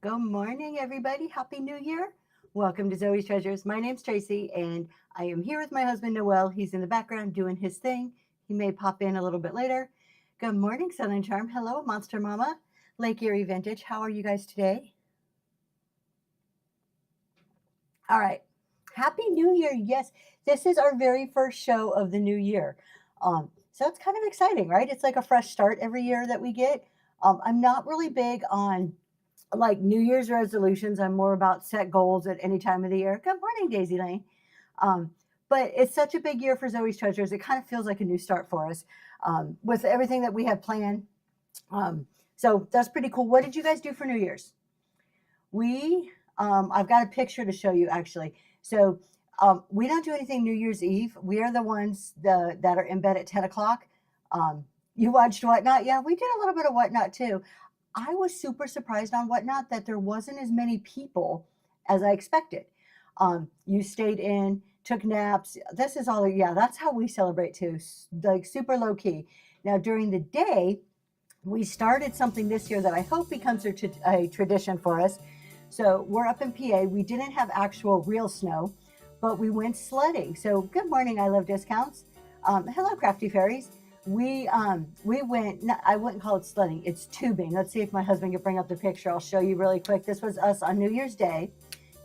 Good morning, everybody. Happy New Year. Welcome to Zoe's Treasures. My name's Tracy, and I am here with my husband, Noel. He's in the background doing his thing. He may pop in a little bit later. Good morning, Southern Charm. Hello, Monster Mama. Lake Erie Vintage. How are you guys today? All right. Happy New Year. Yes, this is our very first show of the new year. So it's kind of exciting, right? It's like a fresh start every year that we get. I'm not really big on like New Year's resolutions. I'm more about set goals at any time of the year. Good morning, Daisy Lane. Um, but it's such a big year for Zoe's Treasures. It kind of feels like a new start for us with everything that we have planned. Um, so that's pretty cool. What did you guys do for New Year's? I've got a picture to show you actually. So we don't do anything New Year's Eve. We are the ones that are in bed at 10 o'clock. You watched Whatnot? Yeah, we did a little bit of Whatnot too. I was super surprised on Whatnot that there wasn't as many people as I expected. You stayed in, took naps. This is all, yeah, that's how we celebrate too, like super low key. Now, during the day, we started something this year that I hope becomes a tradition for us. So we're up in PA. We didn't have actual real snow, but we went sledding. So good morning, I love discounts. Hello, Crafty Fairies. We went. I wouldn't call it sledding. It's tubing. Let's see if my husband can bring up the picture. I'll show you really quick. This was us on New Year's Day,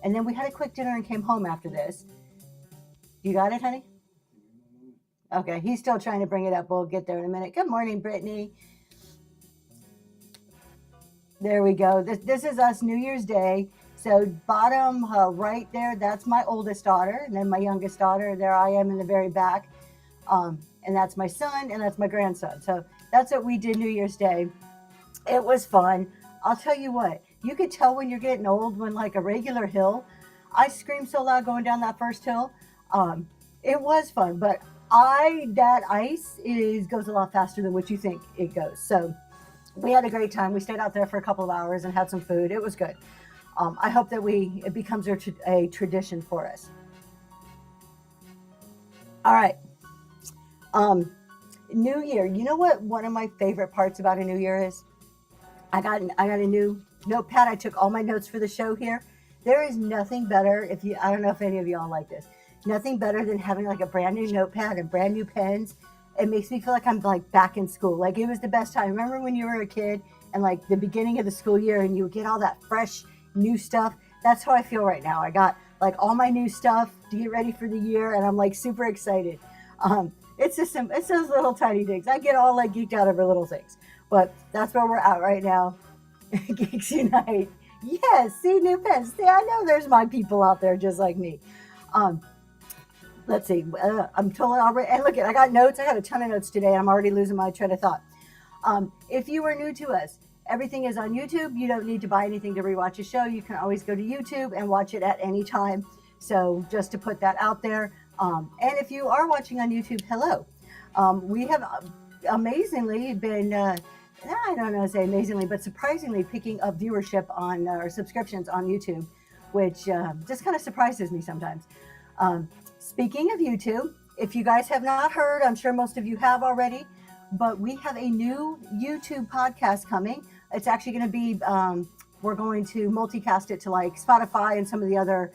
and then we had a quick dinner and came home after this. You got it, honey? Okay, he's still trying to bring it up. We'll get there in a minute. Good morning, Brittany. There we go. This is us New Year's Day. So bottom right there, that's my oldest daughter, and then my youngest daughter. There I am in the very back, and that's my son, and that's my grandson. So that's what we did New Year's Day. It was fun. I'll tell you what. You could tell when you're getting old when like a regular hill. I screamed so loud going down that first hill. It was fun, but I that ice is goes a lot faster than what you think it goes. So we had a great time. We stayed out there for a couple of hours and had some food. It was good. I hope that it becomes a tradition for us. All right. Um, New Year. You know what? One of my favorite parts about a New Year is I got a new notepad. I took all my notes for the show here. There is nothing better if you. I don't know if any of y'all like this. Nothing better than having like a brand new notepad and brand new pens. It makes me feel like I'm like back in school. Like it was the best time. Remember when you were a kid and like the beginning of the school year and you would get all that fresh new stuff? That's how I feel right now. I got like all my new stuff to get ready for the year and I'm like super excited. It's just it's those little tiny things. I get all like geeked out over little things, but that's where we're at right now. Geeks Unite. Yes, see new pens. See, I know there's my people out there just like me. Um, let's see. I'm totally already. And look, I got notes. I got a ton of notes today. I'm already losing my train of thought. If you are new to us, everything is on YouTube. You don't need to buy anything to rewatch a show. You can always go to YouTube and watch it at any time. So just to put that out there. And if you are watching on YouTube, hello. We have amazingly been. I don't know how to say amazingly, but surprisingly picking up viewership on or subscriptions on YouTube, which just kind of surprises me sometimes. Speaking of YouTube, if you guys have not heard, I'm sure most of you have already, but we have a new YouTube podcast coming. It's actually going to be, we're going to multicast it to like Spotify and some of the other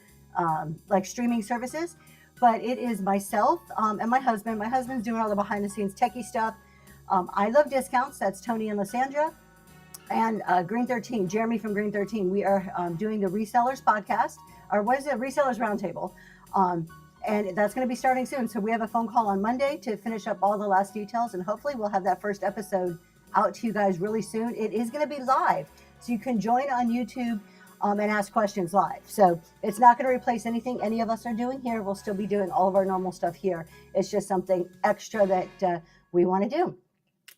like streaming services. But it is myself and my husband. My husband's doing all the behind the scenes techie stuff. I love discounts. That's Tony and Lysandra. And Green 13, Jeremy from Green 13. We are doing the Resellers podcast, or what is it? Resellers Roundtable. And that's going to be starting soon. So we have a phone call on Monday to finish up all the last details. And hopefully we'll have that first episode out to you guys really soon. It is going to be live. So you can join on YouTube and ask questions live. So it's not going to replace anything any of us are doing here. We'll still be doing all of our normal stuff here. It's just something extra that we want to do.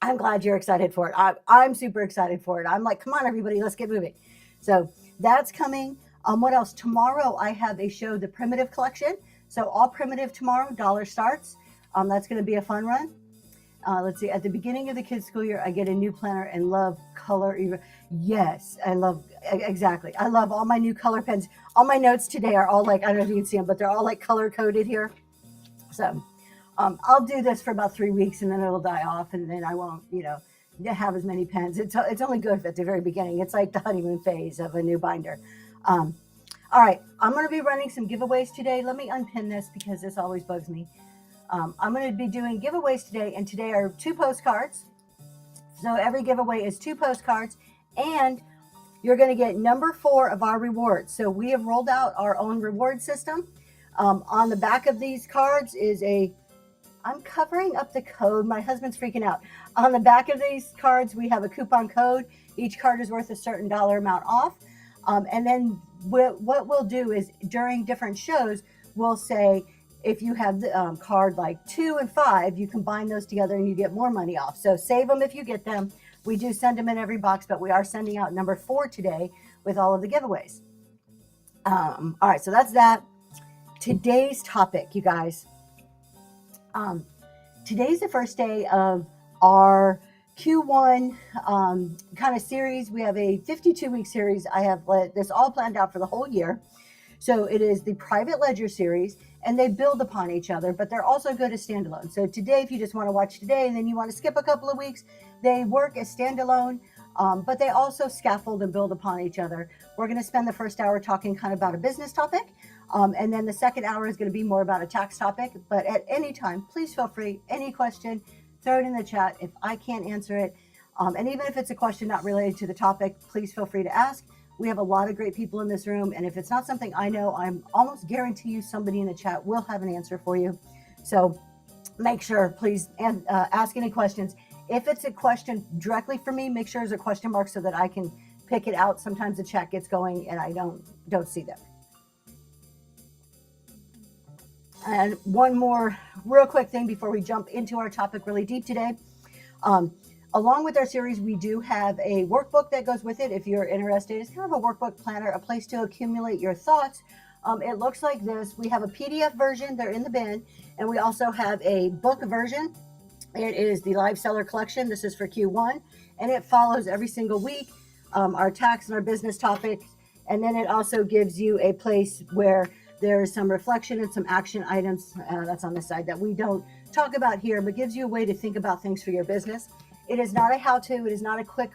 I'm glad you're excited for it. I'm super excited for it. I'm like, come on, everybody, let's get moving. So that's coming. What else? Tomorrow I have a show, The Primitive Collection. So all primitive tomorrow, dollar starts. That's going to be a fun run. Let's see. At the beginning of the kids' school year, I get a new planner and love color. Yes, I love exactly. I love all my new color pens. All my notes today are all like I don't know if you can see them, but they're all like color coded here. So I'll do this for about 3 weeks and then it'll die off and then I won't, have as many pens. It's only good at the very beginning. It's like the honeymoon phase of a new binder. Um, all right, I'm going to be running some giveaways today. Let me unpin this because this always bugs me. I'm going to be doing giveaways today, and today are 2 postcards. So every giveaway is 2 postcards, and you're going to get number 4 of our rewards. So we have rolled out our own reward system. On the back of these cards is I'm covering up the code. My husband's freaking out. On the back of these cards, we have a coupon code. Each card is worth a certain dollar amount off. And then what we'll do is during different shows, we'll say, if you have the card like 2 and 5, you combine those together and you get more money off. So save them if you get them. We do send them in every box, but we are sending out number 4 today with all of the giveaways. All right, so that's that. Today's topic, you guys. Today's the first day of our Q1 kind of series. We have a 52-week series. I have this all planned out for the whole year. So it is the private ledger series, and they build upon each other, but they're also good as standalone. So today, if you just want to watch today and then you want to skip a couple of weeks, they work as standalone, but they also scaffold and build upon each other. We're going to spend the first hour talking kind of about a business topic. And then the second hour is going to be more about a tax topic. But at any time, please feel free, any question, throw it in the chat if I can't answer it. And even if it's a question not related to the topic, please feel free to ask. We have a lot of great people in this room. And if it's not something I know, I'm almost guarantee you somebody in the chat will have an answer for you. So make sure, please, and ask any questions. If it's a question directly for me, make sure there's a question mark so that I can pick it out. Sometimes the chat gets going and I don't see them. And one more real quick thing before we jump into our topic really deep today. Along with our series, we do have a workbook that goes with it. If you're interested, it's kind of a workbook planner, a place to accumulate your thoughts. It looks like this. We have a PDF version, they're in the bin, and we also have a book version. It is the Live Seller Collection. This is for Q1, and it follows every single week our tax and our business topics. And then it also gives you a place where there's some reflection and some action items. That's on the side that we don't talk about here, but gives you a way to think about things for your business. It is not a how-to. It is not a quick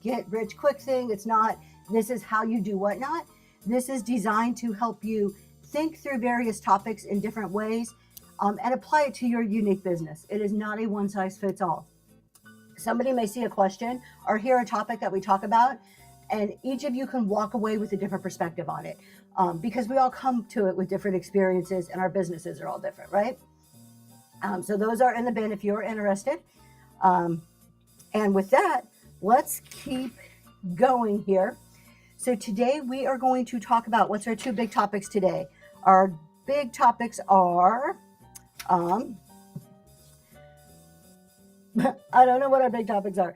get rich quick thing. It's not, this is how you do whatnot. This is designed to help you think through various topics in different ways and apply it to your unique business. It is not a one-size-fits-all. Somebody may see a question or hear a topic that we talk about, and each of you can walk away with a different perspective on it because we all come to it with different experiences and our businesses are all different, right? So those are in the bin if you're interested. And with that, let's keep going here. So today we are going to talk about what's our 2 big topics today. Our big topics are, I don't know what our big topics are.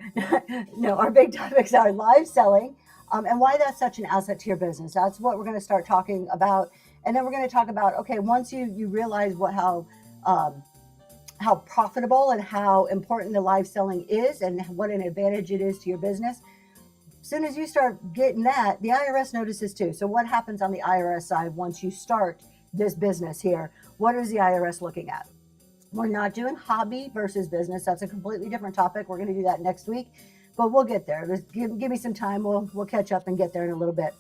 No, our big topics are live selling and why that's such an asset to your business. That's what we're going to start talking about. And then we're going to talk about, okay, once you realize how profitable and how important the live selling is and what an advantage it is to your business. As soon as you start getting that, the IRS notices too. So what happens on the IRS side once you start this business here? What is the IRS looking at? We're not doing hobby versus business. That's a completely different topic. We're going to do that next week, but we'll get there. Just give me some time. We'll catch up and get there in a little bit.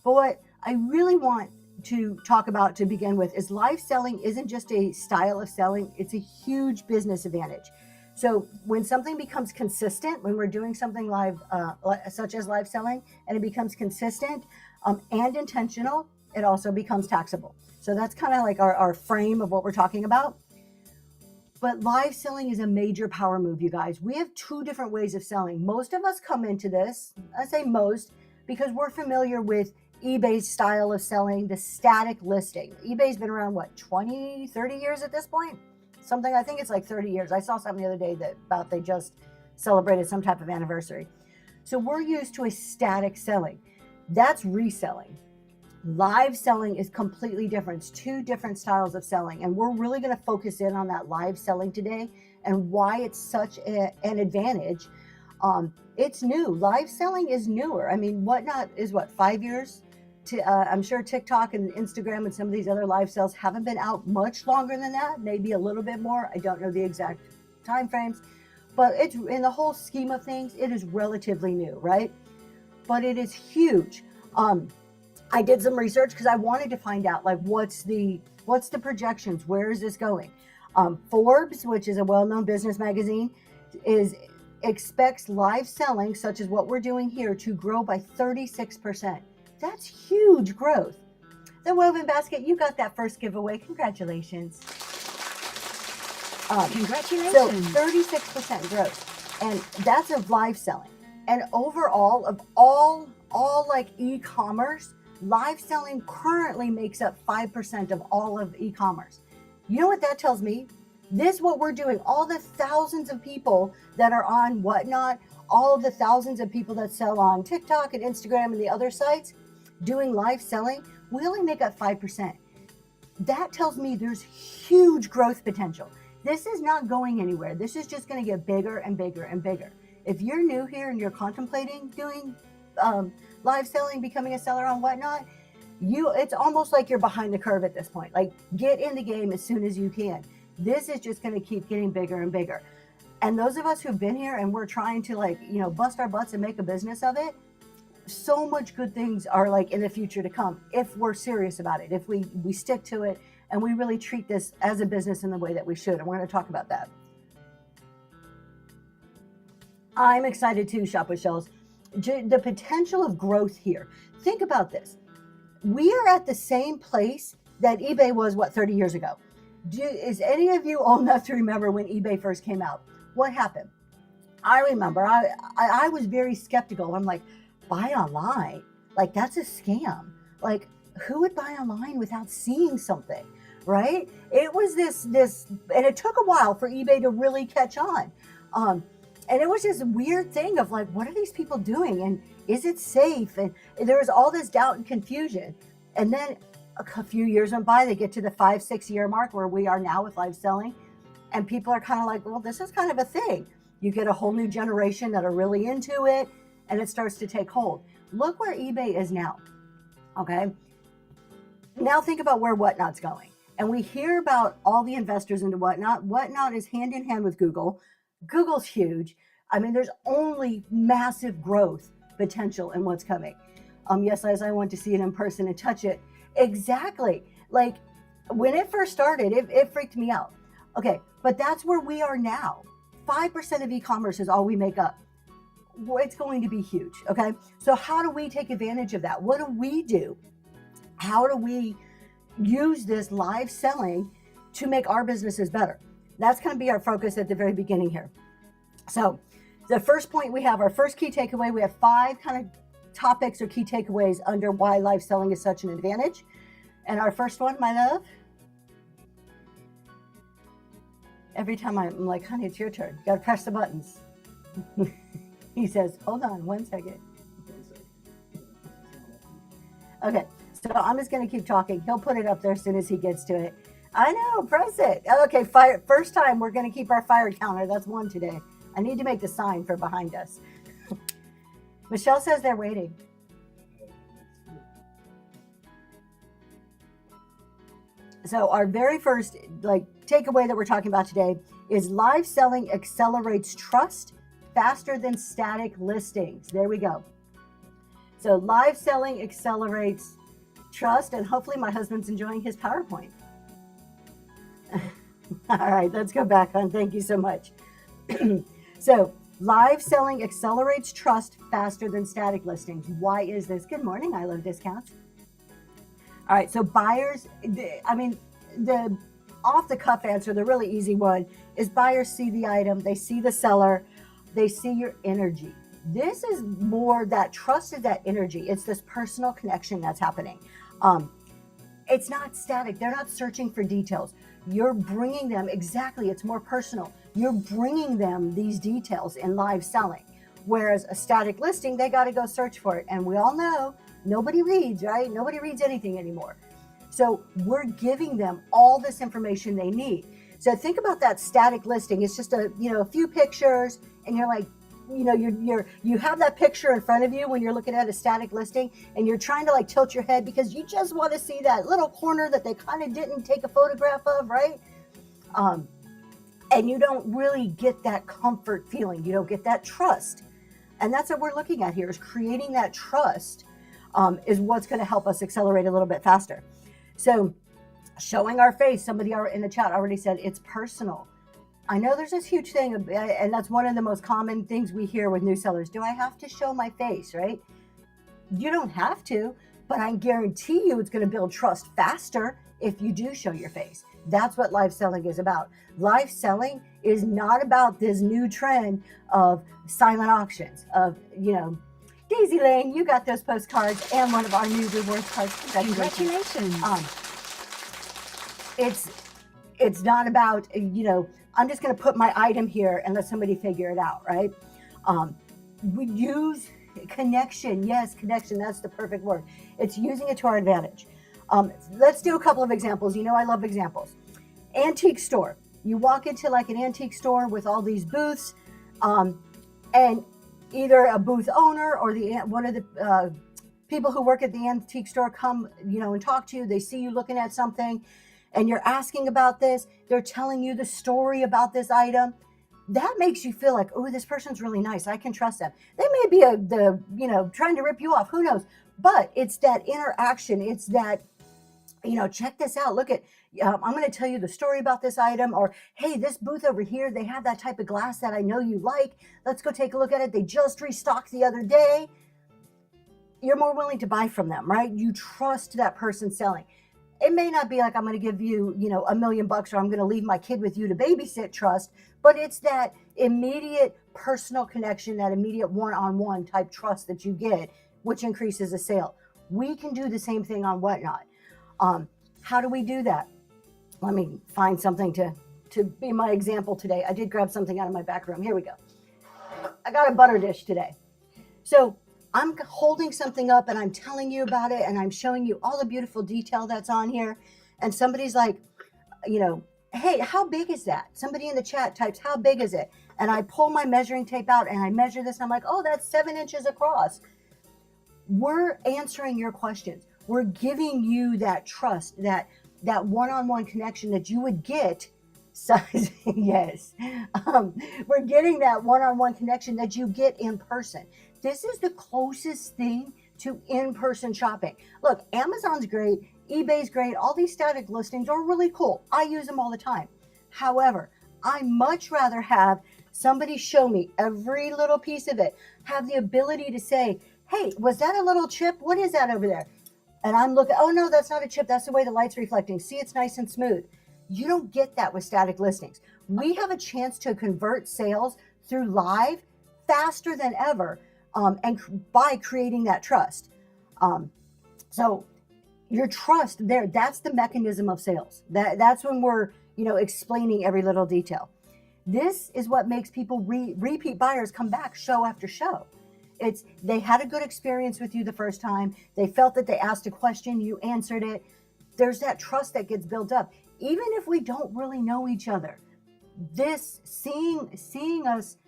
But what I really want to talk about to begin with is live selling isn't just a style of selling. It's a huge business advantage. So when something becomes consistent, when we're doing something live, such as live selling, and it becomes consistent and intentional, it also becomes taxable. So that's kind of like our frame of what we're talking about. But live selling is a major power move, you guys. We have 2 different ways of selling. Most of us come into this, I say most, because we're familiar with eBay's style of selling, the static listing. eBay's been around, what, 20, 30 years at this point? Something, I think it's like 30 years. I saw something the other day that they just celebrated some type of anniversary. So we're used to a static selling. That's reselling. Live selling is completely different. It's 2 different styles of selling. And we're really going to focus in on that live selling today and why it's such an advantage. It's new. Live selling is newer. I mean, Whatnot is 5 years? I'm sure TikTok and Instagram and some of these other live sales haven't been out much longer than that, maybe a little bit more. I don't know the exact time frames, but it's in the whole scheme of things, it is relatively new, right? But it is huge. I did some research because I wanted to find out like what's the projections, where is this going? Forbes, which is a well-known business magazine, expects live selling, such as what we're doing here, to grow by 36%. That's huge growth. The Woven Basket, you got that first giveaway. Congratulations. Congratulations. So 36% growth, and that's of live selling. And overall, of all like e-commerce, live selling currently makes up 5% of all of e-commerce. You know what that tells me? This, what we're doing, all the thousands of people that are on Whatnot, all of the thousands of people that sell on TikTok and Instagram and the other sites doing live selling, we only make up 5%. That tells me there's huge growth potential. This is not going anywhere. This is just going to get bigger and bigger and bigger. If you're new here and you're contemplating doing live selling, becoming a seller on Whatnot, it's almost like you're behind the curve at this point. Like, get in the game as soon as you can. This is just going to keep getting bigger and bigger. And those of us who've been here and we're trying to bust our butts and make a business of it, so much good things are like in the future to come if we're serious about it, if we stick to it and we really treat this as a business in the way that we should. And we're going to talk about that. I'm excited too, Shop with Shells. The potential of growth here. Think about this. We are at the same place that eBay was, 30 years ago? Is any of you old enough to remember when eBay first came out? What happened? I remember I was very skeptical. I'm like, buy online? Like, that's a scam. Like, who would buy online without seeing something, right? It was this, and it took a while for eBay to really catch on. And it was this weird thing of like, what are these people doing? And is it safe? And there was all this doubt and confusion. And then a few years went by, they get to the 5-6 year mark where we are now with live selling. And people are kind of like, well, this is kind of a thing. You get a whole new generation that are really into it and it starts to take hold. Look where eBay is now. Okay. Now think about where Whatnot's going. And we hear about all the investors into Whatnot. Whatnot is hand in hand with Google. Google's huge. I mean, there's only massive growth potential in what's coming. Yes, as I want to see it in person and touch it. Exactly. Like when it first started, it freaked me out. Okay, but that's where we are now. 5% of e-commerce is all we make up. It's going to be huge. Okay, so how do we take advantage of that? What do we do? How do we use this live selling to make our businesses better? That's going to be our focus at the very beginning here. So the first point we have, our first key takeaway, we have 5 kind of topics or key takeaways under why live selling is such an advantage. And our first one, my love, every time I'm like, honey, it's your turn. You got to press the buttons. He says, hold on 1 second. Okay, so I'm just going to keep talking. He'll put it up there as soon as he gets to it. I know, press it. Okay, fire. First time we're going to keep our fire counter. That's 1 today. I need to make the sign for behind us. Michelle says they're waiting. So our very first takeaway that we're talking about today is live selling accelerates trust faster than static listings. There we go. So live selling accelerates trust, and hopefully my husband's enjoying his PowerPoint. All right, let's go back on. Thank you so much. So live selling accelerates trust faster than static listings. Why is this? Good morning. I love discounts. All right, so buyers, the off the cuff answer, the really easy one is buyers see the item, they see the seller, they see your energy. This is more that trust is that energy. It's this personal connection that's happening. It's not static. They're not searching for details. You're bringing them exactly. It's more personal. You're bringing them these details in live selling. Whereas a static listing, they got to go search for it. And we all know nobody reads, right? Nobody reads anything anymore. So we're giving them all this information they need. So think about that static listing. It's just a few pictures, and you're like, you have that picture in front of you when you're looking at a static listing, and you're trying to tilt your head because you just want to see that little corner that they kind of didn't take a photograph of, right? and you don't really get that comfort feeling. You don't get that trust. And that's what we're looking at here, is creating that trust, is what's going to help us accelerate a little bit faster. So showing our face, somebody in the chat already said it's personal. I know there's this huge thing, and that's one of the most common things we hear with new sellers. Do I have to show my face, right? You don't have to, but I guarantee you it's going to build trust faster if you do show your face. That's what live selling is about. Live selling is not about this new trend of silent auctions, of, Daisy Lane, you got those postcards and one of our new rewards cards. Congratulations. It's not about, I'm just going to put my item here and let somebody figure it out, right? We use connection. Yes, connection. That's the perfect word. It's using it to our advantage. Let's do a couple of examples. I love examples. Antique store. You walk into like an antique store with all these booths, and either a booth owner or one of the people who work at the antique store come, and talk to you. They see you looking at something, and you're asking about this. They're telling you the story about this item. That makes you feel like, oh, this person's really nice. I can trust them. They may be trying to rip you off. Who knows? But it's that interaction. It's that, check this out. Look at, I'm going to tell you the story about this item, or, hey, this booth over here, they have that type of glass that I know you like. Let's go take a look at it. They just restocked the other day. You're more willing to buy from them, right? You trust that person selling. It may not be like, I'm going to give you, $1 million, or I'm going to leave my kid with you to babysit trust, but it's that immediate personal connection, that immediate one-on-one type trust that you get, which increases a sale. We can do the same thing on Whatnot. How do we do that? Let me find something to be my example today. I did grab something out of my back room. Here we go. I got a butter dish today. So I'm holding something up and I'm telling you about it, and I'm showing you all the beautiful detail that's on here. And somebody's like, hey, how big is that? Somebody in the chat types, how big is it? And I pull my measuring tape out and I measure this, and I'm like, oh, that's 7 inches across. We're answering your questions. We're giving you that trust, that one-on-one connection that you would get. Yes. We're getting that one-on-one connection that you get in person. This is the closest thing to in-person shopping. Look, Amazon's great. eBay's great. All these static listings are really cool. I use them all the time. However, I much rather have somebody show me every little piece of it, have the ability to say, hey, was that a little chip? What is that over there? And I'm looking, oh no, that's not a chip. That's the way the light's reflecting. See, it's nice and smooth. You don't get that with static listings. We have a chance to convert sales through live faster than ever, and by creating that trust. So your trust there, that's the mechanism of sales. That's when we're, explaining every little detail. This is what makes people repeat buyers come back show after show. It's they had a good experience with you the first time. They felt that they asked a question, you answered it. There's that trust that gets built up. Even if we don't really know each other, this seeing us,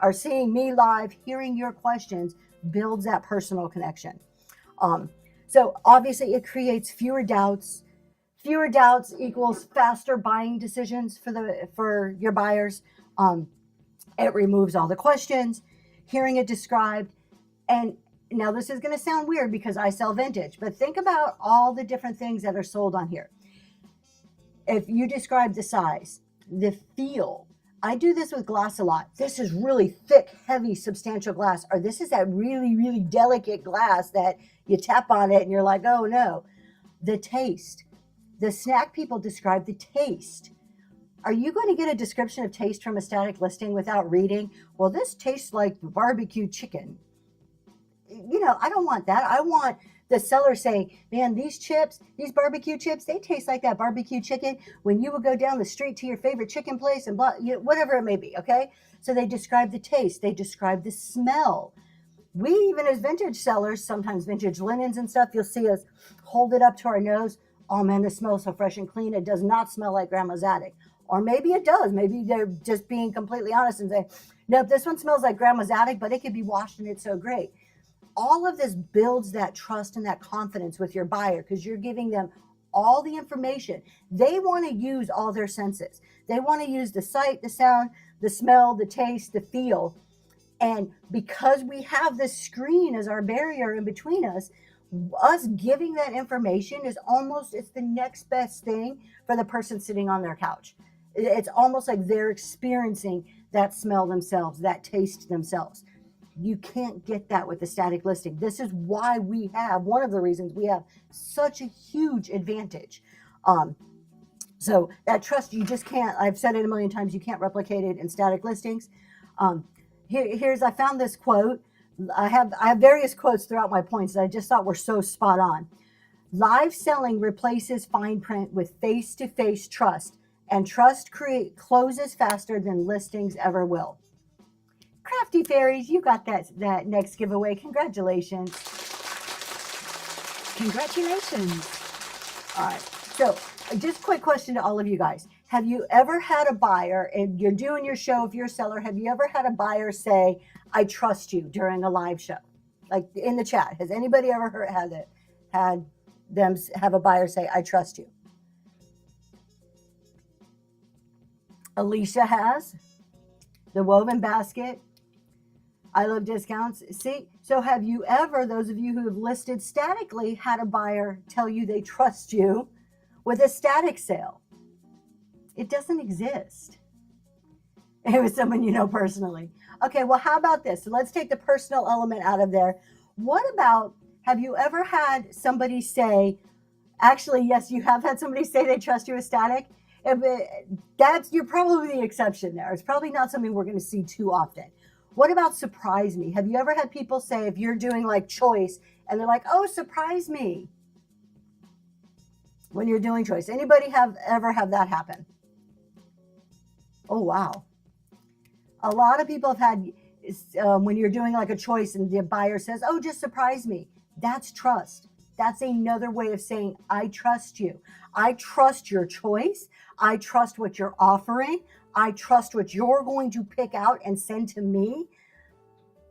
or seeing me live, hearing your questions builds that personal connection. So obviously it creates fewer doubts. Fewer doubts equals faster buying decisions for your buyers. It removes all the questions, hearing it described. And now this is going to sound weird because I sell vintage, but think about all the different things that are sold on here. If you describe the size, the feel, I do this with glass a lot. This is really thick, heavy, substantial glass, or this is that really, really delicate glass that you tap on it and you're like, oh no. The taste. The snack people describe the taste. Are you going to get a description of taste from a static listing without reading? Well, this tastes like barbecue chicken. I don't want that. I want the seller saying, man, these chips, these barbecue chips, they taste like that barbecue chicken when you would go down the street to your favorite chicken place and blah, whatever it may be, okay? So they describe the taste. They describe the smell. We, even as vintage sellers, sometimes vintage linens and stuff, you'll see us hold it up to our nose. Oh man, this smells so fresh and clean. It does not smell like grandma's attic. Or maybe it does. Maybe they're just being completely honest and say, nope, this one smells like grandma's attic, but it could be washed and it's so great. All of this builds that trust and that confidence with your buyer because you're giving them all the information. They want to use all their senses. They want to use the sight, the sound, the smell, the taste, the feel. And because we have this screen as our barrier in between us giving that information is almost, it's the next best thing for the person sitting on their couch. It's almost like they're experiencing that smell themselves, that taste themselves. You can't get that with the static listing. This is why we have, one of the reasons we have such a huge advantage. So that trust, you just can't, I've said it a million times, you can't replicate it in static listings. I found this quote. I have various quotes throughout my points that I just thought were so spot on. Live selling replaces fine print with face-to-face trust, and trust closes faster than listings ever will. Crafty Fairies, you got that next giveaway. Congratulations. Congratulations. All right. So just a quick question to all of you guys. Have you ever had a buyer, and you're doing your show, if you're a seller, have you ever had a buyer say, I trust you during a live show? Like in the chat, has anybody ever had them have a buyer say, I trust you? Alicia has. The Woven Basket. I Love Discounts. See, so have you ever, those of you who have listed statically, had a buyer tell you they trust you with a static sale? It doesn't exist. It was someone you know personally. Okay, well, how about this? So let's take the personal element out of there. What about, have you ever had somebody say, actually, yes, you have had somebody say they trust you with static? You're probably the exception there. It's probably not something we're going to see too often. What about surprise me? Have you ever had people say, if you're doing like choice and they're like, oh, surprise me when you're doing choice? Anybody ever have that happen? Oh, wow. A lot of people have had, when you're doing like a choice and the buyer says, oh, just surprise me. That's trust. That's another way of saying, I trust you. I trust your choice. I trust what you're offering. I trust what you're going to pick out and send to me.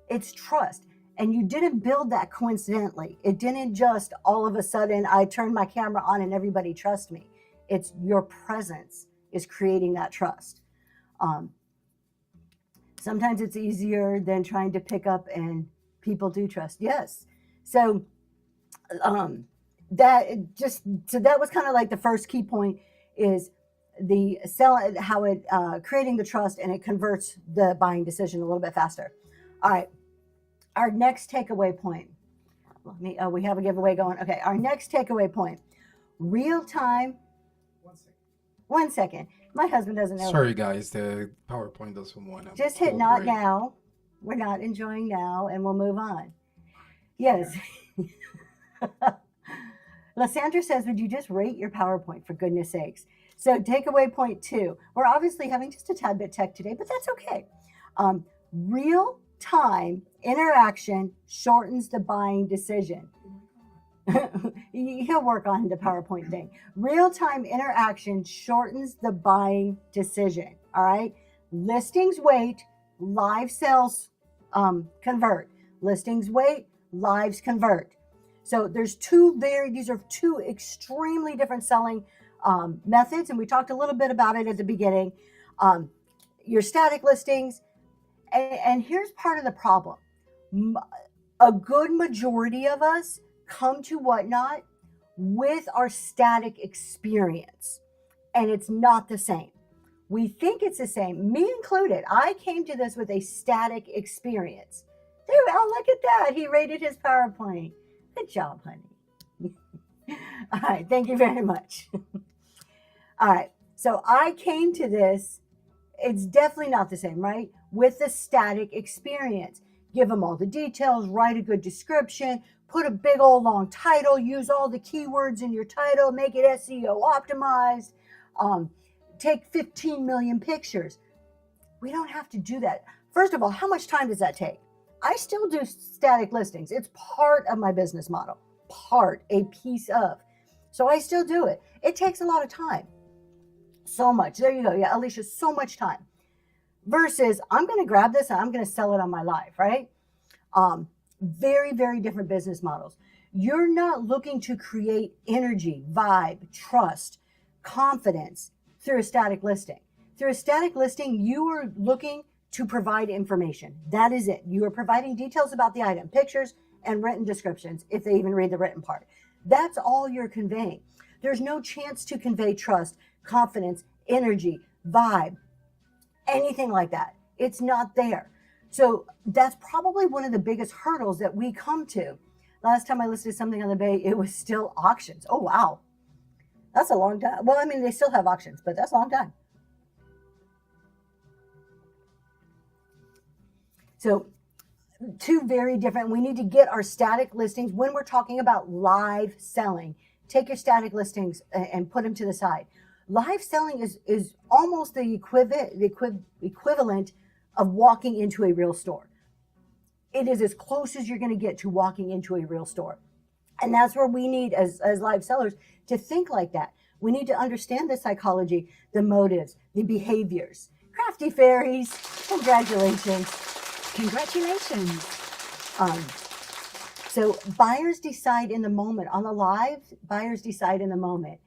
It's trust. And you didn't build that coincidentally. It didn't just all of a sudden, I turned my camera on and everybody trusts me. It's your presence is creating that trust. Sometimes it's easier than trying to pick up, and people do trust. Yes. So that was kind of like the first key point is the how it creating the trust, and it converts the buying decision a little bit faster. All right. Our next takeaway point. We have a giveaway going. Okay. Our next takeaway point, real time. 1 second. My husband doesn't know. Sorry, guys. The PowerPoint doesn't want to. Just hit not now. We're not enjoying now, and we'll move on. Yes. Lysandra says, would you just rate your PowerPoint, for goodness sakes? So takeaway point 2. We're obviously having just a tad bit tech today, but that's okay. Real-time interaction shortens the buying decision. He'll work on the PowerPoint thing. Real-time interaction shortens the buying decision. All right. Listings wait, live sales convert. Listings wait, lives convert. So there's these are two extremely different selling methods. And we talked a little bit about it at the beginning. Your static listings. And here's part of the problem. A good majority of us come to Whatnot with our static experience, and it's not the same. We think it's the same, me included. I came to this with a static experience. There, oh, look at that. He rated his PowerPoint. Good job, honey. All right, thank you very much. All right, so I came to this, it's definitely not the same, right? With the static experience. Give them all the details, write a good description, put a big old long title, use all the keywords in your title, make it SEO optimized, take 15 million pictures. We don't have to do that. First of all, how much time does that take? I still do static listings. It's part of my business model, a piece of. So I still do it. It takes a lot of time. So much. There you go. Yeah, Alicia, so much time. Versus I'm going to grab this and I'm going to sell it on my live, right? Very, very different business models. You're not looking to create energy, vibe, trust, confidence through a static listing. Through a static listing, you are looking to provide information. That is it. You are providing details about the item, pictures, and written descriptions, if they even read the written part. That's all you're conveying. There's no chance to convey trust, confidence, energy, vibe, anything like that. It's not there. So that's probably one of the biggest hurdles that we come to. Last time I listed something on the Bay, it was still auctions. Oh, wow. That's a long time. Well, I mean, they still have auctions, but that's a long time. So two very different. We need to get our static listings when we're talking about live selling. Take your static listings and put them to the side. Live selling is almost the equivalent of walking into a real store. It is as close as you're going to get to walking into a real store. And that's where we need, as live sellers, to think like that. We need to understand the psychology, the motives, the behaviors. Crafty fairies, congratulations. Congratulations. So buyers decide in the moment. On the live, buyers decide in the moment.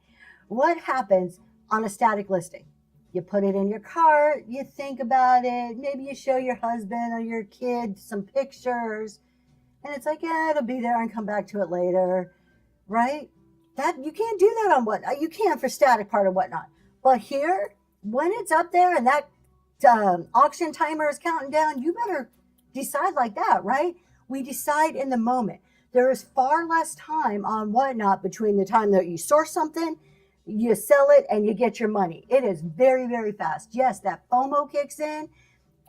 What happens on a static listing? You put it in your cart, you think about it, maybe you show your husband or your kid some pictures, and it's like, yeah, it'll be there and come back to it later, right? That you can't do that on Whatnot. You can for static part of Whatnot. But here, when it's up there and that auction timer is counting down, you better decide like that, right? We decide in the moment. There is far less time on Whatnot between the time that you source something, you sell it, and you get your money. It is very, very fast. Yes, that FOMO kicks in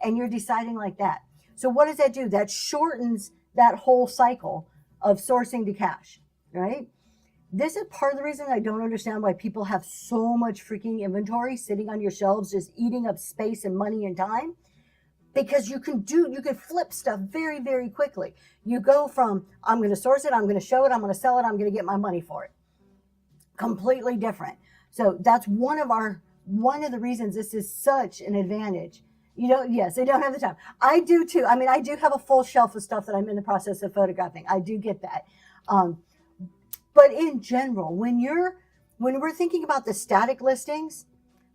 and you're deciding like that. So what does that do? That shortens that whole cycle of sourcing to cash, right? This is part of the reason I don't understand why people have so much freaking inventory sitting on your shelves, just eating up space and money and time. Because you can flip stuff very, very quickly. You go from, I'm going to source it, I'm going to show it, I'm going to sell it, I'm going to get my money for it. Completely different. So that's one of the reasons this is such an advantage. Yes, they don't have the time. I do too. I mean, I do have a full shelf of stuff that I'm in the process of photographing. I do get that. But in general, when we're thinking about the static listings,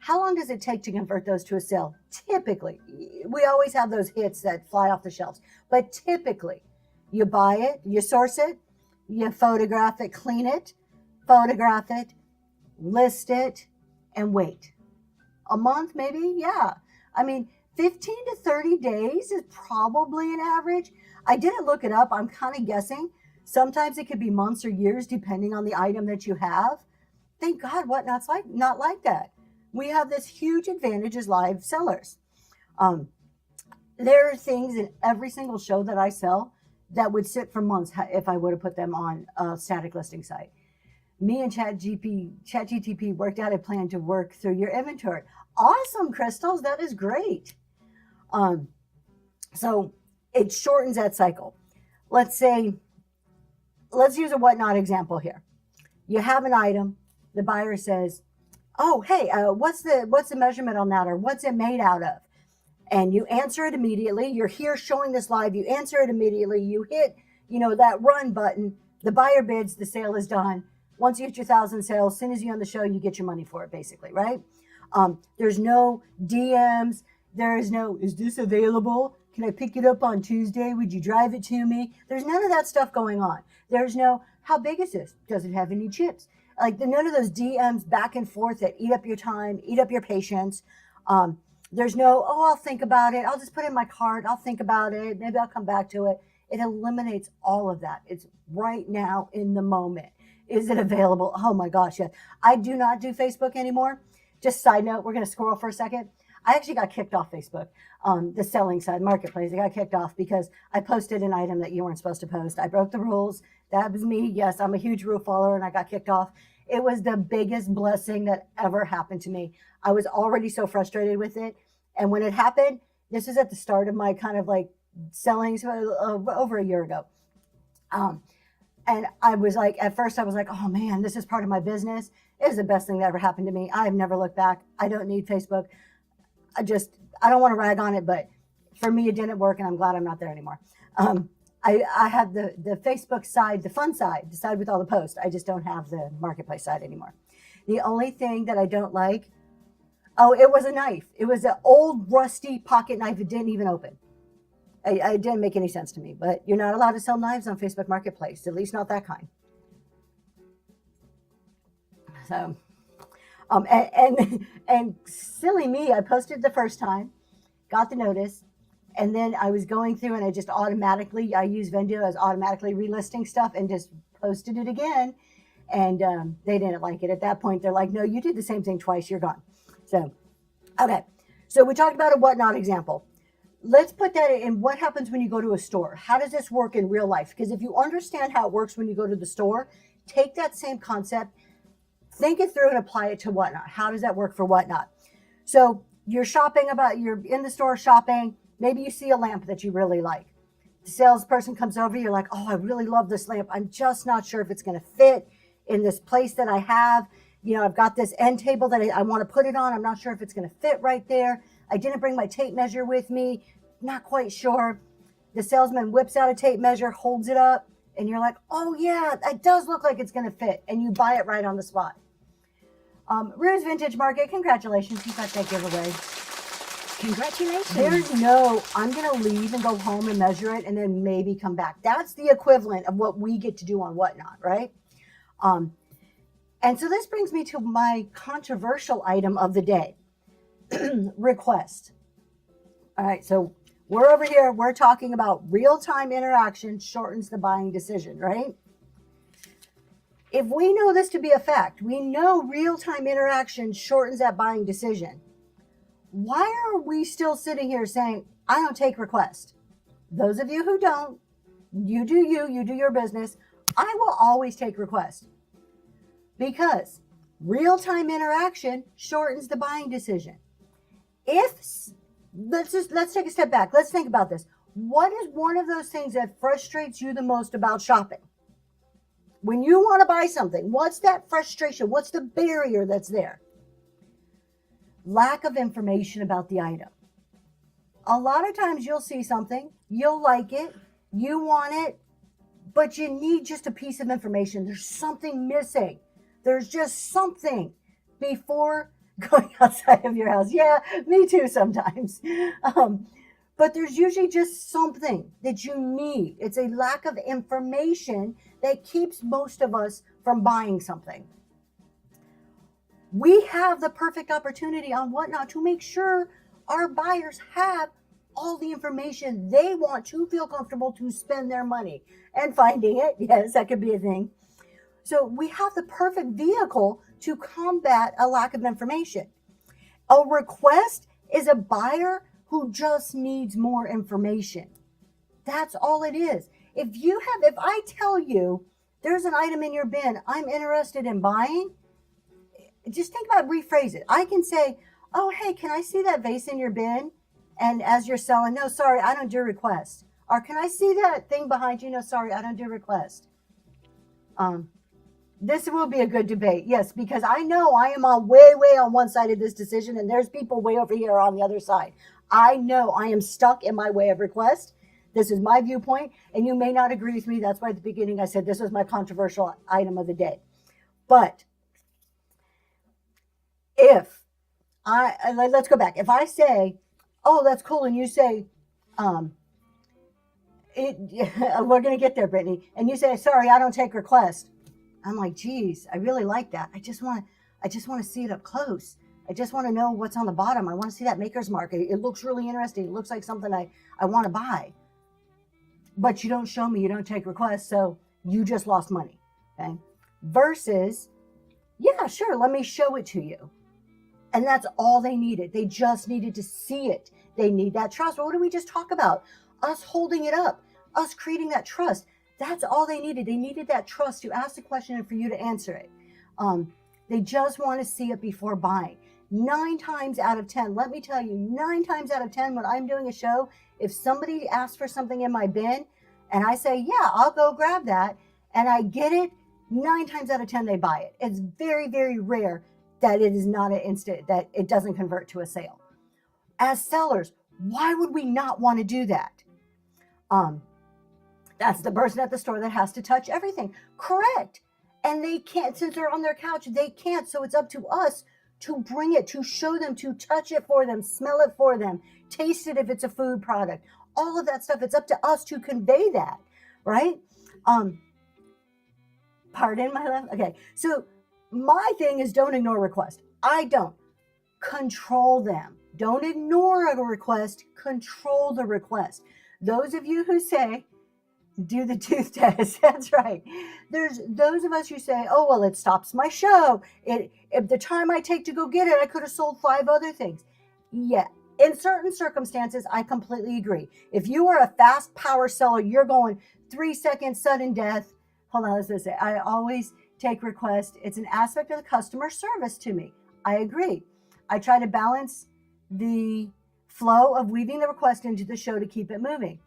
how long does it take to convert those to a sale? Typically, we always have those hits that fly off the shelves, but typically you buy it, you source it, you photograph it, clean it, photograph it, list it, and wait. A month, maybe? Yeah. I mean, 15 to 30 days is probably an average. I didn't look it up. I'm kind of guessing. Sometimes it could be months or years, depending on the item that you have. Thank God Whatnot's not like that. We have this huge advantage as live sellers. There are things in every single show that I sell that would sit for months if I would have put them on a static listing site. Me and ChatGTP worked out a plan to work through your inventory. Awesome, Crystals. That is great. So it shortens that cycle. Let's use a Whatnot example here. You have an item. The buyer says, oh, hey, what's the measurement on that, or what's it made out of? And you answer it immediately. You're here showing this live. You answer it immediately. You hit, that run button. The buyer bids. The sale is done. Once you hit your 1,000 sales, as soon as you're on the show, you get your money for it, basically, right? There's no DMs. There is no, is this available? Can I pick it up on Tuesday? Would you drive it to me? There's none of that stuff going on. There's no, how big is this? Does it have any chips? Like none of those DMs back and forth that eat up your time, eat up your patience. There's no, I'll think about it. I'll just put it in my cart. I'll think about it. Maybe I'll come back to it. It eliminates all of that. It's right now in the moment. Is it available? Oh my gosh, yes. I do not do Facebook anymore. Just side note, we're going to scroll for a second. I actually got kicked off Facebook, the selling side, marketplace. I got kicked off because I posted an item that you weren't supposed to post. I broke the rules. That was me. Yes, I'm a huge rule follower, and I got kicked off. It was the biggest blessing that ever happened to me. I was already so frustrated with it. And when it happened, this was at the start of my kind of like selling over a year ago. And I was like, at first I was like, oh man, this is part of my business. It was the best thing that ever happened to me. I have never looked back. I don't need Facebook. I don't want to rag on it, but for me, it didn't work, and I'm glad I'm not there anymore. I have the Facebook side, the fun side, the side with all the posts. I just don't have the marketplace side anymore. The only thing that I don't like, oh, it was a knife. It was an old rusty pocket knife. It didn't even open. It didn't make any sense to me, but you're not allowed to sell knives on Facebook Marketplace, at least not that kind. So, and silly me, I posted the first time, got the notice, and then I was going through and I just automatically, I use Vendio as automatically relisting stuff and just posted it again. And they didn't like it. At that point, they're like, no, you did the same thing twice, you're gone. So, okay. So we talked about a whatnot example. Let's put that in what happens when you go to a store. How does this work in real life? Because if you understand how it works when you go to the store, take that same concept, think it through and apply it to whatnot. How does that work for whatnot? So you're you're in the store shopping. Maybe you see a lamp that you really like. The salesperson comes over, you're like, oh, I really love this lamp. I'm just not sure if it's going to fit in this place that I have. You know, I've got this end table that I want to put it on. I'm not sure if it's going to fit right there. I didn't bring my tape measure with me. Not quite sure. The salesman whips out a tape measure, holds it up, and you're like, oh yeah, it does look like it's going to fit. And you buy it right on the spot. Rue's Vintage Market, congratulations. You got that giveaway. Congratulations. There's no, I'm going to leave and go home and measure it and then maybe come back. That's the equivalent of what we get to do on Whatnot, right? And so this brings me to my controversial item of the day, request. All right, so we're over here, we're talking about real-time interaction shortens the buying decision, right? If we know this to be a fact, we know real-time interaction shortens that buying decision. Why are we still sitting here saying, I don't take requests? Those of you who don't, you do your business. I will always take requests because real-time interaction shortens the buying decision. Let's take a step back. Let's think about this. What is one of those things that frustrates you the most about shopping? When you want to buy something, what's that frustration? What's the barrier that's there? Lack of information about the item. A lot of times you'll see something, you'll like it, you want it, but you need just a piece of information. There's something missing. There's just something before going outside of your house. Yeah, me too sometimes. But there's usually just something that you need. It's a lack of information that keeps most of us from buying something. We have the perfect opportunity on Whatnot to make sure our buyers have all the information they want to feel comfortable to spend their money and finding it. Yes, that could be a thing. So we have the perfect vehicle to combat a lack of information. A request is a buyer who just needs more information. That's all it is. If I tell you there's an item in your bin I'm interested in buying, just think about rephrase it. I can say, oh, hey, can I see that vase in your bin? And as you're selling, no, sorry, I don't do requests. Or can I see that thing behind you? No, sorry, I don't do requests. This will be a good debate. Yes, because I know I am on way on one side of this decision and there's people way over here on the other side. I know I am stuck in my way of request. This is my viewpoint, and you may not agree with me. That's why at the beginning I said this was my controversial item of the day. But let's go back. If I say, oh, that's cool, and you say, we're going to get there, Brittany, and you say, sorry, I don't take requests. I'm like, geez, I really like that. I just want to see it up close. I just want to know what's on the bottom. I want to see that maker's mark. It looks really interesting. It looks like something I want to buy. But you don't show me, you don't take requests, so you just lost money. Okay? Versus, yeah, sure, let me show it to you. And that's all they needed. They just needed to see it. They need that trust. What did we just talk about? Us holding it up, us creating that trust. That's all they needed. They needed that trust to ask the question and for you to answer it. They just want to see it before buying. 9 times out of 10, let me tell you, 9 times out of 10, when I'm doing a show, if somebody asks for something in my bin and I say, yeah, I'll go grab that, and I get it, 9 times out of 10, they buy it. It's very, very rare that it is not an instant, that it doesn't convert to a sale. As sellers, why would we not want to do that? That's the person at the store that has to touch everything. Correct. And they can't, since they're on their couch, they can't. So it's up to us to bring it, to show them, to touch it for them, smell it for them, taste it if it's a food product, all of that stuff. It's up to us to convey that, right? Pardon my left. Okay. So my thing is don't ignore requests. I don't. Control them. Don't ignore a request. Control the request. Those of you who say, do the tooth test. That's right. There's those of us who say, oh, well, it stops my show. If the time I take to go get it, I could have sold 5 other things. Yeah. In certain circumstances, I completely agree. If you are a fast power seller, you're going 3 seconds, sudden death. Hold on, let's say, I always take requests. It's an aspect of the customer service to me. I agree. I try to balance the flow of weaving the request into the show to keep it moving.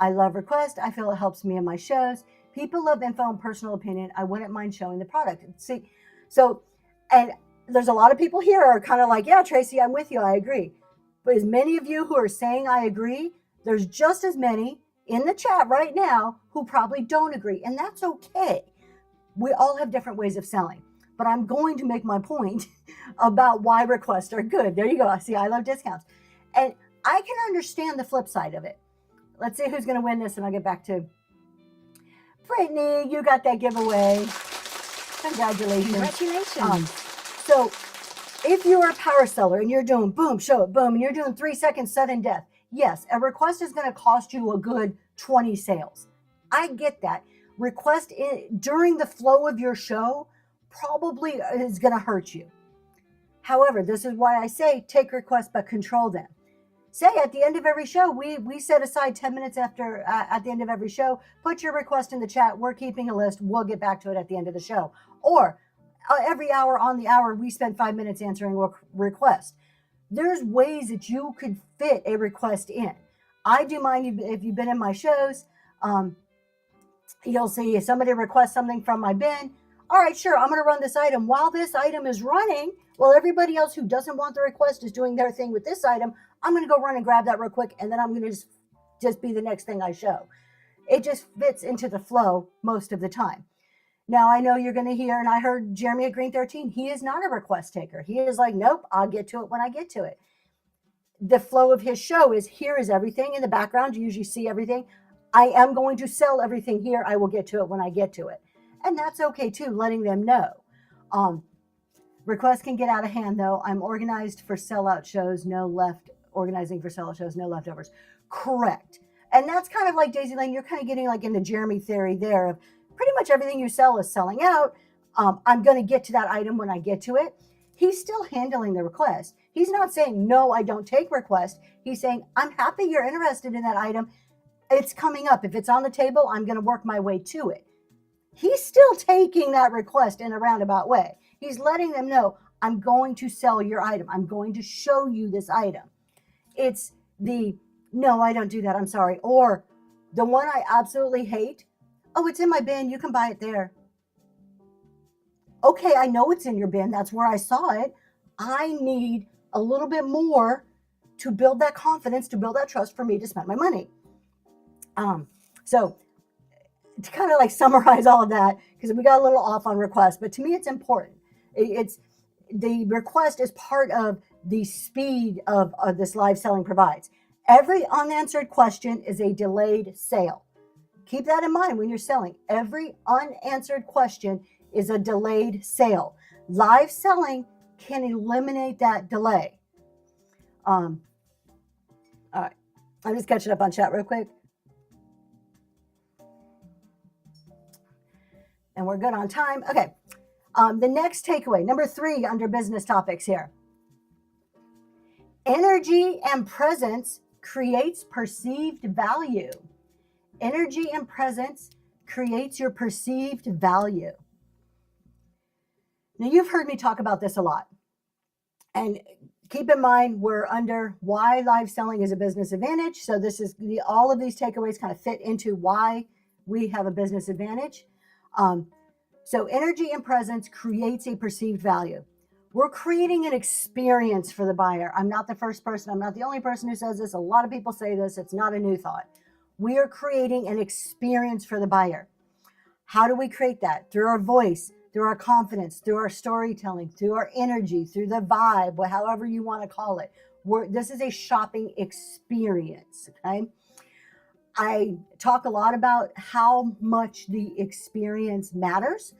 I love requests. I feel it helps me in my shows. People love info and personal opinion. I wouldn't mind showing the product. See, so, and there's a lot of people here are kind of like, yeah, Tracy, I'm with you. I agree. But as many of you who are saying I agree, there's just as many in the chat right now who probably don't agree. And that's okay. We all have different ways of selling. But I'm going to make my point about why requests are good. There you go. See, I love discounts. And I can understand the flip side of it. Let's see who's going to win this, and I'll get back to Brittany. You got that giveaway. Congratulations. Congratulations. So if you're a power seller and you're doing boom, show it, boom, and you're doing 3 seconds sudden death, yes, a request is going to cost you a good 20 sales. I get that. Request during the flow of your show probably is going to hurt you. However, this is why I say take requests, but control them. Say at the end of every show, we set aside 10 minutes after at the end of every show, put your request in the chat. We're keeping a list. We'll get back to it at the end of the show. Or every hour on the hour, we spend 5 minutes answering requests. There's ways that you could fit a request in. I do mine. If you've been in my shows, you'll see if somebody requests something from my bin. All right, sure, I'm going to run this item. While this item is running, while everybody else who doesn't want the request is doing their thing with this item, I'm going to go run and grab that real quick, and then I'm going to just be the next thing I show. It just fits into the flow most of the time. Now, I know you're going to hear, and I heard Jeremy at Green 13, he is not a request taker. He is like, nope, I'll get to it when I get to it. The flow of his show is here is everything in the background. You usually see everything. I am going to sell everything here. I will get to it when I get to it. And that's okay too, letting them know. Requests can get out of hand though. I'm organized for sellout shows, organizing for sellout shows, no leftovers. Correct. And that's kind of like Daisy Lane, you're kind of getting like in the Jeremy theory there of pretty much everything you sell is selling out. I'm going to get to that item when I get to it. He's still handling the request. He's not saying, no, I don't take requests. He's saying, I'm happy you're interested in that item. It's coming up. If it's on the table, I'm going to work my way to it. He's still taking that request in a roundabout way. He's letting them know, I'm going to sell your item. I'm going to show you this item. It's the, no, I don't do that. I'm sorry. Or the one I absolutely hate. Oh, it's in my bin. You can buy it there. Okay, I know it's in your bin. That's where I saw it. I need a little bit more to build that confidence, to build that trust for me to spend my money. So to kind of like summarize all of that, because we got a little off on requests, but to me, it's important. It's the request is part of the speed of this live selling provides. Every unanswered question is a delayed sale. Keep that in mind when you're selling. Every unanswered question is a delayed sale. Live selling can eliminate that delay. All right. I'm just catching up on chat real quick. And we're good on time. Okay. The next takeaway, number 3 under business topics here. Energy and presence creates perceived value. Energy and presence creates your perceived value. Now, you've heard me talk about this a lot. And keep in mind, we're under why live selling is a business advantage. So this is all of these takeaways kind of fit into why we have a business advantage. So energy and presence creates a perceived value. We're creating an experience for the buyer. I'm not the first person. I'm not the only person who says this. A lot of people say this. It's not a new thought. We are creating an experience for the buyer. How do we create that? Through our voice, through our confidence, through our storytelling, through our energy, through the vibe, however you want to call it. This is a shopping experience, okay? I talk a lot about how much the experience matters.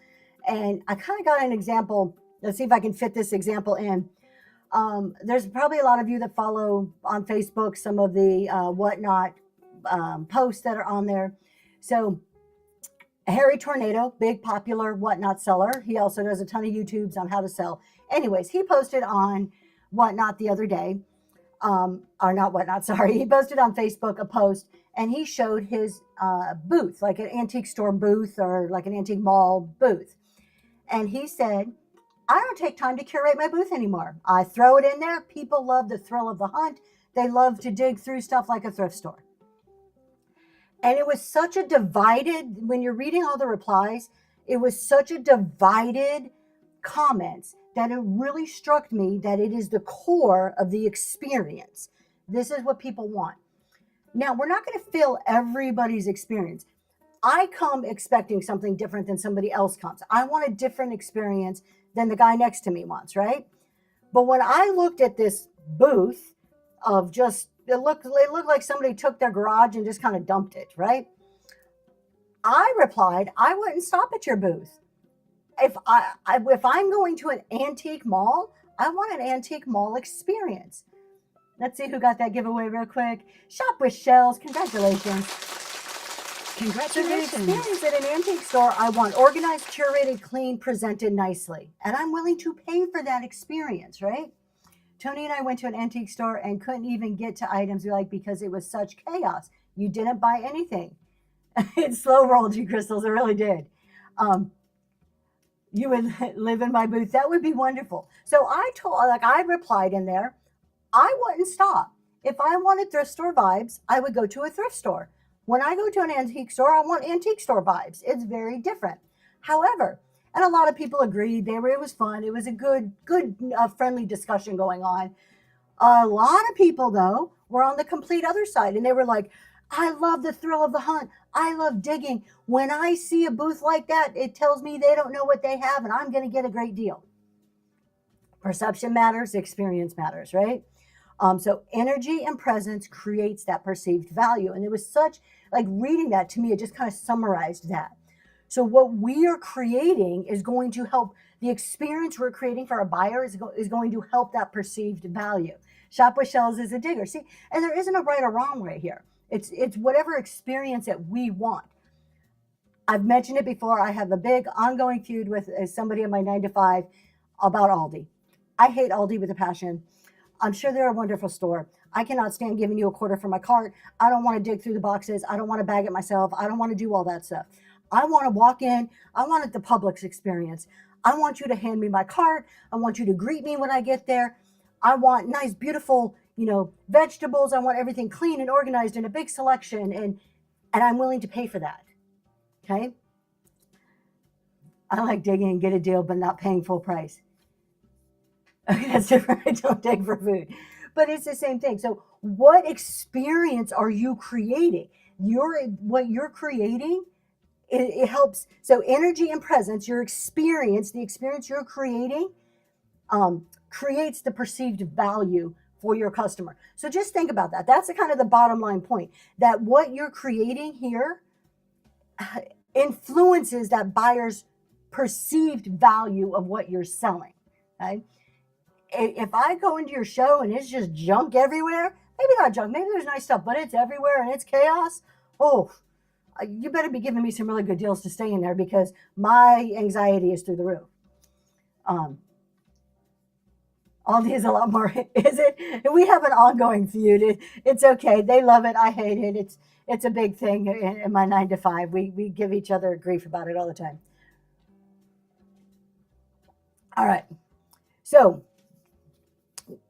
And I kind of got an example. Let's see if I can fit this example in. There's probably a lot of you that follow on Facebook some of the Whatnot posts that are on there. So Harry Tornado, big popular Whatnot seller. He also does a ton of YouTubes on how to sell. Anyways, he posted on Whatnot the other day, or not Whatnot, sorry. He posted on Facebook a post, and he showed his booth, like an antique store booth or like an antique mall booth. And he said, I don't take time to curate my booth anymore. I throw it in there. People love the thrill of the hunt. They love to dig through stuff like a thrift store. And it was such a divided, when you're reading all the replies, it was such a divided comments that it really struck me that it is the core of the experience. This is what people want. Now, we're not going to fill everybody's experience. I come expecting something different than somebody else comes. I want a different experience than the guy next to me wants, right? But when I looked at this booth of just, it looked like somebody took their garage and just kind of dumped it, right? I replied, I wouldn't stop at your booth. If I'm going to an antique mall, I want an antique mall experience. Let's see who got that giveaway real quick. Shop with Shells. Congratulations. So the Congratulations. experience at an antique store, I want organized, curated, clean, presented nicely. And I'm willing to pay for that experience, right? Tony and I went to an antique store and couldn't even get to items we like because it was such chaos. You didn't buy anything. It slow rolled you, Crystals. It really did. You would live in my booth. That would be wonderful. So I replied in there, I wouldn't stop. If I wanted thrift store vibes, I would go to a thrift store. When I go to an antique store, I want antique store vibes. It's very different. However, and a lot of people agreed, it was fun. It was a good, friendly discussion going on. A lot of people, though, were on the complete other side, and they were like, I love the thrill of the hunt. I love digging. When I see a booth like that, it tells me they don't know what they have, and I'm going to get a great deal. Perception matters, experience matters, right? So energy and presence creates that perceived value. And it was such, like reading that to me, it just kind of summarized that. So what we are creating is going to help, the experience we're creating for our buyer is going to help that perceived value. Shop with Shells is a digger. See, and there isn't a right or wrong right here. It's whatever experience that we want. I've mentioned it before. I have a big ongoing feud with somebody in my 9-to-5 about Aldi. I hate Aldi with a passion. I'm sure they're a wonderful store. I cannot stand giving you a quarter for my cart. I don't want to dig through the boxes. I don't want to bag it myself. I don't want to do all that stuff. I want to walk in. I want it the Publix experience. I want you to hand me my cart. I want you to greet me when I get there. I want nice, beautiful, vegetables. I want everything clean and organized in a big selection. And I'm willing to pay for that. Okay. I like digging and get a deal, but not paying full price. Okay, that's different. I don't dig for food, but it's the same thing. So what experience are you creating? What you're creating, it helps. So energy and presence, your experience, the experience you're creating, creates the perceived value for your customer. So just think about that. That's the kind of the bottom line point, that what you're creating here influences that buyer's perceived value of what you're selling. Okay. If I go into your show and it's just junk everywhere, maybe not junk, maybe there's nice stuff, but it's everywhere and it's chaos. Oh, you better be giving me some really good deals to stay in there, because my anxiety is through the roof. Aldi is a lot more, is it? We have an ongoing feud. It's okay. They love it. I hate it. It's a big thing in my 9-to-5. We give each other grief about it all the time. All right. So,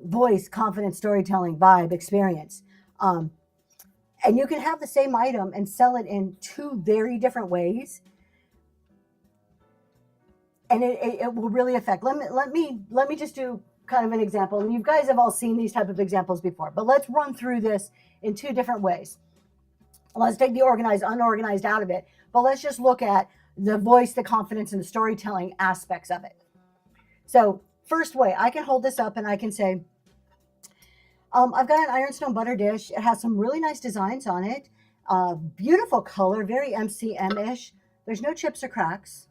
voice, confidence, storytelling, vibe, experience. And you can have the same item and sell it in two very different ways. And it will really affect. Let me just do kind of an example. And you guys have all seen these type of examples before, but let's run through this in two different ways. Let's take the organized, unorganized out of it. But let's just look at the voice, the confidence, and the storytelling aspects of it. So, first way, I can hold this up and I can say, I've got an ironstone butter dish. It has some really nice designs on it. Beautiful color, very MCM-ish. There's no chips or cracks.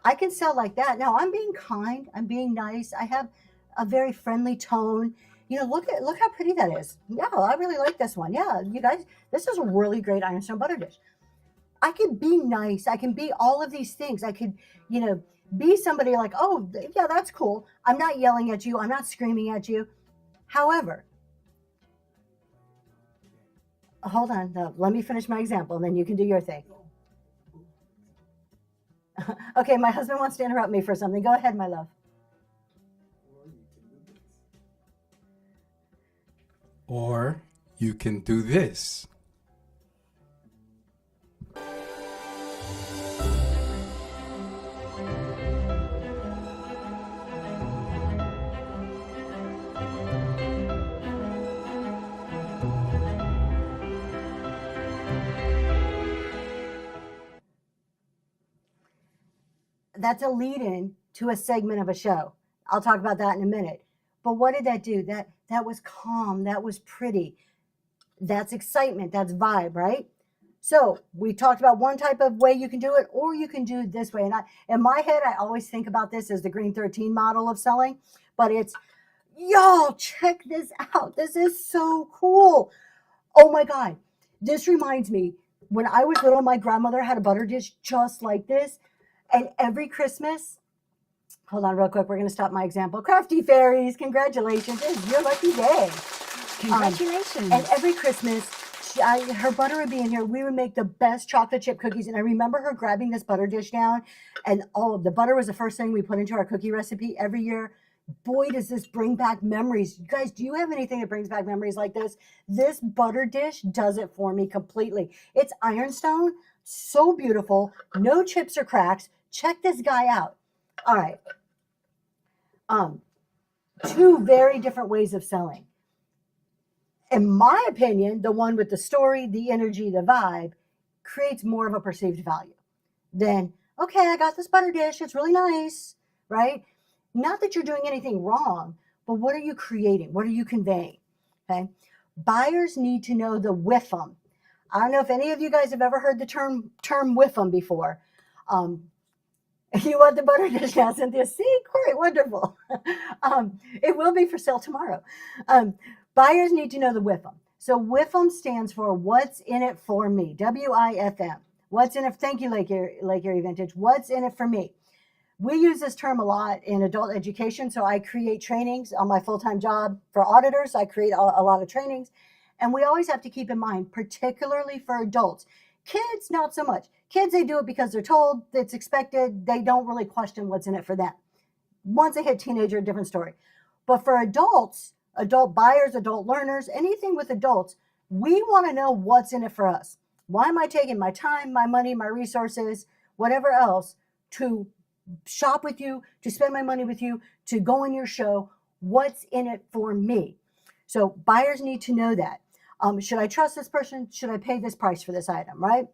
I can sell like that. Now, I'm being kind. I'm being nice. I have a very friendly tone. Look how pretty that is. Yeah, I really like this one. Yeah, you guys, this is a really great ironstone butter dish. I can be nice. I can be all of these things. I could, be somebody like, oh, yeah, that's cool. I'm not yelling at you. I'm not screaming at you. However, hold on. No, let me finish my example, and then you can do your thing. Okay, my husband wants to interrupt me for something. Go ahead, my love. Or you can do this. That's a lead-in to a segment of a show. I'll talk about that in a minute. But what did that do? That was calm. That was pretty. That's excitement. That's vibe, right? So we talked about one type of way you can do it, or you can do it this way. And in my head, I always think about this as the Green 13 model of selling. But it's, y'all, check this out. This is so cool. Oh my God. This reminds me, when I was little, my grandmother had a butter dish just like this. And every Christmas, hold on real quick, we're going to stop my example. Crafty Fairies, congratulations. It's your lucky day. Congratulations. And every Christmas, her butter would be in here. We would make the best chocolate chip cookies. And I remember her grabbing this butter dish down. And the butter was the first thing we put into our cookie recipe every year. Boy, does this bring back memories. You guys, do you have anything that brings back memories like this? This butter dish does it for me completely. It's ironstone, so beautiful, no chips or cracks. Check this guy out. All right. Two very different ways of selling. In my opinion, the one with the story, the energy, the vibe creates more of a perceived value than, okay, I got this butter dish. It's really nice, right? Not that you're doing anything wrong, but what are you creating? What are you conveying? Okay. Buyers need to know the whiff-em. I don't know if any of you guys have ever heard the term whiff-em before. You want the butter dish now, Cynthia? See, great, wonderful. It will be for sale tomorrow. Buyers need to know the WIFM. So WIFM stands for What's in It for Me, WIFM. What's in it? Thank you, Lake Erie Vintage. What's in it for me? We use this term a lot in adult education. So I create trainings on my full-time job for auditors. I create a lot of trainings. And we always have to keep in mind, particularly for adults. Kids, not so much. Kids, they do it because they're told, it's expected. They don't really question what's in it for them. Once they hit teenager, different story. But for adults, adult buyers, adult learners, anything with adults, we want to know what's in it for us. Why am I taking my time, my money, my resources, whatever else, to shop with you, to spend my money with you, to go in your show? What's in it for me? So buyers need to know that. Should I trust this person? Should I pay this price for this item, right?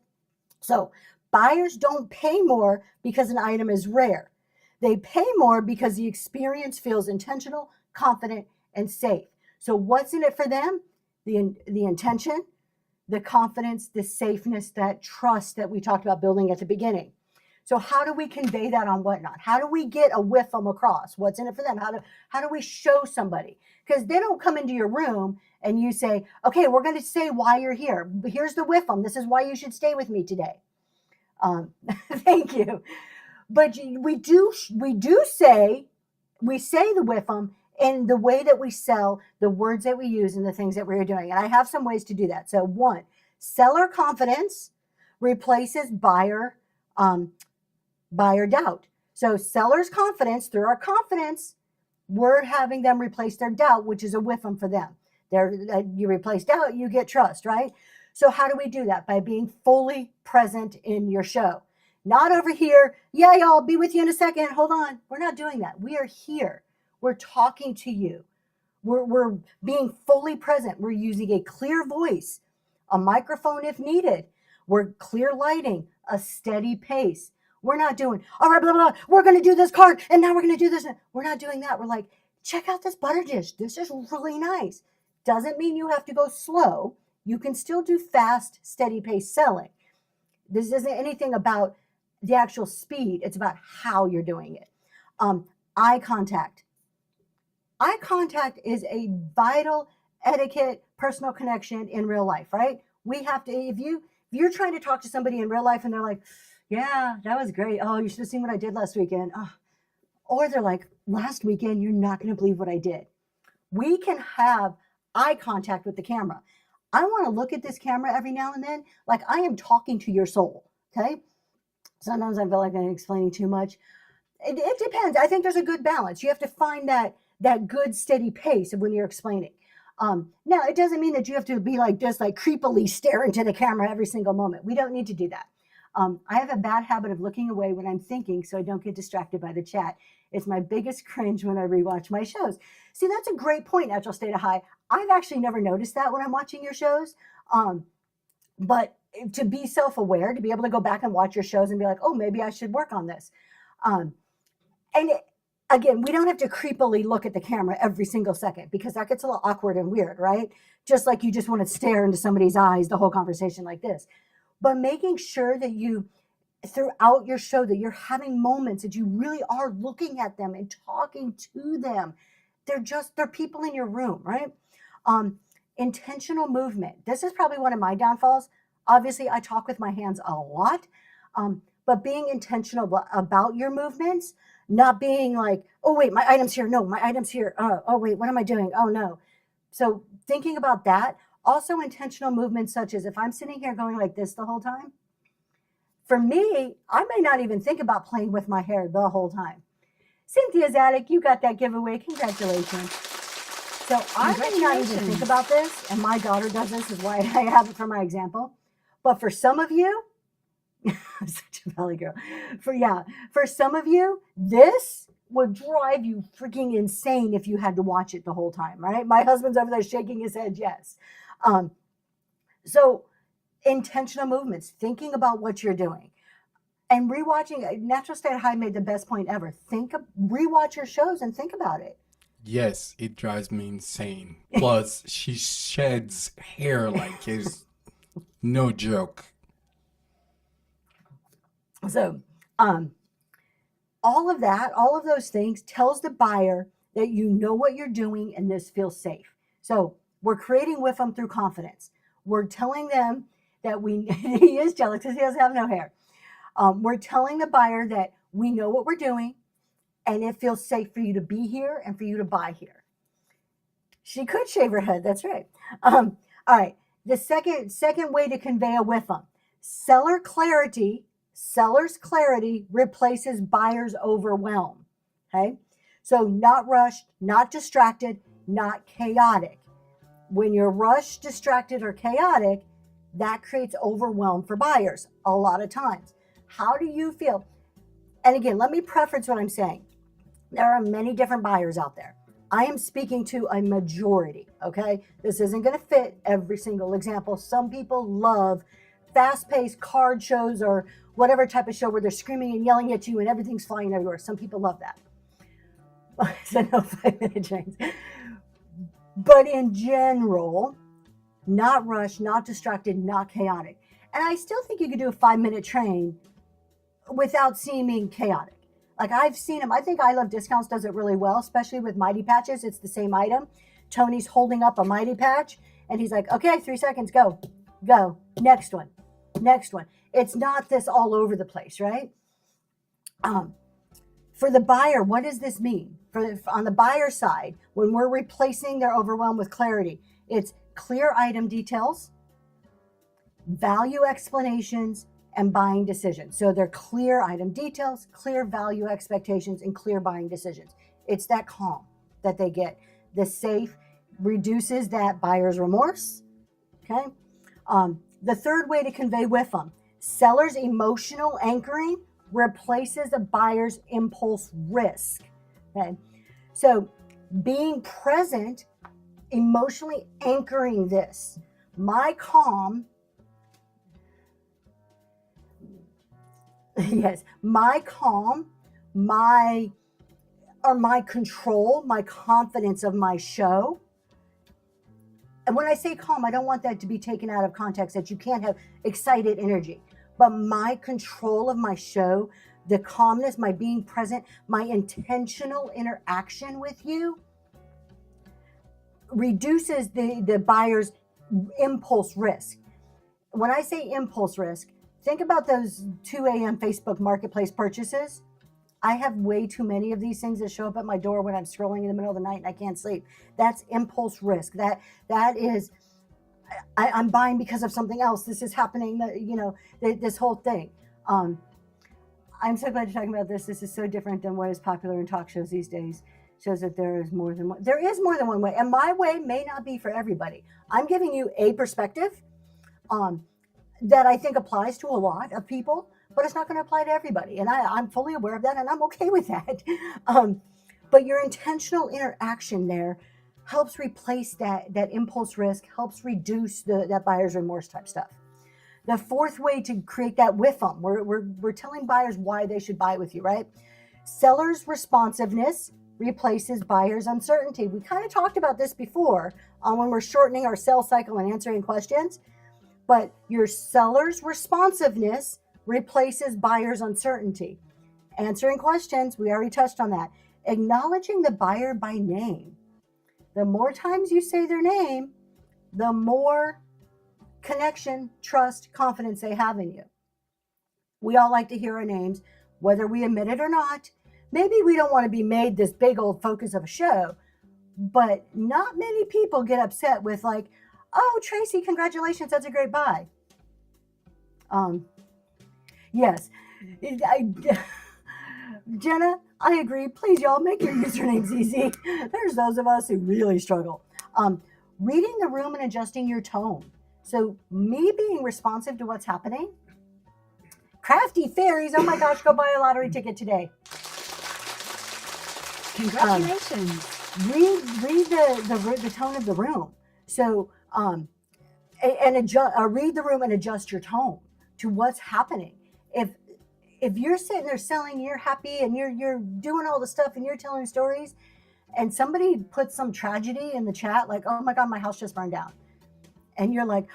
So buyers don't pay more because an item is rare. They pay more because the experience feels intentional, confident, and safe. So what's in it for them? The intention, the confidence, the safeness, that trust that we talked about building at the beginning. So how do we convey that on Whatnot? How do we get a whiff them across? What's in it for them? How do we show somebody? Because they don't come into your room and you say, okay, we're going to say why you're here. Here's the whiff them. This is why you should stay with me today. Thank you. But we say the whiff them in the way that we sell, the words that we use, and the things that we're doing. And I have some ways to do that. So one, seller confidence replaces buyer doubt. So seller's confidence, through our confidence, we're having them replace their doubt, which is a whiff them for them. You replace doubt, you get trust, right? So how do we do that? By being fully present in your show. Not over here, yeah, y'all, be with you in a second. Hold on. We're not doing that. We are here. We're talking to you. We're being fully present. We're using a clear voice. a microphone if needed. We're clear lighting, a steady pace. We're not doing, all right, blah, blah, blah, we're going to do this card and now we're going to do this. We're not doing that. We're like, check out this butter dish. This is really nice. Doesn't mean you have to go slow. You can still do fast, steady pace selling. This isn't anything about the actual speed. It's about how you're doing it. Eye contact. Eye contact is a vital etiquette, personal connection in real life, right? We have to, if you're trying to talk to somebody in real life and they're like, yeah, that was great. Oh, you should have seen what I did last weekend. Oh. Or they're like, last weekend, you're not going to believe what I did. We can have eye contact with the camera. I want to look at this camera every now and then, like I am talking to your soul, okay? Sometimes I feel like I'm explaining too much. It depends. I think there's a good balance. You have to find that good, steady pace of when you're explaining. Now, it doesn't mean that you have to be like just like creepily stare into the camera every single moment. We don't need to do that. I have a bad habit of looking away when I'm thinking so I don't get distracted by the chat. It's my biggest cringe when I rewatch my shows. See, that's a great point, Natural State of High. I've actually never noticed that when I'm watching your shows. But to be self-aware, to be able to go back and watch your shows and be like, oh, maybe I should work on this. Again, we don't have to creepily look at the camera every single second because that gets a little awkward and weird, right? Just like you just want to stare into somebody's eyes the whole conversation like this. But making sure that you, throughout your show, that you're having moments that you really are looking at them and talking to them. They're people in your room, right? Intentional movement. This is probably one of my downfalls. Obviously, I talk with my hands a lot, but being intentional about your movements, not being like, oh, wait, my item's here. No, my item's here. Oh, wait, what am I doing? Oh, no. So thinking about that, also intentional movements such as if I'm sitting here going like this the whole time, for me, I may not even think about playing with my hair the whole time. Cynthia Zadig, you got that giveaway. Congratulations. So I may not even think about this, and my daughter does this, is why I have it for my example. But for some of you, I'm such a valley girl. For some of you, this would drive you freaking insane if you had to watch it the whole time, right? My husband's over there shaking his head, yes. So intentional movements, thinking about what you're doing. And rewatching, Natural State High made the best point ever. Rewatch your shows and think about it. Yes, it drives me insane. Plus, she sheds hair like it's no joke. So, all of those things tells the buyer that you know what you're doing and this feels safe. So we're creating with them through confidence. We're telling them that he is jealous because he doesn't have no hair. We're telling the buyer that we know what we're doing and it feels safe for you to be here and for you to buy here. She could shave her head. That's right. All right. The second way to convey a with them, seller's clarity replaces buyer's overwhelm. Okay. So not rushed, not distracted, not chaotic. When you're rushed, distracted, or chaotic, that creates overwhelm for buyers a lot of times. How do you feel? And again, let me preference what I'm saying. There are many different buyers out there. I am speaking to a majority, okay? This isn't going to fit every single example. Some people love fast-paced card shows or whatever type of show where they're screaming and yelling at you and everything's flying everywhere. Some people love that. So no 5-minute trains. But in general, not rushed, not distracted, not chaotic. And I still think you could do a 5-minute train without seeming chaotic. Like I've seen them. I think I Love Discounts does it really well, especially with Mighty Patches. It's the same item. Tony's holding up a Mighty Patch and he's like, okay, 3 seconds, go. Next one. It's not this all over the place, right? For the buyer, what does this mean? On the buyer side, when we're replacing their overwhelm with clarity, it's clear item details, value explanations, and buying decisions. So they're clear item details, clear value expectations, and clear buying decisions. It's that calm that they get. The safe reduces that buyer's remorse. Okay. The third way to convey with them, seller's emotional anchoring replaces a buyer's impulse risk. Okay. So being present, emotionally anchoring this My calm, yes, my calm, my control, my confidence of my show. And when I say calm, I don't want that to be taken out of context that you can't have excited energy. But my control of my show, the calmness, my being present, my intentional interaction with you reduces the buyer's impulse risk. When I say impulse risk, think about those 2 a.m. Facebook Marketplace purchases. I have way too many of these things that show up at my door when I'm scrolling in the middle of the night and I can't sleep. That's impulse risk. That is, I'm buying because of something else. This is happening, this whole thing. I'm so glad you're talking about this. This is so different than what is popular in talk shows these days. Shows that there is more than one. There is more than one way, and my way may not be for everybody. I'm giving you a perspective that I think applies to a lot of people, but it's not going to apply to everybody. And I'm fully aware of that, and I'm okay with that. But your intentional interaction there helps replace that impulse risk, helps reduce that buyer's remorse type stuff. The fourth way to create that with them, we're telling buyers why they should buy with you, right? Seller's responsiveness replaces buyer's uncertainty. We kind of talked about this before when we're shortening our sales cycle and answering questions, but your seller's responsiveness replaces buyer's uncertainty. Answering questions, we already touched on that. Acknowledging the buyer by name. The more times you say their name, the more connection, trust, confidence they have in you. We all like to hear our names, whether we admit it or not. Maybe we don't want to be made this big old focus of a show, but not many people get upset with like, oh, Tracy, congratulations, that's a great buy. Yes, Jenna, I agree. Please, y'all, make your usernames easy. There's those of us who really struggle. Reading the room and adjusting your tone. So me being responsive to what's happening. Crafty Fairies, oh my gosh, go buy a lottery ticket today. Congratulations. Read the tone of the room. So and read the room and adjust your tone to what's happening. If you're sitting there selling, you're happy and you're doing all the stuff and you're telling stories, and somebody puts some tragedy in the chat, like, oh my God, my house just burned down. And you're like,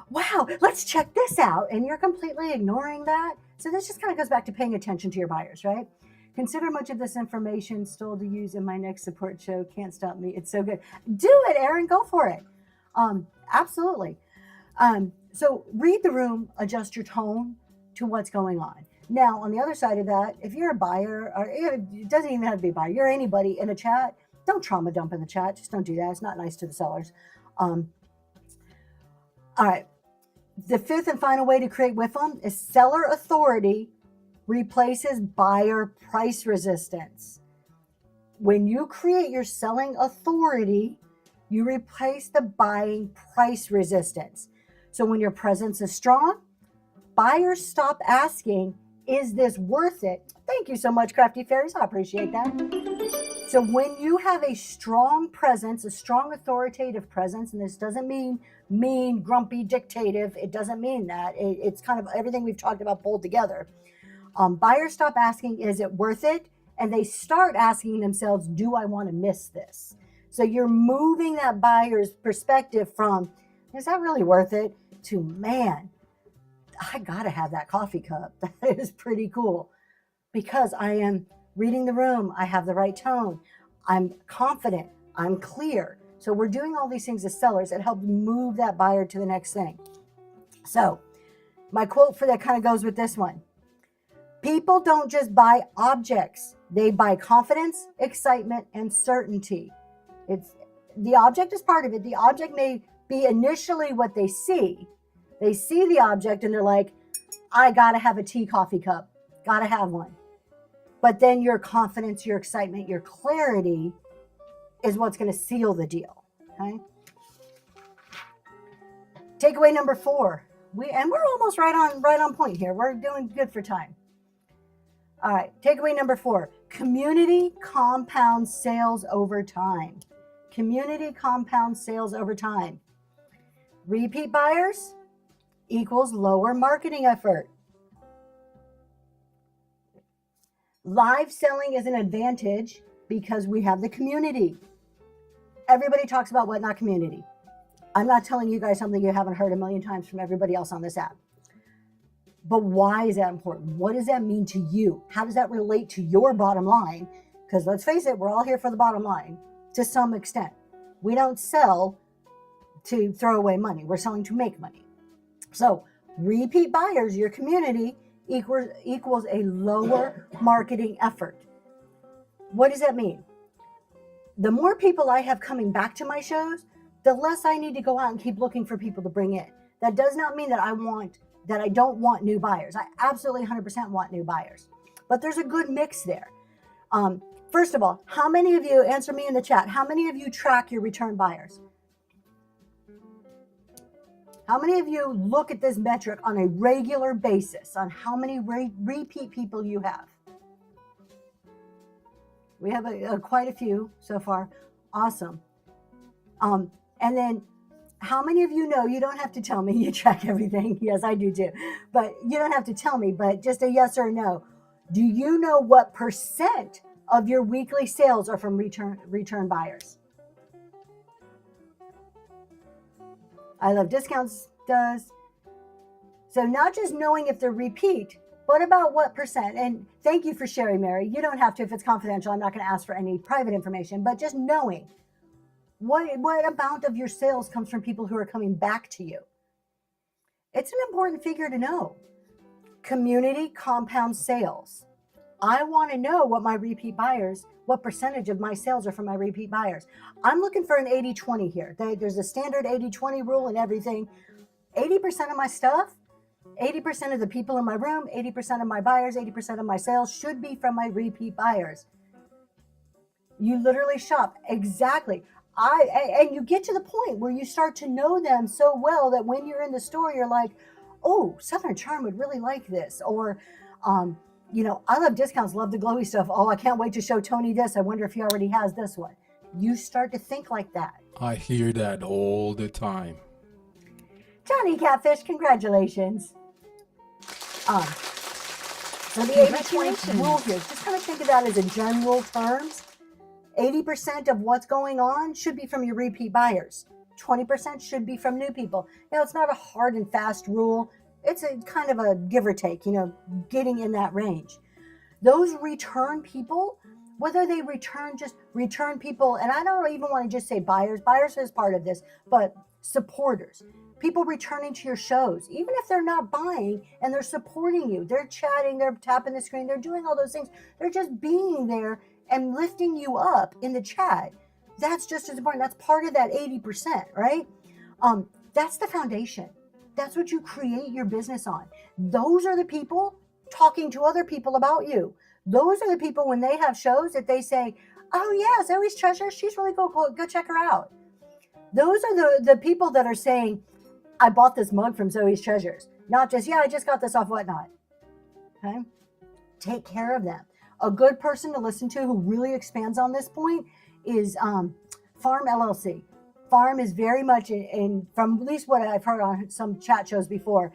wow, let's check this out. And you're completely ignoring that. So this just kind of goes back to paying attention to your buyers, right? Consider much of this information still to use in my next support show. Can't stop me. It's so good. Do it, Erin. Go for it. Absolutely. So read the room, adjust your tone to what's going on. Now, on the other side of that, if you're a buyer, or it doesn't even have to be a buyer, you're anybody in a chat, don't trauma dump in the chat. Just don't do that. It's not nice to the sellers. All right. The fifth and final way to create with them is seller authority replaces buyer price resistance. When you create your selling authority, you replace the buying price resistance. So when your presence is strong, buyers stop asking, is this worth it? Thank you so much, Crafty Fairies. I appreciate that. So when you have a strong presence, a strong authoritative presence, and this doesn't mean mean, grumpy, dictative. It doesn't mean that. It's kind of everything we've talked about pulled together. Buyers stop asking, is it worth it? And they start asking themselves, do I want to miss this? So you're moving that buyer's perspective from, is that really worth it? To, man, I got to have that coffee cup. That is pretty cool because I am reading the room. I have the right tone. I'm confident. I'm clear. So we're doing all these things as sellers that help move that buyer to the next thing. So my quote for that kind of goes with this one. People don't just buy objects. They buy confidence, excitement, and certainty. It's the object is part of it. The object may be initially what they see. They see the object and they're like, I got to have a tea coffee cup. Got to have one. But then your confidence, your excitement, your clarity is what's going to seal the deal. Okay. Takeaway number 4. We're almost right on point here. We're doing good for time. All right. Takeaway number 4. Community compounds sales over time. Community compounds sales over time. Repeat buyers equals lower marketing effort. Live selling is an advantage because we have the community. Everybody talks about Whatnot community. I'm not telling you guys something you haven't heard a million times from everybody else on this app. But why is that important? What does that mean to you? How does that relate to your bottom line? Because let's face it, we're all here for the bottom line to some extent. We don't sell to throw away money. We're selling to make money. So repeat buyers, your community, equals a lower marketing effort. What does that mean? The more people I have coming back to my shows, the less I need to go out and keep looking for people to bring in. That does not mean that I don't want new buyers. I absolutely 100% want new buyers. But there's a good mix there. First of all, how many of you, answer me in the chat, how many of you track your return buyers? How many of you look at this metric on a regular basis on how many repeat people you have? We have quite a few so far. Awesome. And then how many of you know, you don't have to tell me, you track everything. Yes, I do too. But you don't have to tell me, but just a yes or no. Do you know what percent of your weekly sales are from return buyers? I Love Discounts does. So not just knowing if they're repeat, but about what percent. And thank you for sharing, Mary. You don't have to if it's confidential. I'm not going to ask for any private information, but just knowing what amount of your sales comes from people who are coming back to you. It's an important figure to know. Community compounds sales. I want to know what my repeat buyers, what percentage of my sales are from my repeat buyers. I'm looking for an 80-20 here. There's a standard 80-20 rule and everything. 80% of my stuff, 80% of the people in my room, 80% of my buyers, 80% of my sales should be from my repeat buyers. You literally shop. Exactly. And you get to the point where you start to know them so well that when you're in the store, you're like, oh, Southern Charm would really like this. Or, I Love Discounts, love the glowy stuff. Oh, I can't wait to show Tony this. I wonder if he already has this one. You start to think like that. I hear that all the time. Johnny Catfish, congratulations. So the 80-20 rule here, just kind of think of that as a general terms. 80% of what's going on should be from your repeat buyers. 20% should be from new people. Now, it's not a hard and fast rule. It's a kind of a give or take, getting in that range. Those return people, whether they return people, and I don't even want to just say buyers is part of this, but supporters, people returning to your shows, even if they're not buying and they're supporting you, they're chatting, they're tapping the screen, they're doing all those things. They're just being there and lifting you up in the chat. That's just as important. That's part of that 80%, right? That's the foundation. That's what you create your business on. Those are the people talking to other people about you. Those are the people when they have shows that they say, oh yeah, Zoe's Treasure, she's really cool, go check her out. Those are the people that are saying, I bought this mug from Zoe's Treasures. Not just, I just got this off Whatnot. Okay? Take care of them. A good person to listen to who really expands on this point is Farm LLC. Farm is very much from at least what I've heard on some chat shows before,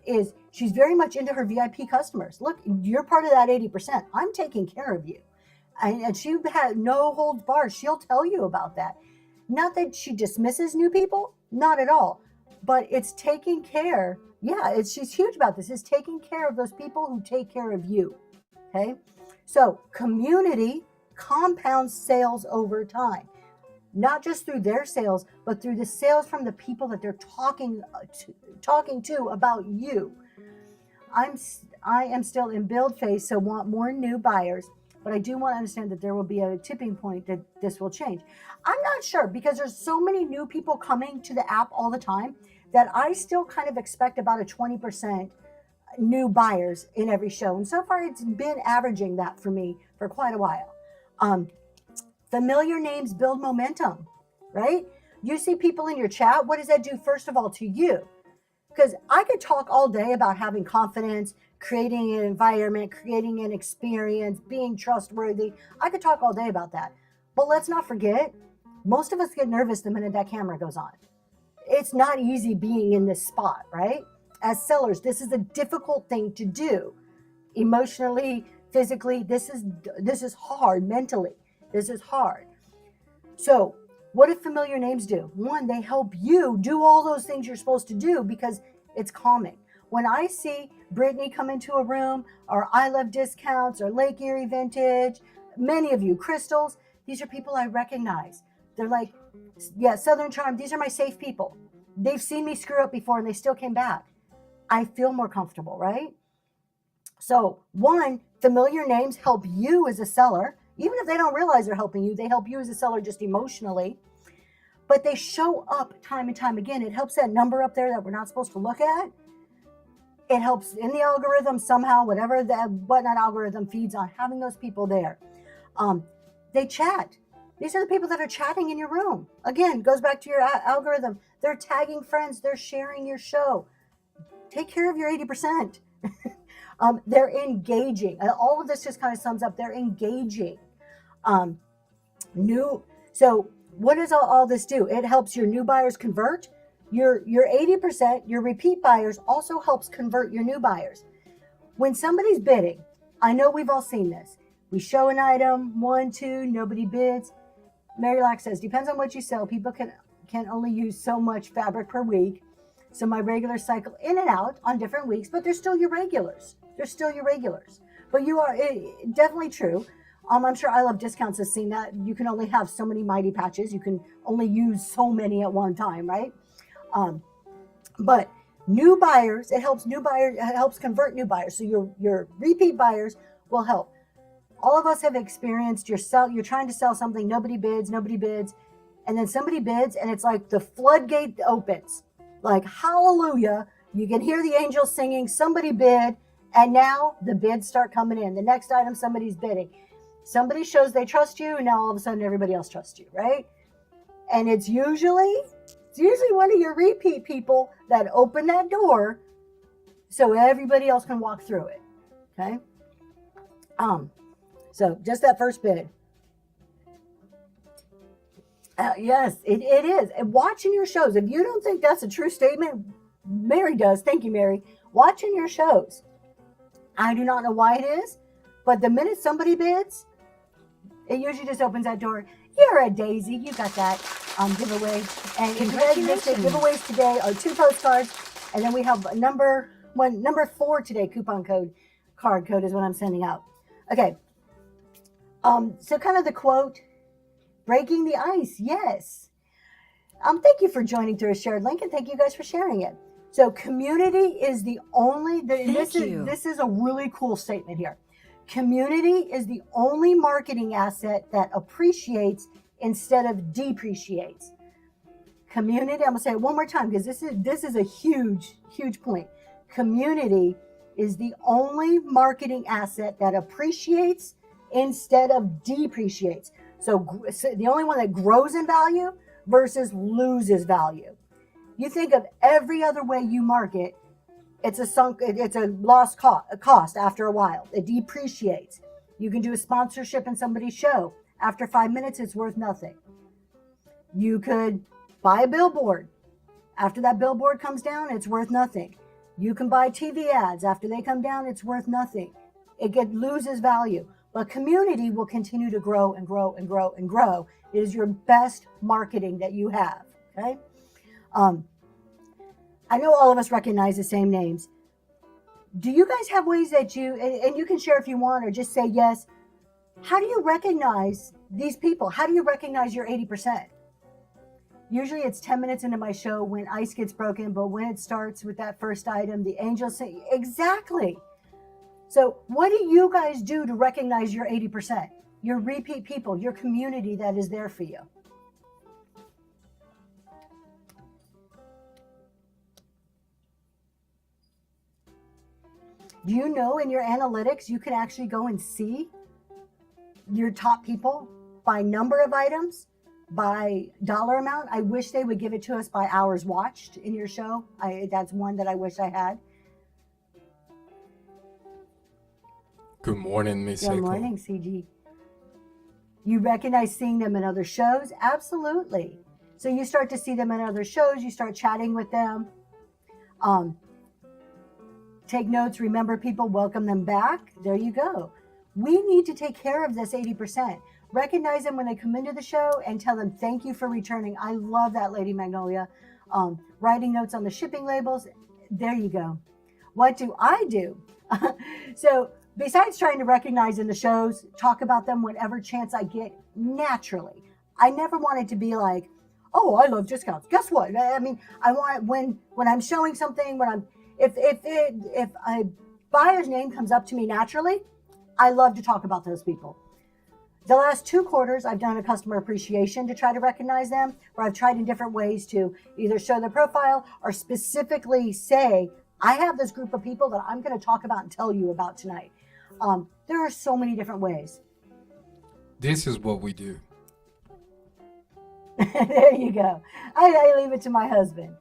is she's very much into her VIP customers. Look, you're part of that 80%. I'm taking care of you. And she had no holds barred. She'll tell you about that. Not that she dismisses new people, not at all. But it's taking care. Yeah, she's huge about this. It's taking care of those people who take care of you. Okay? So community compounds sales over time. Not just through their sales, but through the sales from the people that they're talking to about you. I am still in build phase, so want more new buyers, but I do want to understand that there will be a tipping point that this will change. I'm not sure because there's so many new people coming to the app all the time that I still kind of expect about a 20% new buyers in every show. And so far it's been averaging that for me for quite a while. Familiar names build momentum, right? You see people in your chat. What does that do, first of all, to you? Because I could talk all day about having confidence, creating an environment, creating an experience, being trustworthy. I could talk all day about that. But let's not forget, most of us get nervous the minute that camera goes on. it's not easy being in this spot, right? As sellers, this is a difficult thing to do. Emotionally, physically, this is hard. Mentally, this is hard. So what do familiar names do? One, they help you do all those things you're supposed to do because it's calming. When I see Brittany come into a room, or I Love Discounts, or Lake Erie Vintage, many of you, Crystals, these are people I recognize. They're like, yeah, Southern Charm, these are my safe people. They've seen me screw up before and they still came back. I feel more comfortable, right? So one, familiar names help you as a seller. Even if they don't realize they're helping you, they help you as a seller just emotionally. But they show up time and time again. It helps that number up there that we're not supposed to look at. It helps in the algorithm somehow, what that algorithm feeds on, having those people there. They chat. These are the people that are chatting in your room. Again, goes back to your algorithm. They're tagging friends. They're sharing your show. Take care of your 80%. They're engaging. All of this just kind of sums up. They're engaging. So what does all this do? It helps your new buyers convert. Your 80%, your repeat buyers also helps convert your new buyers. When somebody's bidding, I know we've all seen this. We show an item, 1, 2, nobody bids. Mary Lack says, depends on what you sell. People can only use so much fabric per week. So my regulars cycle in and out on different weeks, but they're still your regulars. They're still your regulars. But you are definitely true. I'm sure I Love Discounts has seen that. You can only have so many Mighty Patches. You can only use so many at one time, right? But new buyers, it helps convert new buyers. So your repeat buyers will help. All of us have experienced you're trying to sell something, nobody bids, and then somebody bids, and it's like the floodgate opens. Like, hallelujah, you can hear the angels singing, somebody bid, and now the bids start coming in. The next item, somebody's bidding. Somebody shows they trust you, and now all of a sudden everybody else trusts you, right? And it's usually one of your repeat people that open that door so everybody else can walk through it, okay? So just that first bid. Yes, it is. And watching your shows, if you don't think that's a true statement, Mary does. Thank you, Mary. Watching your shows. I do not know why it is, but the minute somebody bids, it usually just opens that door. You're a daisy. You got that giveaway. And if you guys missed it, giveaways today are 2 postcards. And then we have number 4 today, coupon card code is what I'm sending out. Okay. So kind of the quote, breaking the ice. Yes. Thank you for joining through a shared link, and thank you guys for sharing it. So community is the only, this is a really cool statement here. Community is the only marketing asset that appreciates instead of depreciates. Community, I'm gonna say it one more time because this is a huge, huge point. Community is the only marketing asset that appreciates instead of depreciates. So the only one that grows in value versus loses value. You think of every other way you market, it's a lost cost after a while. It depreciates. You can do a sponsorship in somebody's show. After 5 minutes, it's worth nothing. You could buy a billboard. After that billboard comes down, it's worth nothing. You can buy TV ads. After they come down, it's worth nothing. It loses value. But community will continue to grow and grow and grow and grow. It is your best marketing that you have. Okay. I know all of us recognize the same names. Do you guys have ways that and you can share if you want or just say yes. How do you recognize these people? How do you recognize your 80%? Usually it's 10 minutes into my show when ice gets broken, but when it starts with that first item, the angels say, exactly. So what do you guys do to recognize your 80%? Your repeat people, your community that is there for you. Do you know in your analytics, you can actually go and see your top people by number of items, by dollar amount? I wish they would give it to us by hours watched in your show. That's one that I wish I had. Good morning, Miss Good morning, CG. You recognize seeing them in other shows? Absolutely. So you start to see them in other shows, you start chatting with them. Take notes, remember people, welcome them back. There you go. We need to take care of this 80%. Recognize them when they come into the show and tell them thank you for returning. I love that, Lady Magnolia. Writing notes on the shipping labels. There you go. What do I do? So besides trying to recognize in the shows, talk about them whenever chance I get naturally. I never wanted to be like, oh, I love discounts. Guess what? I mean, I want when I'm showing something, if a buyer's name comes up to me naturally, I love to talk about those people. The last 2 quarters, I've done a customer appreciation to try to recognize them, where I've tried in different ways to either show their profile or specifically say, I have this group of people that I'm going to talk about and tell you about tonight. There are so many different ways. This is what we do. There you go. I leave it to my husband.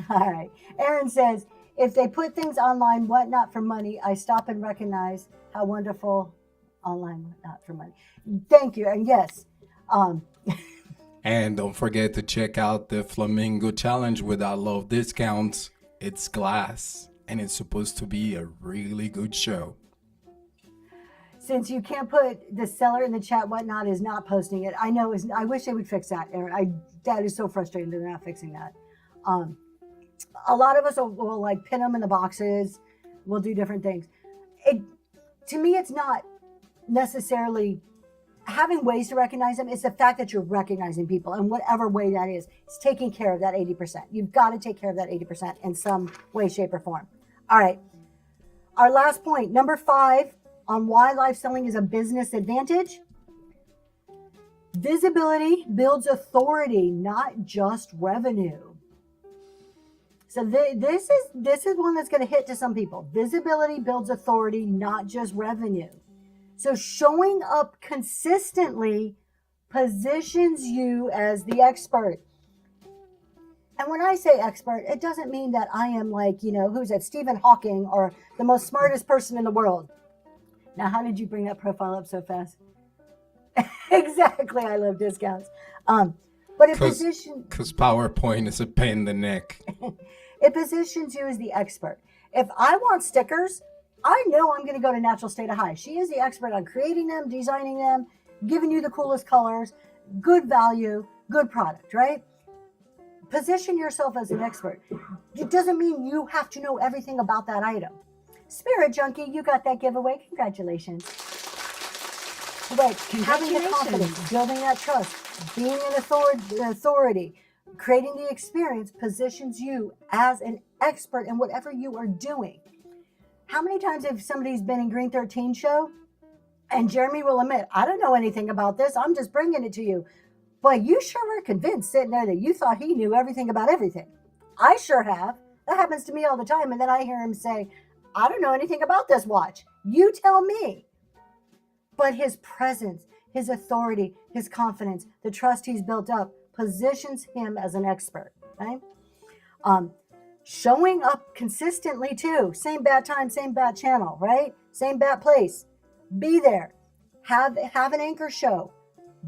All right. Aaron says, if they put things online, whatnot for money, I stop and recognize how wonderful online whatnot for money. Thank you. And yes. And don't forget to check out the Flamingo Challenge with our love discounts. It's glass, and it's supposed to be a really good show. Since you can't put the seller in the chat, whatnot is not posting it. I know. I wish they would fix that, Aaron. That is so frustrating. They're not fixing that. A lot of us will like pin them in the boxes. We'll do different things. To me, it's not necessarily having ways to recognize them. It's the fact that you're recognizing people in whatever way that is. It's taking care of that 80%. You've got to take care of that 80% in some way, shape, or form. All right. Our last point, number 5, on why live selling is a business advantage. Visibility builds authority, not just revenue. So this is one that's going to hit to some people. Visibility builds authority, not just revenue. So showing up consistently positions you as the expert. And when I say expert, it doesn't mean that I am like, who's that, Stephen Hawking, or the most smartest person in the world. Now, how did you bring that profile up so fast? Exactly, I love discounts. But it positions... Because PowerPoint is a pain in the neck. It positions you as the expert. If I want stickers, I know I'm going to go to Natural State of High. She is the expert on creating them, designing them, giving you the coolest colors, good value, good product, right? Position yourself as an expert. It doesn't mean you have to know everything about that item. Spirit Junkie, you got that giveaway. Congratulations. But having the confidence, building that trust, being an authority, creating the experience positions you as an expert in whatever you are doing. How many times have somebody's been in Green 13 show and Jeremy will admit, I don't know anything about this. I'm just bringing it to you. But you sure were convinced sitting there that you thought he knew everything about everything. I sure have. That happens to me all the time. And then I hear him say, I don't know anything about this watch. You tell me. But his presence, his authority, his confidence, the trust he's built up positions him as an expert. Right? Showing up consistently too. Same bat time, same bat channel, right? Same bat place. Be there. Have an anchor show.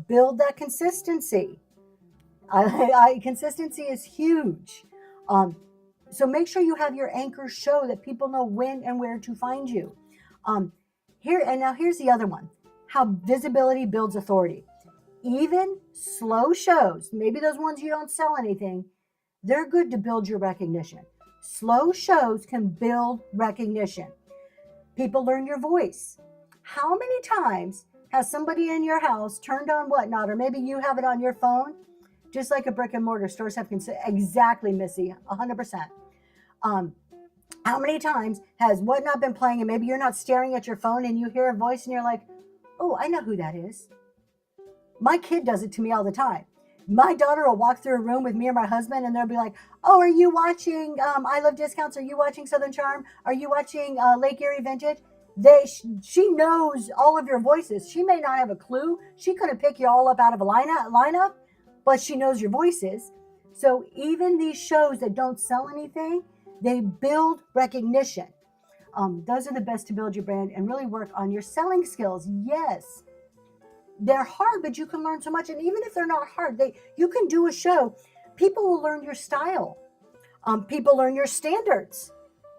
Build that consistency. Consistency is huge. So make sure you have your anchor show that people know when and where to find you. Here's the other one. How visibility builds authority. Even slow shows, maybe those ones you don't sell anything, they're good to build your recognition. Slow shows can build recognition. People learn your voice. How many times has somebody in your house turned on whatnot, or maybe you have it on your phone, just like a brick and mortar stores have exactly, Missy, 100%. How many times has whatnot been playing and maybe you're not staring at your phone and you hear a voice and you're like, oh, I know who that is. My kid does it to me all the time. My daughter will walk through a room with me or my husband and they'll be like, oh, are you watching I Love Discounts? Are you watching Southern Charm? Are you watching Lake Erie Vintage? She knows all of your voices. She may not have a clue. She couldn't pick you all up out of a lineup, but she knows your voices. So even these shows that don't sell anything, they build recognition. Those are the best to build your brand and really work on your selling skills. Yes. they're hard, but you can learn so much. And even if they're not hard, you can do a show. People will learn your style. People learn your standards,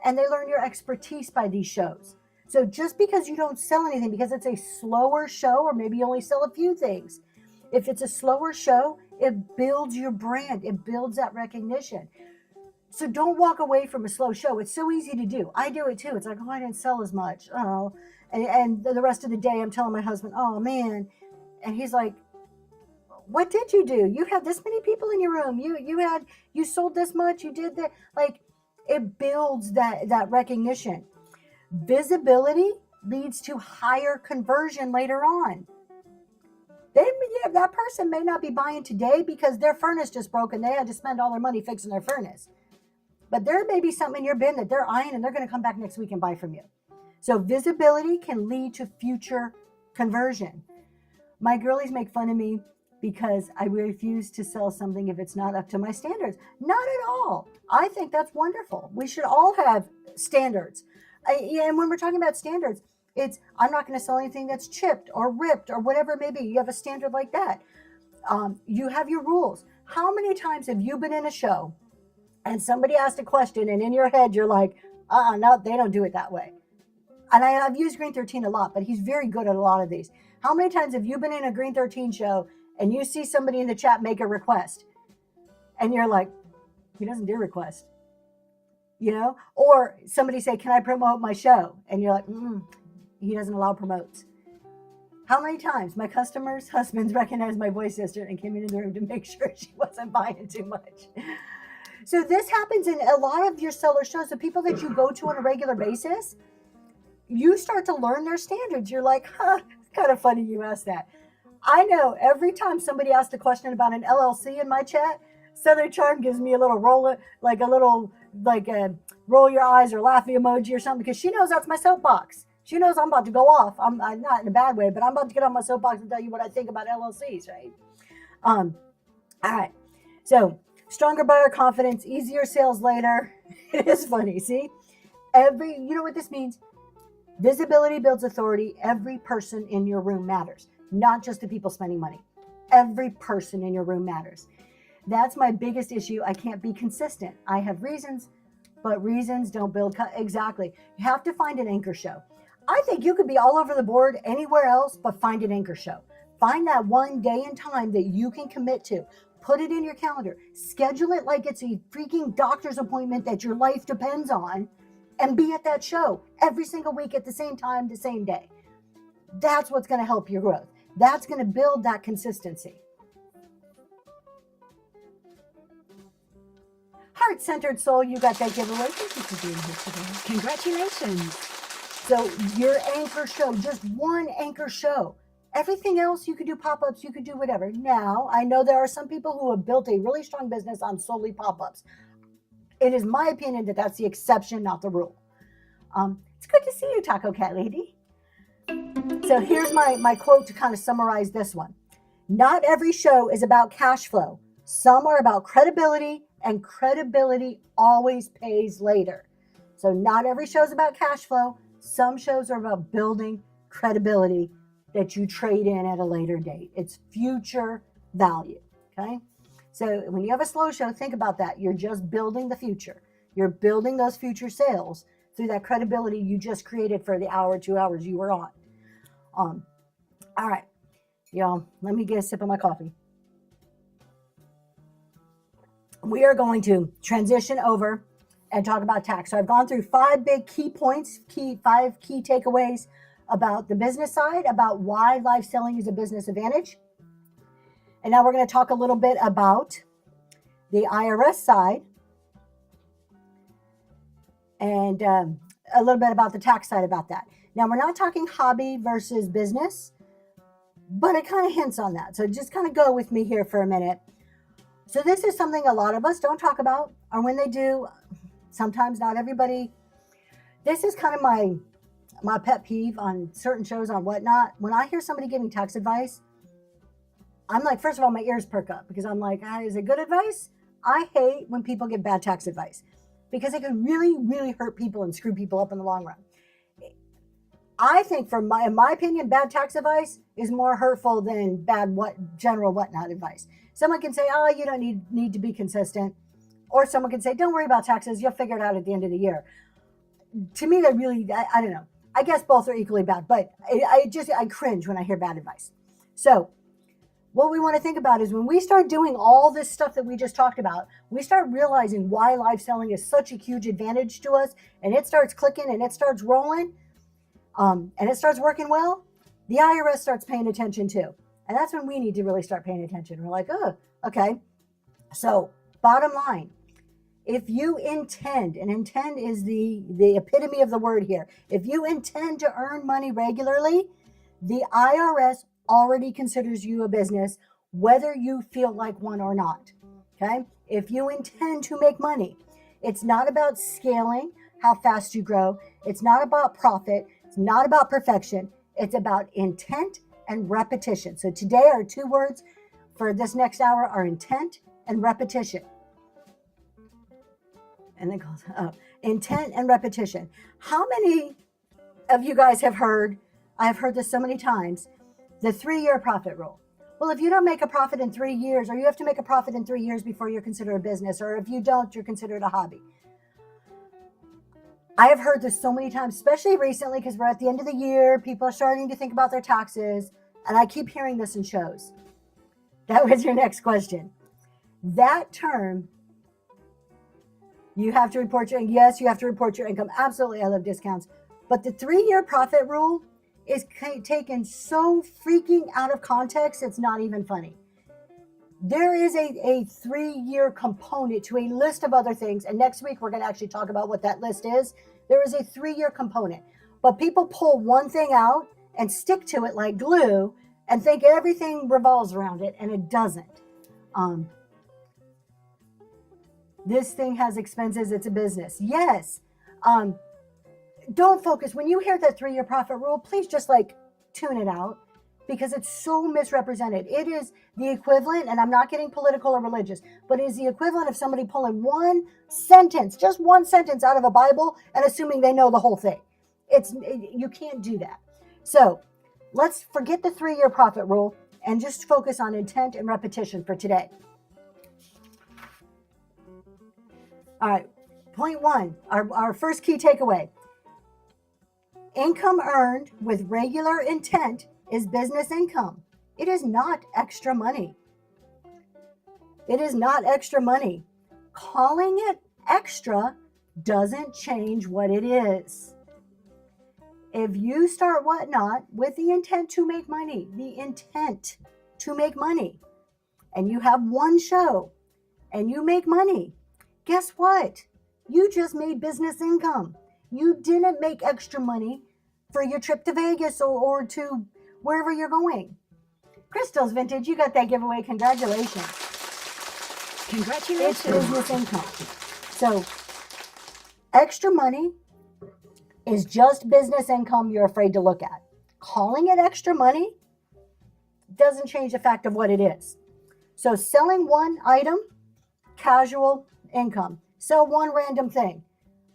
and they learn your expertise by these shows. So just because you don't sell anything, because it's a slower show, or maybe you only sell a few things, if it's a slower show, it builds your brand. It builds that recognition. So don't walk away from a slow show. It's so easy to do. I do it too. It's like, oh, I didn't sell as much. Oh, and the rest of the day, I'm telling my husband, oh man, and he's like, what did you do? You had this many people in your room. You sold this much. You did that. Like, it builds that recognition. Visibility leads to higher conversion later on. That person may not be buying today because their furnace just broke and they had to spend all their money fixing their furnace. But there may be something in your bin that they're eyeing and they're going to come back next week and buy from you. So visibility can lead to future conversion. My girlies make fun of me because I refuse to sell something if it's not up to my standards. Not at all. I think that's wonderful. We should all have standards. And when we're talking about standards, I'm not going to sell anything that's chipped or ripped or whatever it may be. You have a standard like that. You have your rules. How many times have you been in a show and somebody asked a question and in your head you're like, no, they don't do it that way. And I've used Green 13 a lot, but he's very good at a lot of these. How many times have you been in a Green 13 show and you see somebody in the chat make a request and you're like, he doesn't do requests, or somebody say, can I promote my show? And you're like, he doesn't allow promotes. How many times my customers' husbands recognized my voice sister and came into the room to make sure she wasn't buying too much? So this happens in a lot of your seller shows. The people that you go to on a regular basis, you start to learn their standards. You're like, it's kind of funny you asked that. I know every time somebody asks a question about an LLC in my chat, Southern Charm gives me a little roll your eyes or laughy emoji or something, because she knows that's my soapbox. She knows I'm about to go off. I'm not in a bad way, but I'm about to get on my soapbox and tell you what I think about LLCs, right? All right. So stronger buyer confidence, easier sales later. It is funny. See, you know what this means? Visibility builds authority. Every person in your room matters, not just the people spending money. Every person in your room matters. That's my biggest issue. I can't be consistent. I have reasons, but reasons don't build. Exactly. You have to find an anchor show. I think you could be all over the board anywhere else, but find an anchor show. Find that one day and time that you can commit to. Put it in your calendar. Schedule it like it's a freaking doctor's appointment that your life depends on, and be at that show every single week at the same time, the same day. That's what's going to help your growth. That's going to build that consistency. Heart-centered soul, you got that giveaway. Thank you for being here today. Congratulations. So your anchor show, just one anchor show. Everything else, you could do pop-ups, you could do whatever. Now, I know there are some people who have built a really strong business on solely pop-ups. It is my opinion that that's the exception, not the rule. It's good to see you, Taco Cat Lady. So here's my quote to kind of summarize this one. Not every show is about cash flow. Some are about credibility, and credibility always pays later. So not every show is about cash flow. Some shows are about building credibility that you trade in at a later date. It's future value, okay? So when you have a slow show, think about that. You're just building the future. You're building those future sales through that credibility you just created for the hour, 2 hours you were on. All right, y'all, let me get a sip of my coffee. We are going to transition over and talk about tax. So I've gone through 5 big key points, 5 key takeaways about the business side, about why live selling is a business advantage. And now we're going to talk a little bit about the IRS side and a little bit about the tax side about that. Now, we're not talking hobby versus business, but it kind of hints on that. So just kind of go with me here for a minute. So this is something a lot of us don't talk about, or when they do, sometimes not everybody. This is kind of my pet peeve on certain shows on whatnot. When I hear somebody giving tax advice, I'm like, first of all, my ears perk up because I'm like, is it good advice? I hate when people give bad tax advice because it can really, really hurt people and screw people up in the long run. I think, in my opinion, bad tax advice is more hurtful than bad general whatnot advice. Someone can say, "Oh, you don't need to be consistent," or someone can say, "Don't worry about taxes; you'll figure it out at the end of the year." To me, that really, I don't know. I guess both are equally bad, but I cringe when I hear bad advice. So, what we want to think about is when we start doing all this stuff that we just talked about, we start realizing why live selling is such a huge advantage to us, and it starts clicking and it starts rolling. And it starts working well, the IRS starts paying attention too. And that's when we need to really start paying attention. We're like, oh, okay. So bottom line, if you intend, and intend is the epitome of the word here. If you intend to earn money regularly, the IRS already considers you a business, whether you feel like one or not. Okay. If you intend to make money, it's not about scaling, how fast you grow. It's not about profit. It's not about perfection. It's about intent and repetition. So today our 2 words for this next hour are intent and repetition. And then goes up. Intent and repetition. How many of you guys have heard, I've heard this so many times, the 3-year profit rule? Well, if you don't make a profit in 3 years, or you have to make a profit in 3 years before you're considered a business, or if you don't, you're considered a hobby. I have heard this so many times, especially recently, because we're at the end of the year. People are starting to think about their taxes. And I keep hearing this in shows. That was your next question. That term, you have to report your, yes, you have to report your income. Absolutely, I love discounts. But the 3-year profit rule is taken so freaking out of context, it's not even funny. There is a 3-year component to a list of other things. And next week, we're going to actually talk about what that list is. There is a 3-year component. But people pull one thing out and stick to it like glue and think everything revolves around it, and it doesn't. This thing has expenses. It's a business. Yes. Don't focus. When you hear that 3-year profit rule, please just tune it out, because it's so misrepresented. It is the equivalent, and I'm not getting political or religious, but it is the equivalent of somebody pulling one sentence, just one sentence out of a Bible and assuming they know the whole thing. You can't do that. So let's forget the 3-year profit rule and just focus on intent and repetition for today. All right, point 1, our first key takeaway. Income earned with regular intent is business income. It is not extra money. It is not extra money. Calling it extra doesn't change what it is. If you start Whatnot with the intent to make money, and you have one show and you make money, guess what? You just made business income. You didn't make extra money for your trip to Vegas or to wherever you're going. Crystal's Vintage, you got that giveaway. Congratulations. Congratulations. It's business income. So extra money is just business income you're afraid to look at. Calling it extra money doesn't change the fact of what it is. So selling one item, casual income. Sell one random thing.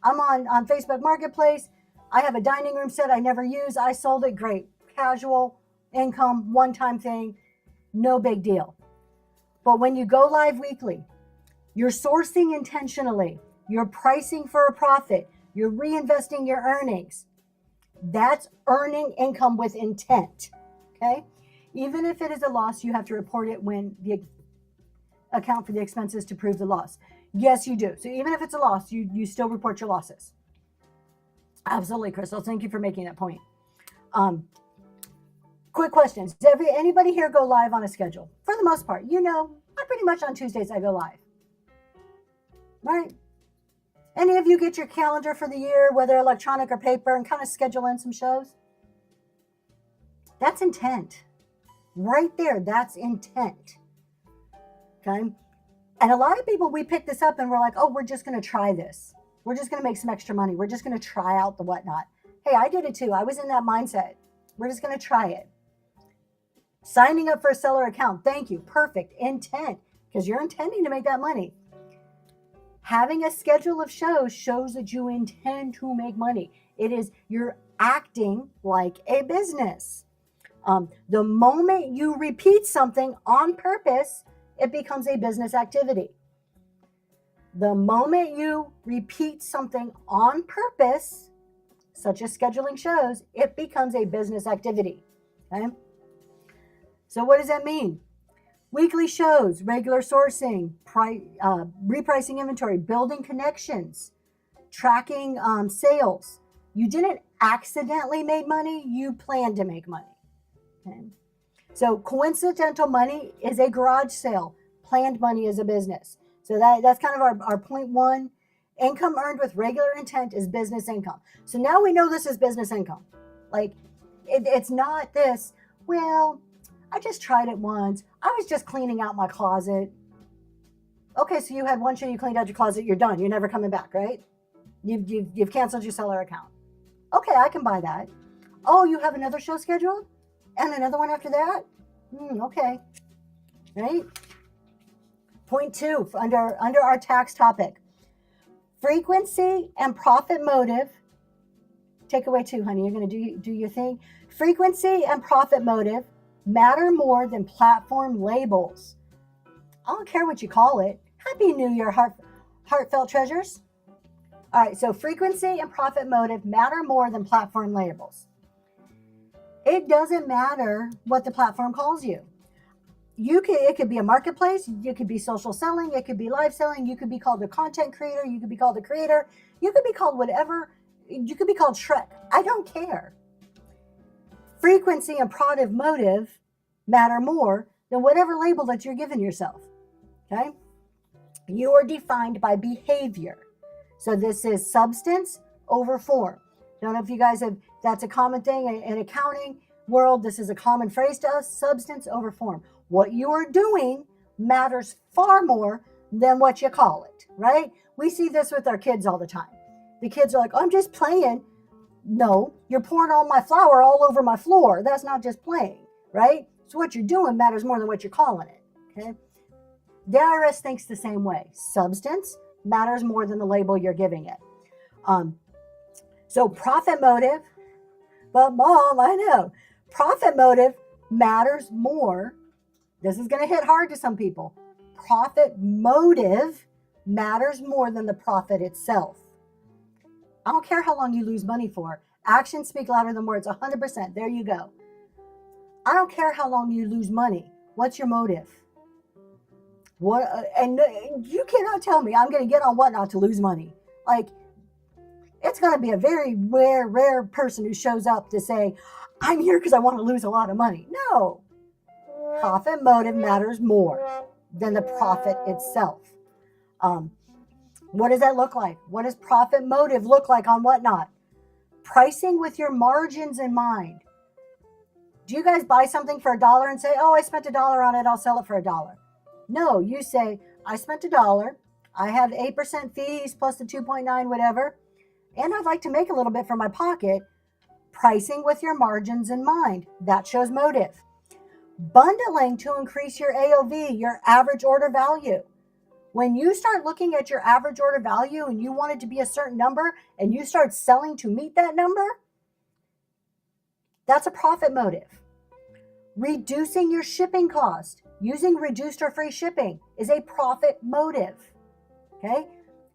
I'm on Facebook Marketplace. I have a dining room set I never use. I sold it. Great. Casual income, one-time thing. No big deal. But when you go live weekly, you're sourcing intentionally. You're pricing for a profit. You're reinvesting your earnings. That's earning income with intent. Okay? Even if it is a loss, you have to report it when the account for the expenses to prove the loss. Yes, you do. So even if it's a loss, you still report your losses. Absolutely, Crystal. Thank you for making that point. Quick questions. Does anybody here go live on a schedule? For the most part, I pretty much on Tuesdays I go live. Right? Any of you get your calendar for the year, whether electronic or paper, and kind of schedule in some shows? That's intent. Right there, that's intent. Okay? And a lot of people, we pick this up and we're like, oh, we're just going to try this. We're just going to make some extra money. We're just going to try out the Whatnot. Hey, I did it too. I was in that mindset. We're just going to try it. Signing up for a seller account. Thank you. Perfect. Intent. Because you're intending to make that money. Having a schedule of shows shows that you intend to make money. It is, you're acting like a business. The moment you repeat something on purpose, it becomes a business activity. The moment you repeat something on purpose, such as scheduling shows, it becomes a business activity. Okay? So what does that mean? Weekly shows, regular sourcing, repricing inventory, building connections, tracking sales. You didn't accidentally make money, you planned to make money. Okay? So coincidental money is a garage sale. Planned money is a business. So that's kind of our point one. Income earned with regular intent is business income. So now we know this is business income. Like it's not this, well, I just tried it once. I was just cleaning out my closet. Okay, so you had one show, you cleaned out your closet, you're done. You're never coming back, right? You've canceled your seller account. Okay, I can buy that. Oh, you have another show scheduled? And another one after that? Okay. Right? Point two, under our tax topic. Frequency and profit motive. Takeaway two, honey. You're going to do your thing. Frequency and profit motive matter more than platform labels. I don't care what you call it. Happy New Year, heartfelt treasures. All right, so frequency and profit motive matter more than platform labels. It doesn't matter what the platform calls you. It could be a marketplace, you could be social selling, it could be live selling, you could be called a content creator, you could be called a creator, you could be called whatever, you could be called Shrek. I don't care. Frequency and product motive matter more than whatever label that you're giving yourself. Okay? You are defined by behavior. So this is substance over form. Don't know if you guys have, that's a common thing in accounting world. This is a common phrase to us, substance over form. What you are doing matters far more than what you call it, right? We see this with our kids all the time. The kids are like, I'm just playing. No, you're pouring all my flour all over my floor. That's not just playing, right? So what you're doing matters more than what you're calling it, okay? The IRS thinks the same way. Substance matters more than the label you're giving it. So profit motive, but Mom, I know. Profit motive matters more. This is going to hit hard to some people. Profit motive matters more than the profit itself. I don't care how long you lose money for. Actions speak louder than words, 100%. There you go. I don't care how long you lose money. What's your motive? What? And you cannot tell me I'm going to get on Whatnot to lose money. Like, it's going to be a very rare person who shows up to say, I'm here because I want to lose a lot of money. No. Profit motive matters more than the profit itself. What does that look like? What does profit motive look like on Whatnot? Pricing with your margins in mind. Do you guys buy something for $1 and say, oh, I spent $1 on it, I'll sell it for $1? No, you say, I spent $1, I have 8% fees plus the 2.9 whatever, and I'd like to make a little bit from my pocket. Pricing with your margins in mind. That shows motive. Bundling to increase your AOV, your average order value. When you start looking at your average order value and you want it to be a certain number and you start selling to meet that number, that's a profit motive. Reducing your shipping cost, using reduced or free shipping is a profit motive. Okay?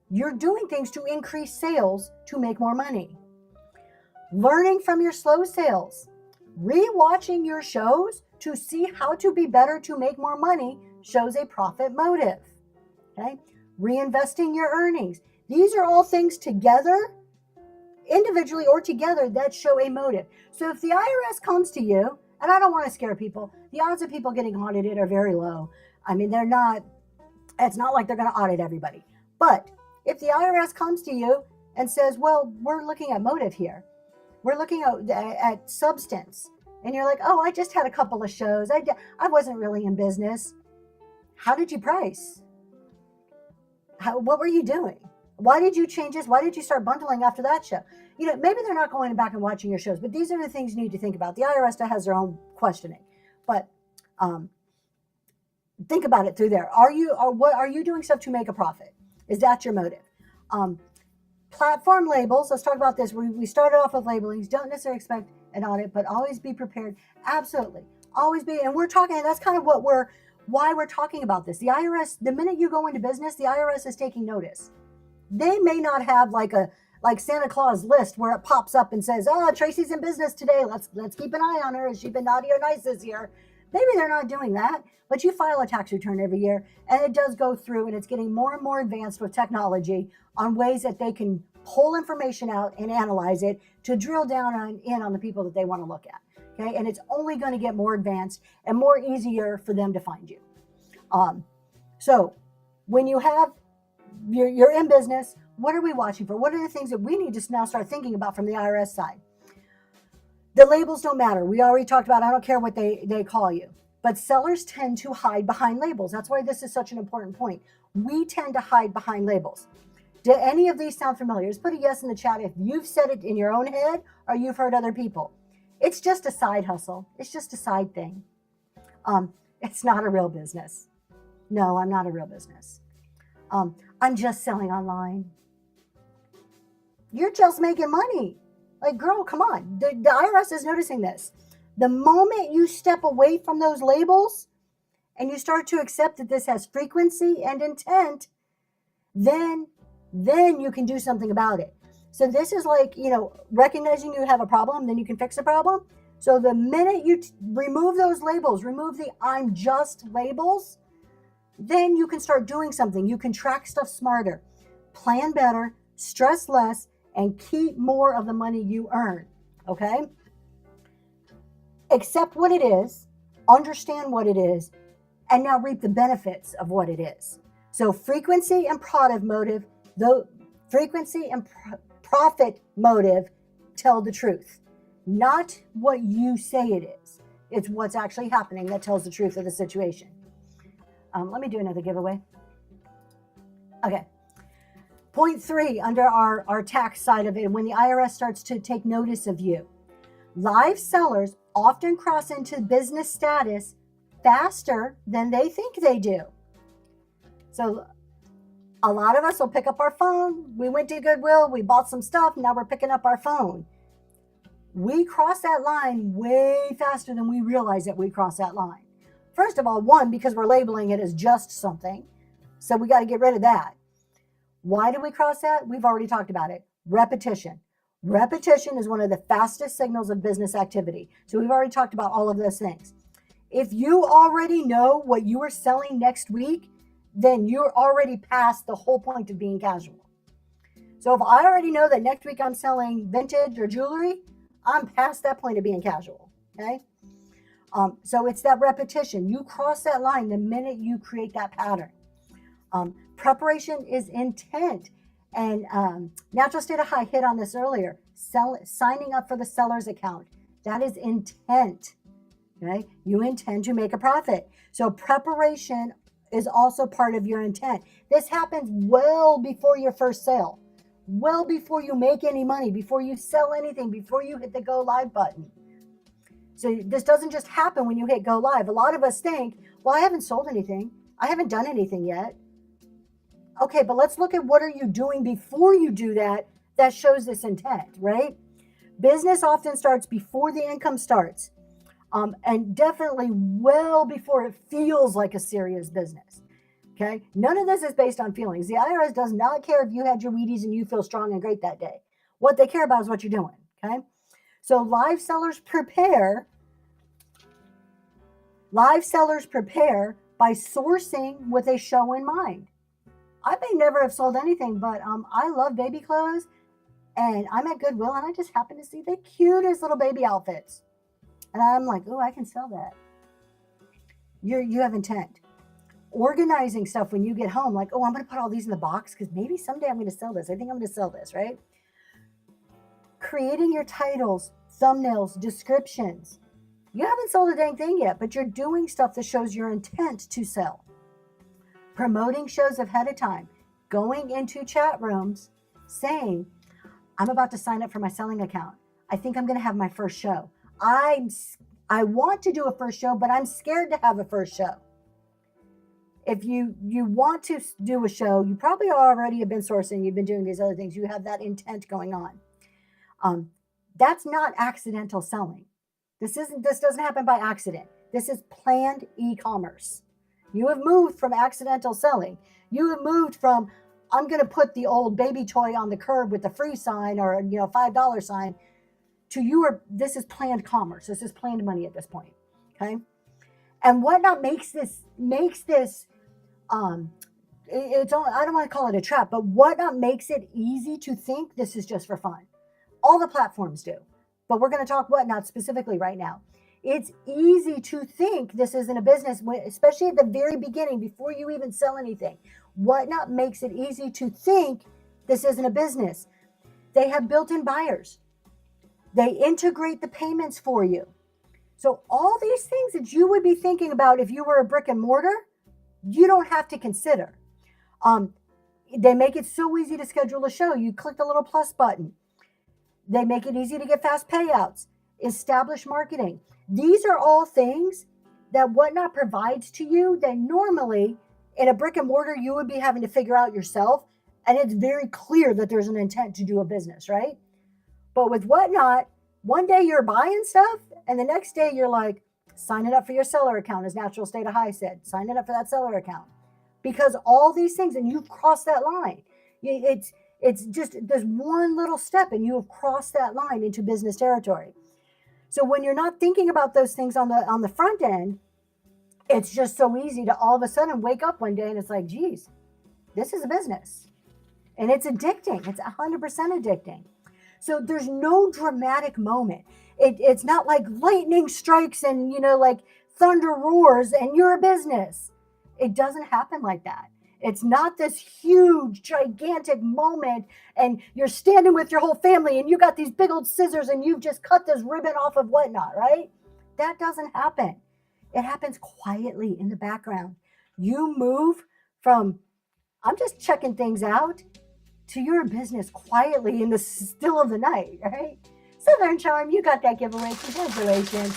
You're doing things to increase sales to make more money. Learning from your slow sales, rewatching your shows to see how to be better to make more money shows a profit motive. Okay? Reinvesting your earnings. These are all things together, individually or together, that show a motive. So if the IRS comes to you, and I don't want to scare people, the odds of people getting audited are very low. I mean, it's not like they're going to audit everybody. But if the IRS comes to you and says, well, we're looking at motive here. We're looking at substance. And you're like, oh, I just had a couple of shows. I wasn't really in business. How did you price? What were you doing? Why did you change this? Why did you start bundling after that show? You know, maybe they're not going back and watching your shows, but these are the things you need to think about. The IRS has their own questioning, but think about it through there. Are you doing stuff to make a profit? Is that your motive? Platform labels. Let's talk about this. We started off with labelings. Don't necessarily expect an audit, but always be prepared. Absolutely. Always be. And we're talking, that's kind of why we're talking about this. The IRS, the minute you go into business, the IRS is taking notice. They may not have like Santa Claus list where it pops up and says, "Oh, Tracy's in business today. Let's keep an eye on her. Has she been naughty or nice this year?" Maybe they're not doing that, but you file a tax return every year, and it does go through, and it's getting more and more advanced with technology on ways that they can pull information out and analyze it to drill down on the people that they want to look at. Okay, and it's only going to get more advanced and more easier for them to find you. So when you're in business, what are we watching for? What are the things that we need to now start thinking about from the IRS side? The labels don't matter. We already talked about, I don't care what they call you. But sellers tend to hide behind labels. That's why this is such an important point. We tend to hide behind labels. Do any of these sound familiar? Just put a yes in the chat if you've said it in your own head or you've heard other people. It's just a side hustle. It's just a side thing. It's not a real business. No, I'm not a real business. I'm just selling online. You're just making money. Like, girl, come on. The IRS is noticing this. The moment you step away from those labels and you start to accept that this has frequency and intent, then you can do something about it. So this is like, recognizing you have a problem, then you can fix the problem. So the minute you remove those labels, remove the "I'm just" labels, then you can start doing something. You can track stuff smarter, plan better, stress less, and keep more of the money you earn. Okay? Accept what it is, understand what it is, and now reap the benefits of what it is. So frequency and profit motive, profit motive tell the truth, not what you say it is. It's what's actually happening that tells the truth of the situation. Let me do another giveaway. Okay. Point 3, under our tax side of it, when the IRS starts to take notice of you, live sellers often cross into business status faster than they think they do. So a lot of us will pick up our phone. We went to Goodwill, we bought some stuff, now we're picking up our phone. We cross that line way faster than we realize that we cross that line. First of all, one, because we're labeling it as just something. So we got to get rid of that. Why do we cross that? We've already talked about it. Repetition. Repetition is one of the fastest signals of business activity. So we've already talked about all of those things. If you already know what you are selling next week, then you're already past the whole point of being casual. So if I already know that next week I'm selling vintage or jewelry, I'm past that point of being casual. Okay? So it's that repetition. You cross that line the minute you create that pattern. Preparation is intent. And Natural State of High hit on this earlier. Signing up for the seller's account. That is intent. Okay? You intend to make a profit. So preparation is also part of your intent. This happens well before your first sale. Well before you make any money, before you sell anything, before you hit the go live button. So this doesn't just happen when you hit go live. A lot of us think, well, I haven't sold anything. I haven't done anything yet. Okay, but let's look at what are you doing before you do that shows this intent, right? Business often starts before the income starts, and definitely well before it feels like a serious business, okay? None of this is based on feelings. The IRS does not care if you had your Wheaties and you feel strong and great that day. What they care about is what you're doing, okay? So live sellers prepare by sourcing with a show in mind. I may never have sold anything, but I love baby clothes, and I'm at Goodwill, and I just happen to see the cutest little baby outfits. And I'm like, oh, I can sell that. You have intent. Organizing stuff when you get home, like, oh, I'm going to put all these in the box because maybe someday I'm going to sell this. I think I'm going to sell this, right? Creating your titles, thumbnails, descriptions. You haven't sold a dang thing yet, but you're doing stuff that shows your intent to sell. Promoting shows ahead of time. Going into chat rooms saying, I'm about to sign up for my selling account. I think I'm going to have my first show. I want to do a first show, but I'm scared to have a first show. if you want to do a show, you probably already have been sourcing, you've been doing these other things, you have that intent going on. That's not accidental selling. This doesn't happen by accident. This is planned e-commerce. You have moved from accidental selling. You have moved from, I'm going to put the old baby toy on the curb with the free sign or $5 sign, to this is planned commerce. This is planned money at this point. Okay. And Whatnot makes this I don't want to call it a trap, but Whatnot makes it easy to think this is just for fun. All the platforms do, but we're going to talk Whatnot specifically right now. It's easy to think this isn't a business, especially at the very beginning, before you even sell anything. Whatnot makes it easy to think this isn't a business. They have built-in buyers. They integrate the payments for you. So all these things that you would be thinking about if you were a brick and mortar, you don't have to consider. They make it so easy to schedule a show. You click the little plus button. They make it easy to get fast payouts, establish marketing. These are all things that Whatnot provides to you that normally in a brick and mortar you would be having to figure out yourself. And it's very clear that there's an intent to do a business, right? But with Whatnot, one day you're buying stuff and the next day you're like, sign it up for your seller account, as Natural State of High said. Sign it up for that seller account. Because all these things, and you've crossed that line. It's just, there's one little step and you have crossed that line into business territory. So when you're not thinking about those things on the front end, it's just so easy to all of a sudden wake up one day and it's like, geez, this is a business. And it's addicting. It's 100% addicting. So there's no dramatic moment. It's not like lightning strikes and, like thunder roars and you're a business. It doesn't happen like that. It's not this huge, gigantic moment and you're standing with your whole family and you got these big old scissors and you've just cut this ribbon off of Whatnot, right? That doesn't happen. It happens quietly in the background. You move from, I'm just checking things out, to your business quietly in the still of the night, right? Southern Charm, you got that giveaway. Congratulations.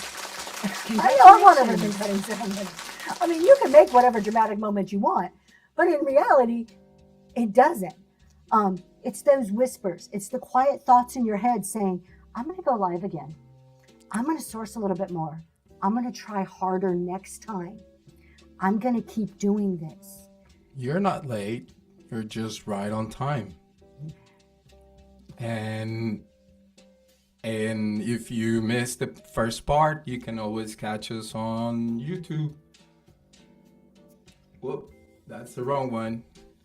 I know one of them been cutting ceremony. I mean, you can make whatever dramatic moment you want, but in reality, it doesn't. It's those whispers. It's the quiet thoughts in your head saying, I'm going to go live again. I'm going to source a little bit more. I'm going to try harder next time. I'm going to keep doing this. You're not late. You're just right on time. And if you missed the first part, you can always catch us on YouTube. Whoop, that's the wrong one.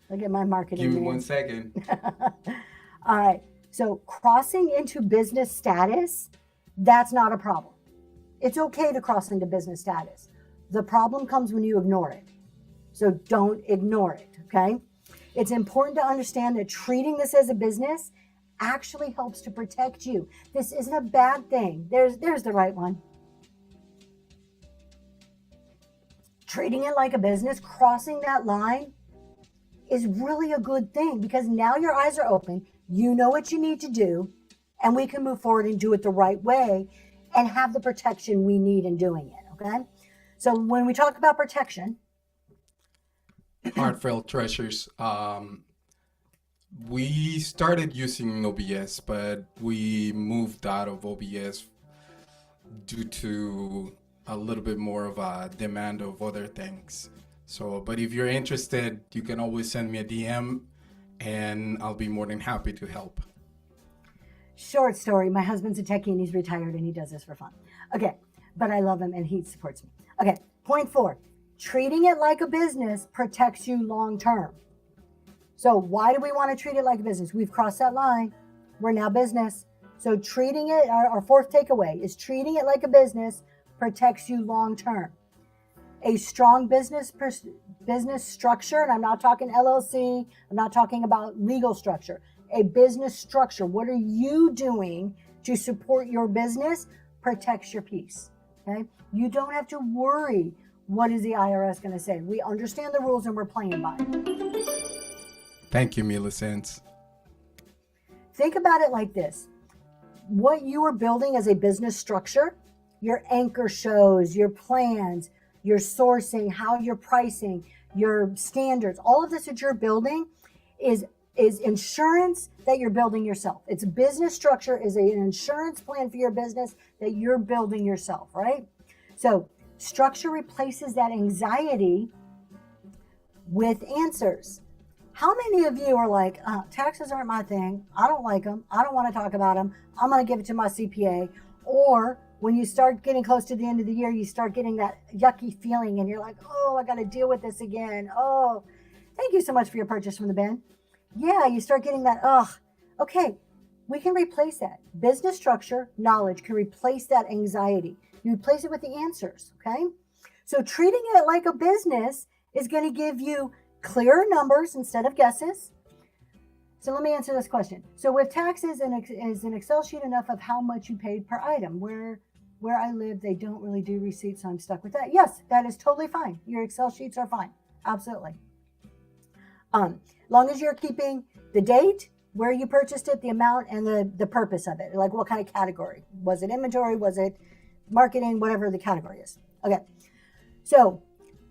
Look at my marketing. Give me man. 1 second. All right. So crossing into business status, that's not a problem. It's okay to cross into business status. The problem comes when you ignore it. So don't ignore it, okay? It's important to understand that treating this as a business actually helps to protect you. This isn't a bad thing. There's the right one. Treating it like a business, crossing that line is really a good thing because now your eyes are open. You know what you need to do, and we can move forward and do it the right way and have the protection we need in doing it, okay? So when we talk about protection, Heartfelt Treasures. We started using OBS, but we moved out of OBS due to a little bit more of a demand of other things. So, but if you're interested, you can always send me a DM and I'll be more than happy to help. short story, my husband's a techie and he's retired and he does this for fun. Okay, but I love him and he supports me. Okay, point 4, treating it like a business protects you long term. So why do we want to treat it like a business? We've crossed that line. We're now business. So treating it, our 4th takeaway is treating it like a business protects you long term. A strong business structure, and I'm not talking LLC, I'm not talking about legal structure. A business structure, what are you doing to support your business, protects your peace, okay? You don't have to worry, what is the IRS going to say? We understand the rules and we're playing by them. Thank you, Millicent. Think about it like this. What you are building as a business structure, your anchor shows, your plans, your sourcing, how you're pricing, your standards, all of this that you're building is insurance that you're building yourself. It's a business structure, is an insurance plan for your business that you're building yourself, right? So structure replaces that anxiety with answers. How many of you are like, taxes aren't my thing. I don't like them. I don't want to talk about them. I'm going to give it to my CPA. Or when you start getting close to the end of the year, you start getting that yucky feeling and you're like, oh, I got to deal with this again. Oh, thank you so much for your purchase from the bin. Yeah, you start getting that, okay, we can replace that. Business structure, knowledge can replace that anxiety. You replace it with the answers, okay? So treating it like a business is going to give you clearer numbers instead of guesses. So let me answer this question. So with taxes, is an Excel sheet enough of how much you paid per item? Where I live, they don't really do receipts, so I'm stuck with that. Yes, that is totally fine. Your Excel sheets are fine. Absolutely. Long as you're keeping the date, where you purchased it, the amount, and the purpose of it. Like what kind of category? Was it inventory? Was it marketing? Whatever the category is. Okay. So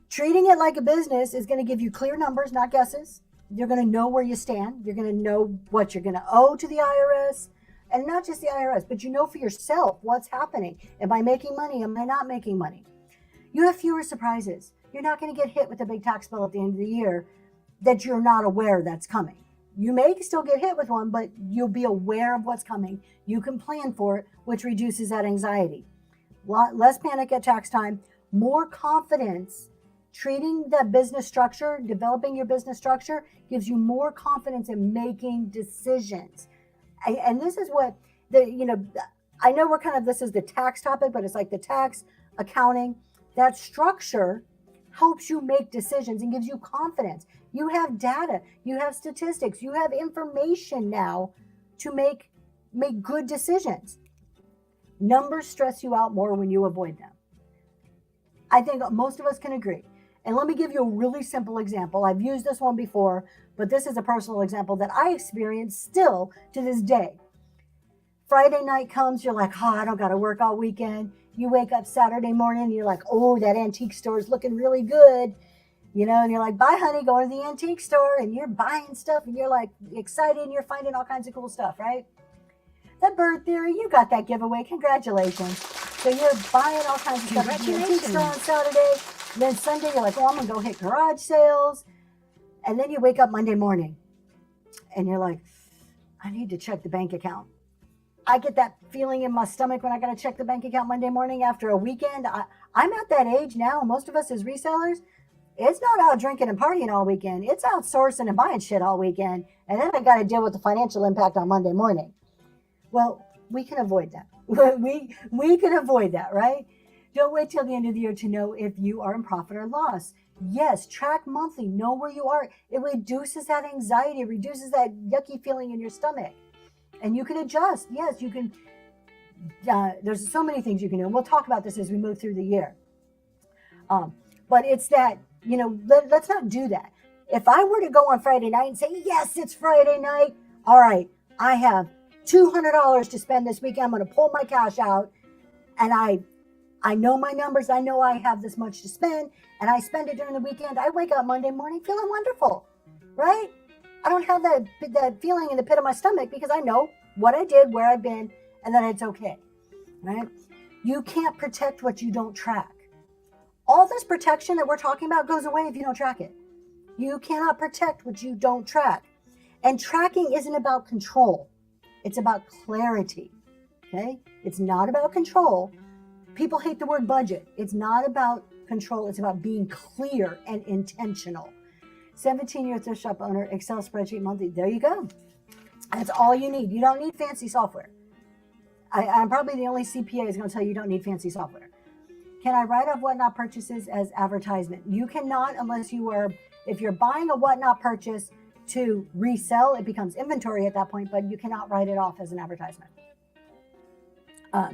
treating it like a business is going to give you clear numbers, not guesses. You're going to know where you stand. You're going to know what you're going to owe to the IRS. And not just the IRS, but you know for yourself what's happening. Am I making money? Am I not making money? You have fewer surprises. You're not going to get hit with a big tax bill at the end of the year that you're not aware that's coming. You may still get hit with one, but you'll be aware of what's coming. You can plan for it, which reduces that anxiety. Less panic at tax time, more confidence. Treating that business structure, developing your business structure gives you more confidence in making decisions. And this is what I know this is the tax topic, but it's like the tax, accounting, that structure helps you make decisions and gives you confidence. You have data, you have statistics, you have information now to make good decisions. Numbers stress you out more when you avoid them. I think most of us can agree. And let me give you a really simple example. I've used this one before, but this is a personal example that I experience still to this day. Friday night comes, you're like, I don't got to work all weekend. You wake up Saturday morning, and you're like, oh, that antique store is looking really good. And you're like, bye, honey, go to the antique store, and you're buying stuff, and you're like excited, and you're finding all kinds of cool stuff, right? The bird theory, you got that giveaway. Congratulations. So you're buying all kinds of stuff at the antique store on Saturday. And then Sunday, you're like, I'm going to go hit garage sales. And then you wake up Monday morning, and you're like, I need to check the bank account. I get that feeling in my stomach when I got to check the bank account Monday morning after a weekend. I'm at that age now, most of us as resellers, it's not out drinking and partying all weekend. It's outsourcing and buying shit all weekend. And then I got to deal with the financial impact on Monday morning. Well, we can avoid that. We can avoid that, right? Don't wait till the end of the year to know if you are in profit or loss. Yes, track monthly, know where you are. It reduces that anxiety, it reduces that yucky feeling in your stomach. And you can adjust. Yes, you can. There's so many things you can do. And we'll talk about this as we move through the year. But it's that, let's not do that. If I were to go on Friday night and say, yes, it's Friday night. All right, I have $200 to spend this weekend. I'm going to pull my cash out. And I know my numbers. I know I have this much to spend. And I spend it during the weekend. I wake up Monday morning feeling wonderful, right? I don't have that feeling in the pit of my stomach because I know what I did, where I've been, and that it's okay, right? You can't protect what you don't track. All this protection that we're talking about goes away if you don't track it. You cannot protect what you don't track. And tracking isn't about control. It's about clarity, okay? It's not about control. People hate the word budget. It's not about control. It's about being clear and intentional. 17-year thrift shop owner, Excel spreadsheet monthly. There you go. That's all you need. You don't need fancy software. I'm probably the only CPA is going to tell you don't need fancy software. Can I write off whatnot purchases as advertisement? You cannot unless if you're buying a whatnot purchase to resell, it becomes inventory at that point, but you cannot write it off as an advertisement. All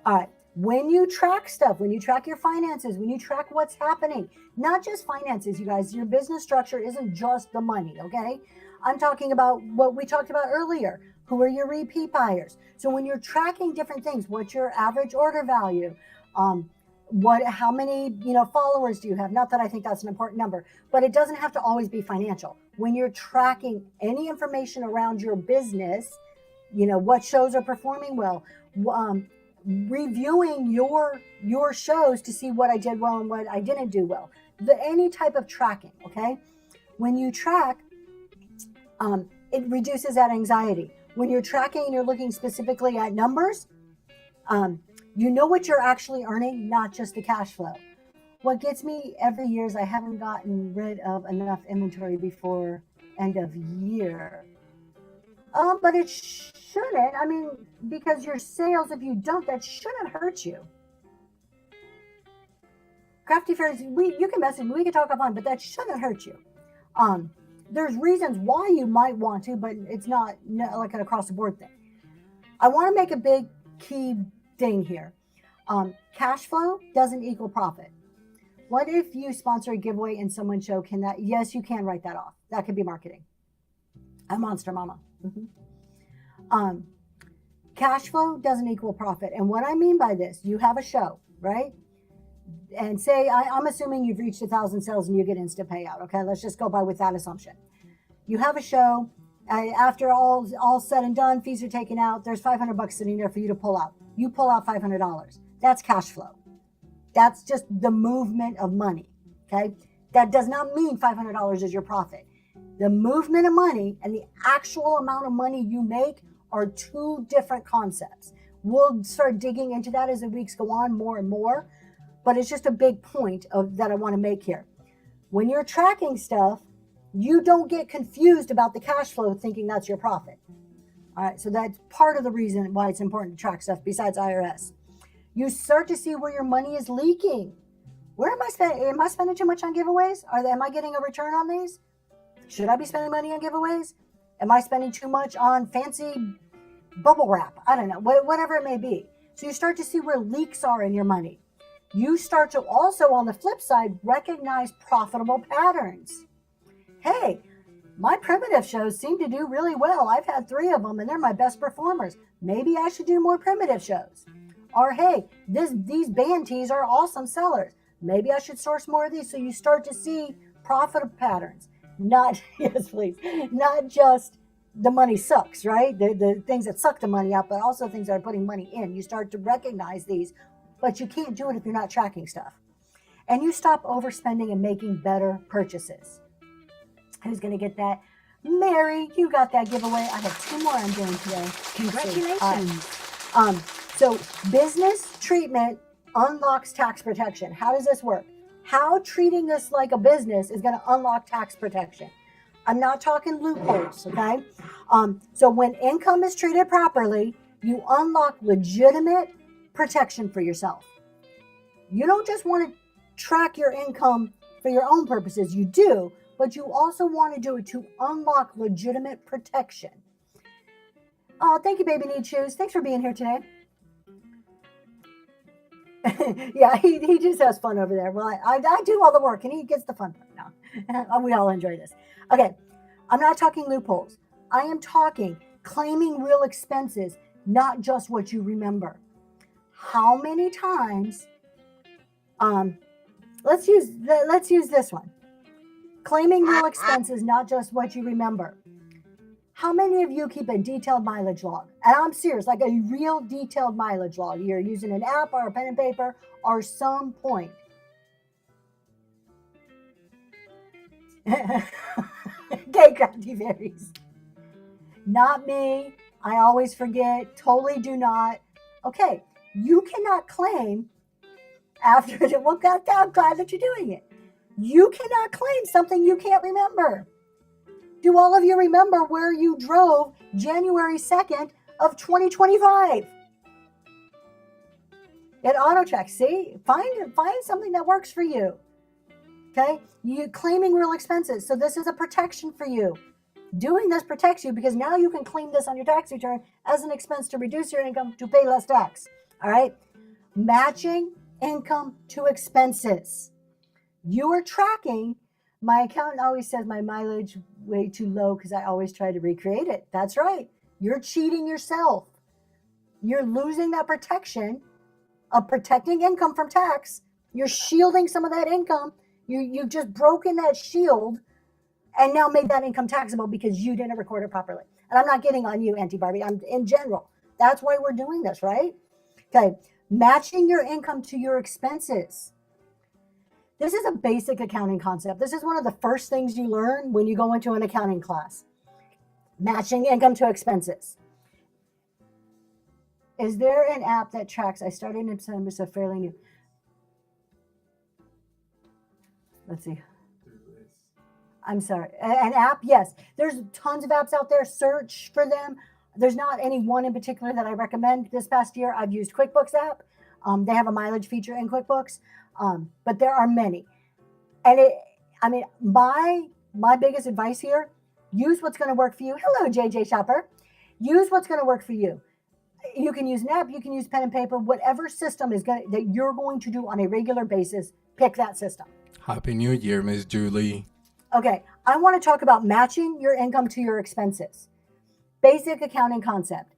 right. When you track stuff, when you track your finances, when you track what's happening, not just finances, you guys, your business structure isn't just the money, okay? I'm talking about what we talked about earlier. Who are your repeat buyers? So when you're tracking different things, what's your average order value? how many, followers do you have? Not that I think that's an important number, but it doesn't have to always be financial. When you're tracking any information around your business, what shows are performing well, reviewing your shows to see what I did well and what I didn't do well. Any type of tracking, okay? When you track, it reduces that anxiety. When you're tracking and you're looking specifically at numbers, you know what you're actually earning, not just the cash flow. What gets me every year is I haven't gotten rid of enough inventory before end of year. But it shouldn't. I mean, because your sales, if you don't, that shouldn't hurt you. Crafty Fairies, you can message me, we can talk offline, but that shouldn't hurt you. There's reasons why you might want to, but it's not like an across the board thing. I want to make a big key thing here. Cash flow doesn't equal profit. What if you sponsor a giveaway in someone's show? Yes, you can write that off. That could be marketing. A Monster Mama. Mm-hmm. Cash flow doesn't equal profit. And what I mean by this, you have a show, right? And say, I'm assuming you've reached 1,000 sales and you get instant payout. Okay, let's just go by with that assumption. You have a show. After all said and done, fees are taken out. There's $500 sitting there for you to pull out. You pull out $500. That's cash flow. That's just the movement of money. Okay, that does not mean $500 is your profit. The movement of money and the actual amount of money you make are two different concepts. We'll start digging into that as the weeks go on more and more, but it's just a big point that I want to make here. When you're tracking stuff, you don't get confused about the cash flow thinking that's your profit. All right, so that's part of the reason why it's important to track stuff besides IRS. You start to see where your money is leaking. Where am I spending? Am I spending too much on giveaways? Am I getting a return on these? Should I be spending money on giveaways? Am I spending too much on fancy bubble wrap? I don't know, whatever it may be. So you start to see where leaks are in your money. You start to also, on the flip side, recognize profitable patterns. Hey, my primitive shows seem to do really well. I've had 3 of them and they're my best performers. Maybe I should do more primitive shows. Or hey, these band tees are awesome sellers. Maybe I should source more of these. So you start to see profitable patterns. Not, yes, please, not just the money sucks, right? The things that suck the money out, but also things that are putting money in. You start to recognize these, but you can't do it if you're not tracking stuff. And you stop overspending and making better purchases. Who's going to get that? Mary, you got that giveaway. I have 2 more I'm doing today. Congratulations. So business treatment unlocks tax protection. How does this work? How treating this like a business is going to unlock tax protection. I'm not talking loopholes, okay? So when income is treated properly, you unlock legitimate protection for yourself. You don't just want to track your income for your own purposes. You do, but you also want to do it to unlock legitimate protection. Oh, thank you, Baby Need Shoes. Thanks for being here today. Yeah, he just has fun over there. Well, I do all the work and he gets the fun part. No, we all enjoy this. Okay, I'm not talking loopholes. I am talking claiming real expenses, not just what you remember. How many times? Let's use this one. Claiming real expenses, not just what you remember. How many of you keep a detailed mileage log? And I'm serious, like a real detailed mileage log. You're using an app or a pen and paper or some point. Okay, Crafty Fairies. Not me. I always forget. Totally do not. Okay, you cannot claim after, well, God, I'm glad that you're doing it. You cannot claim something you can't remember. Do all of you remember where you drove January 2nd of 2025? At AutoTrack, see? Find something that works for you. Okay? You claiming real expenses. So this is a protection for you. Doing this protects you because now you can claim this on your tax return as an expense to reduce your income to pay less tax. All right? Matching income to expenses. You are tracking. My accountant always says my mileage way too low because I always try to recreate it. That's right. You're cheating yourself. You're losing that protection of protecting income from tax. You're shielding some of that income. You've just broken that shield and now made that income taxable because you didn't record it properly. And I'm not getting on you, Auntie Barbie. I'm in general. That's why we're doing this, right? Okay. Matching your income to your expenses. This is a basic accounting concept. This is one of the first things you learn when you go into an accounting class. Matching income to expenses. Is there an app that tracks? I started in December, so fairly new. Let's see. I'm sorry. An app? Yes. There's tons of apps out there. Search for them. There's not any one in particular that I recommend. This past year, I've used QuickBooks app. They have a mileage feature in QuickBooks, but there are many. And my biggest advice here, use what's going to work for you. Hello, JJ Shopper. Use what's going to work for you. You can use an app, you can use pen and paper, whatever system that you're going to do on a regular basis, pick that system. Happy New Year, Miss Julie. Okay, I want to talk about matching your income to your expenses. Basic accounting concept.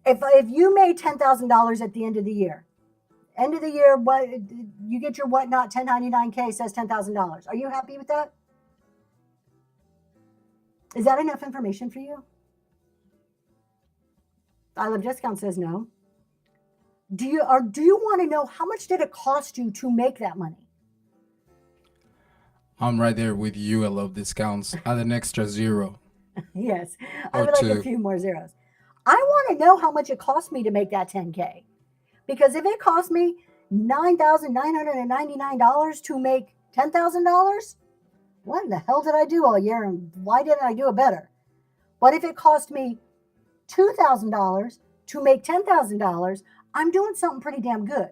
If you made $10,000 at the end of the year, what you get your whatnot 1099K says $10,000. Are you happy with that? Is that enough information for you? I Love Discount says no. Do you want to know how much did it cost you to make that money? I'm right there with you. I love discounts. Add an extra zero. Yes, I Or would like two. a few more zeros. I want to know how much it cost me to make that 10K. Because if it cost me $9,999 to make $10,000, what in the hell did I do all year and why didn't I do it better? But if it cost me $2,000 to make $10,000, I'm doing something pretty damn good.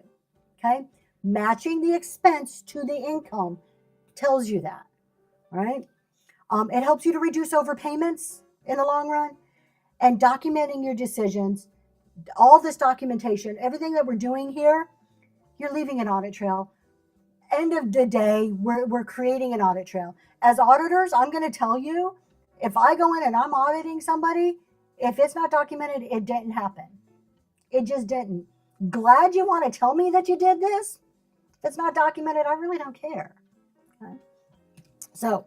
Okay? Matching the expense to the income tells you that. All right? It helps you to reduce overpayments in the long run, and documenting your decisions. All this documentation, everything that we're doing here, you're leaving an audit trail. End of the day, we're creating an audit trail. As auditors, I'm going to tell you, if I go in and I'm auditing somebody, if it's not documented, it didn't happen. It just didn't. Glad you want to tell me that you did this. If it's not documented, I really don't care. Okay? So,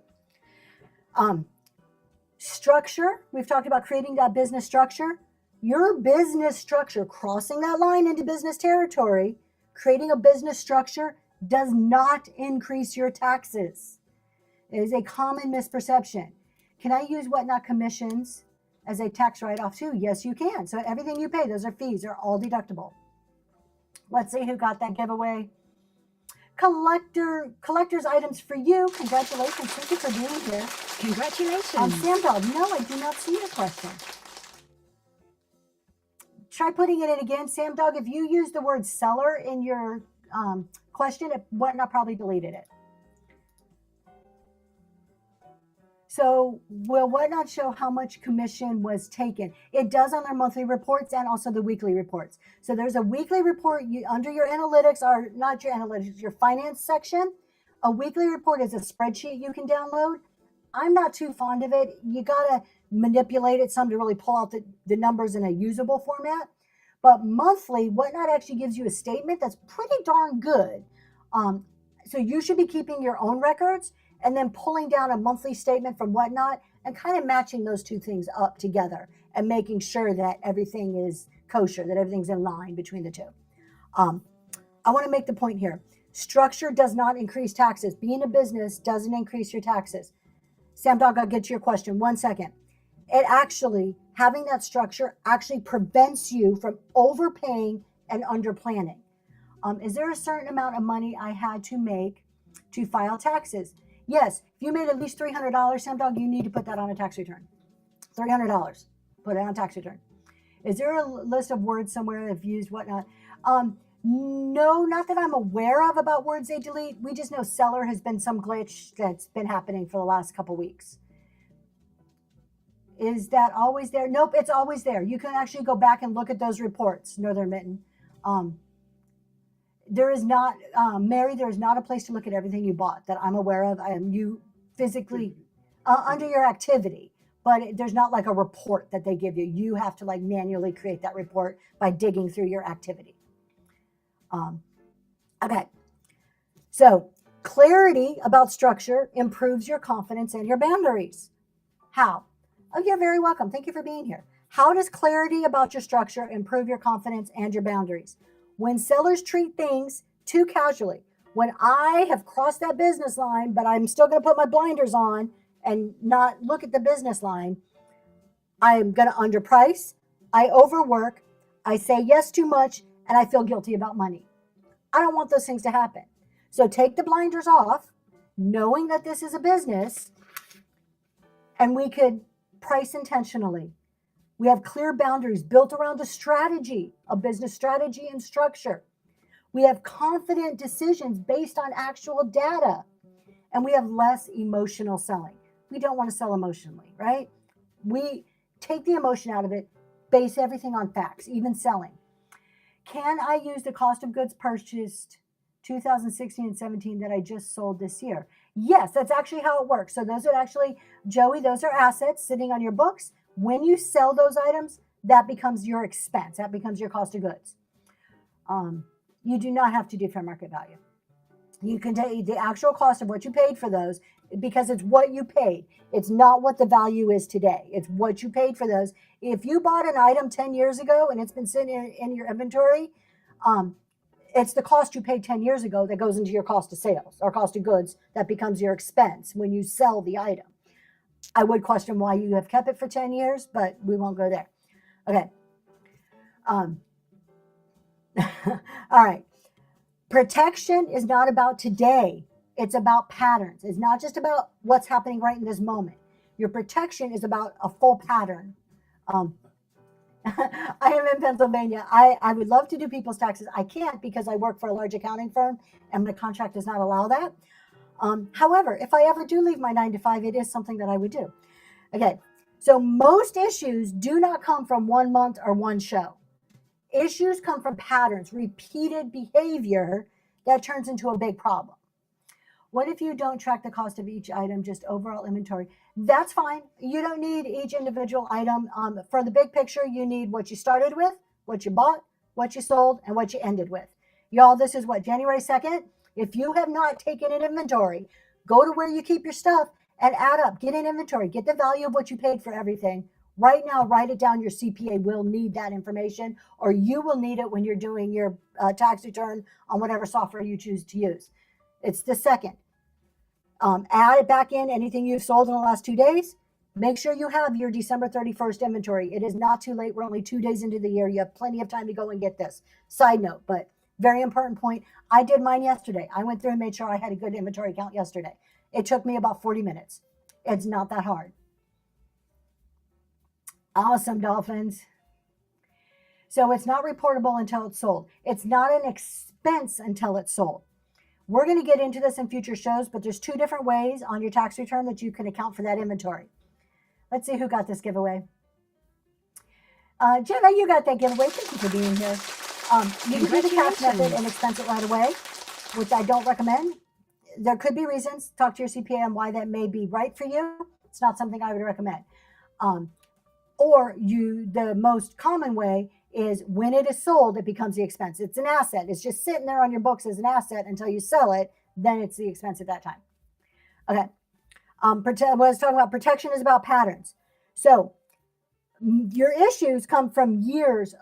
structure. We've talked about creating that business structure. Your business structure, crossing that line into business territory, creating a business structure does not increase your taxes. It is a common misperception. Can I use whatnot commissions as a tax write-off too? Yes, you can. So everything you pay, those are fees, they're all deductible. Let's see who got that giveaway. Collector's items for you. Congratulations. Thank you for being here. Congratulations. Sam Dog, no, I do not see your question. Try putting it in again. Sam Dog, if you use the word seller in your question, whatnot probably deleted it. So will whatnot show how much commission was taken? It does on their monthly reports and also the weekly reports. So there's a weekly report under your analytics, or not your analytics, your finance section. A weekly report is a spreadsheet you can download. I'm not too fond of it. You got to manipulate it some to really pull out the numbers in a usable format. But monthly, whatnot actually gives you a statement that's pretty darn good. So you should be keeping your own records and then pulling down a monthly statement from whatnot and kind of matching those two things up together and making sure that everything is kosher, that everything's in line between the two. I want to make the point here. Structure does not increase taxes. Being a business doesn't increase your taxes. Sam Dog, I'll get to your question. 1 second. It actually, having that structure actually prevents you from overpaying and underplanning. Is there a certain amount of money I had to make to file taxes? Yes. If you made at least $300, Sam Dog, you need to put that on a tax return. $300. Put it on a tax return. Is there a list of words somewhere that have used whatnot? No, not that I'm aware of about words they delete. We just know seller has been some glitch that's been happening for the last couple weeks. Is that always there? Nope, it's always there. You can actually go back and look at those reports, Northern Mitten. There is not, Mary, there is not a place to look at everything you bought that I'm aware of. You physically, under your activity, but there's not like a report that they give you. You have to like manually create that report by digging through your activity. Okay. So clarity about structure improves your confidence and your boundaries. How? Oh, you're very welcome. Thank you for being here. How does clarity about your structure improve your confidence and your boundaries? When sellers treat things too casually, when I have crossed that business line, but I'm still going to put my blinders on and not look at the business line, I'm going to underprice, I overwork, I say yes too much, and I feel guilty about money. I don't want those things to happen. So take the blinders off, knowing that this is a business, and we could price intentionally. We have clear boundaries built around a strategy, a business strategy and structure. We have confident decisions based on actual data, and we have less emotional selling. We don't want to sell emotionally, right? We take the emotion out of it, base everything on facts, even selling. Can I use the cost of goods purchased 2016 and 17 that I just sold this year? Yes, that's actually how it works. So those are actually, Joey, those are assets sitting on your books. When you sell those items, that becomes your expense. That becomes your cost of goods. You do not have to do fair market value. You can take the actual cost of what you paid for those because it's what you paid. It's not what the value is today. It's what you paid for those. If you bought an item 10 years ago and it's been sitting in your inventory, it's the cost you paid 10 years ago that goes into your cost of sales or cost of goods that becomes your expense when you sell the item. I would question why you have kept it for 10 years, but we won't go there. Okay. All right. Protection is not about today. It's about patterns. It's not just about what's happening right in this moment. Your protection is about a full pattern. I am in Pennsylvania. I would love to do people's taxes. I can't because I work for a large accounting firm and my contract does not allow that. However, if I ever do leave my 9 to 5, it is something that I would do. Okay. So most issues do not come from 1 month or one show. Issues come from patterns, repeated behavior that turns into a big problem. What if you don't track the cost of each item, just overall inventory? That's fine. You don't need each individual item. For the big picture, you need what you started with, what you bought, what you sold, and what you ended with. Y'all, this is what, January 2nd? If you have not taken an inventory, go to where you keep your stuff and add up. Get an inventory. Get the value of what you paid for everything. Right now, write it down. Your CPA will need that information, or you will need it when you're doing your tax return on whatever software you choose to use. It's the second. Add it back in, anything you've sold in the last 2 days. Make sure you have your December 31st inventory. It is not too late. We're only 2 days into the year. You have plenty of time to go and get this. Side note, but very important point. I did mine yesterday. I went through and made sure I had a good inventory count yesterday. It took me about 40 minutes. It's not that hard. Awesome, Dolphins. So it's not reportable until it's sold. It's not an expense until it's sold. We're going to get into this in future shows, but there's 2 different ways on your tax return that you can account for that inventory. Let's see who got this giveaway. Jenna, you got that giveaway. Thank you for being here. You can do the cash method and expense it right away, which I don't recommend. There could be reasons. Talk to your CPA on why that may be right for you. It's not something I would recommend. Or the most common way is when it is sold, it becomes the expense. It's an asset. It's just sitting there on your books as an asset until you sell it. Then it's the expense at that time. Okay. What I was talking about, protection is about patterns. So your issues come from years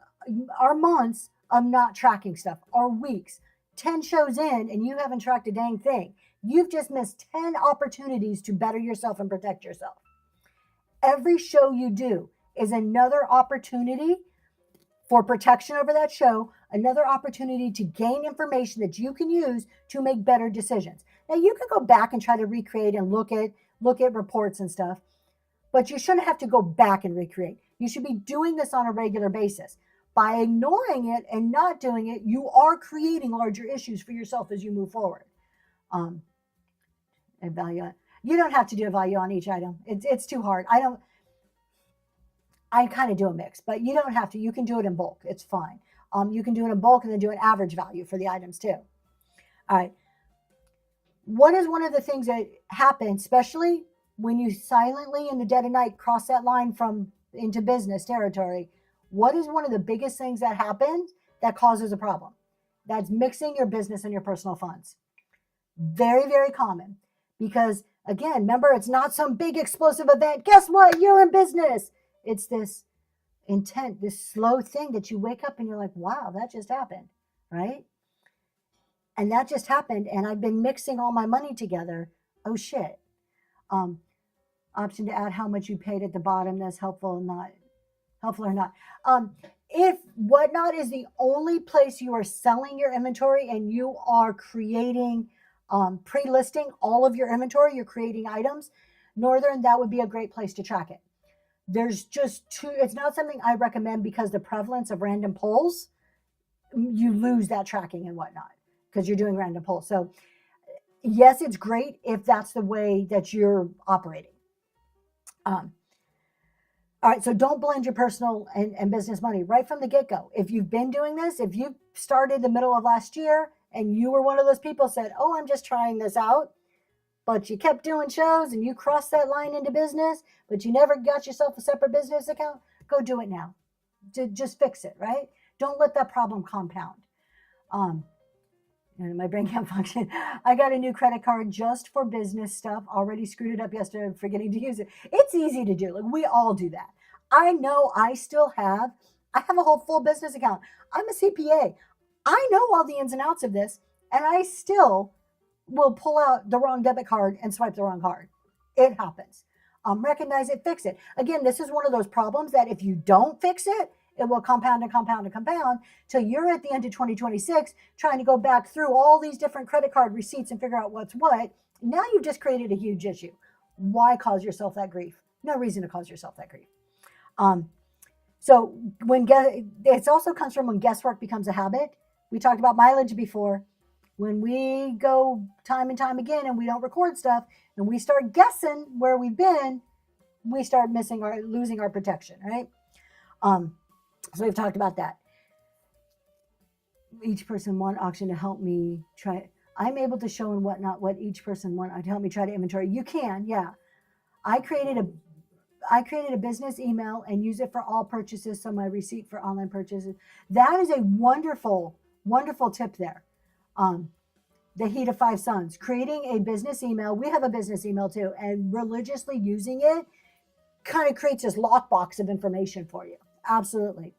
or months of not tracking stuff, or weeks. 10 shows in and you haven't tracked a dang thing. You've just missed 10 opportunities to better yourself and protect yourself. Every show you do is another opportunity for protection over that show, another opportunity to gain information that you can use to make better decisions. Now you can go back and try to recreate and look at reports and stuff, but you shouldn't have to go back and recreate. You should be doing this on a regular basis. By ignoring it and not doing it, you are creating larger issues for yourself as you move forward. You don't have to do a value on each item. It's too hard. I kind of do a mix, but you don't have to. You can do it in bulk. It's fine. You can do it in bulk and then do an average value for the items too. All right. What is one of the things that happen, especially when you silently in the dead of night cross that line into business territory? What is one of the biggest things that happens that causes a problem? That's mixing your business and your personal funds. Very, very common. Because again, remember, it's not some big explosive event. Guess what? You're in business. It's this intent, this slow thing that you wake up and you're like, wow, that just happened, right? And that just happened, and I've been mixing all my money together. Oh shit. Option to add how much you paid at the bottom. That's helpful or not. If Whatnot is the only place you are selling your inventory and you are creating, pre-listing all of your inventory, you're creating items, Northern, that would be a great place to track it. There's just it's not something I recommend because the prevalence of random polls, you lose that tracking and Whatnot because you're doing random polls. So yes, it's great if that's the way that you're operating. All right, so don't blend your personal and business money right from the get-go. If you've been doing this, if you started the middle of last year and you were one of those people said, oh, I'm just trying this out, but you kept doing shows and you crossed that line into business, but you never got yourself a separate business account, go do it now. Just fix it, right? Don't let that problem compound. My brain can't function. I got a new credit card just for business stuff. Already screwed it up yesterday, forgetting to use it. It's easy to do. Like we all do that. I know I have a whole full business account. I'm a CPA. I know all the ins and outs of this, and I still will pull out the wrong debit card and swipe the wrong card. It happens. Recognize it, fix it. Again, this is one of those problems that if you don't fix it, it will compound and compound and compound till you're at the end of 2026 trying to go back through all these different credit card receipts and figure out what's what. Now you've just created a huge issue. Why cause yourself that grief? No reason to cause yourself that grief. So it also comes from when guesswork becomes a habit. We talked about mileage before. When we go time and time again and we don't record stuff and we start guessing where we've been, we start losing our protection, right? So we've talked about that. Each person one auction to help me try. I'm able to show and Whatnot what each person want to help me try to inventory. You can, yeah. I created a business email and use it for all purchases. So my receipt for online purchases. That is a wonderful, wonderful tip there. The Heat of Five Sons, creating a business email. We have a business email too, and religiously using it kind of creates this lockbox of information for you. Absolutely.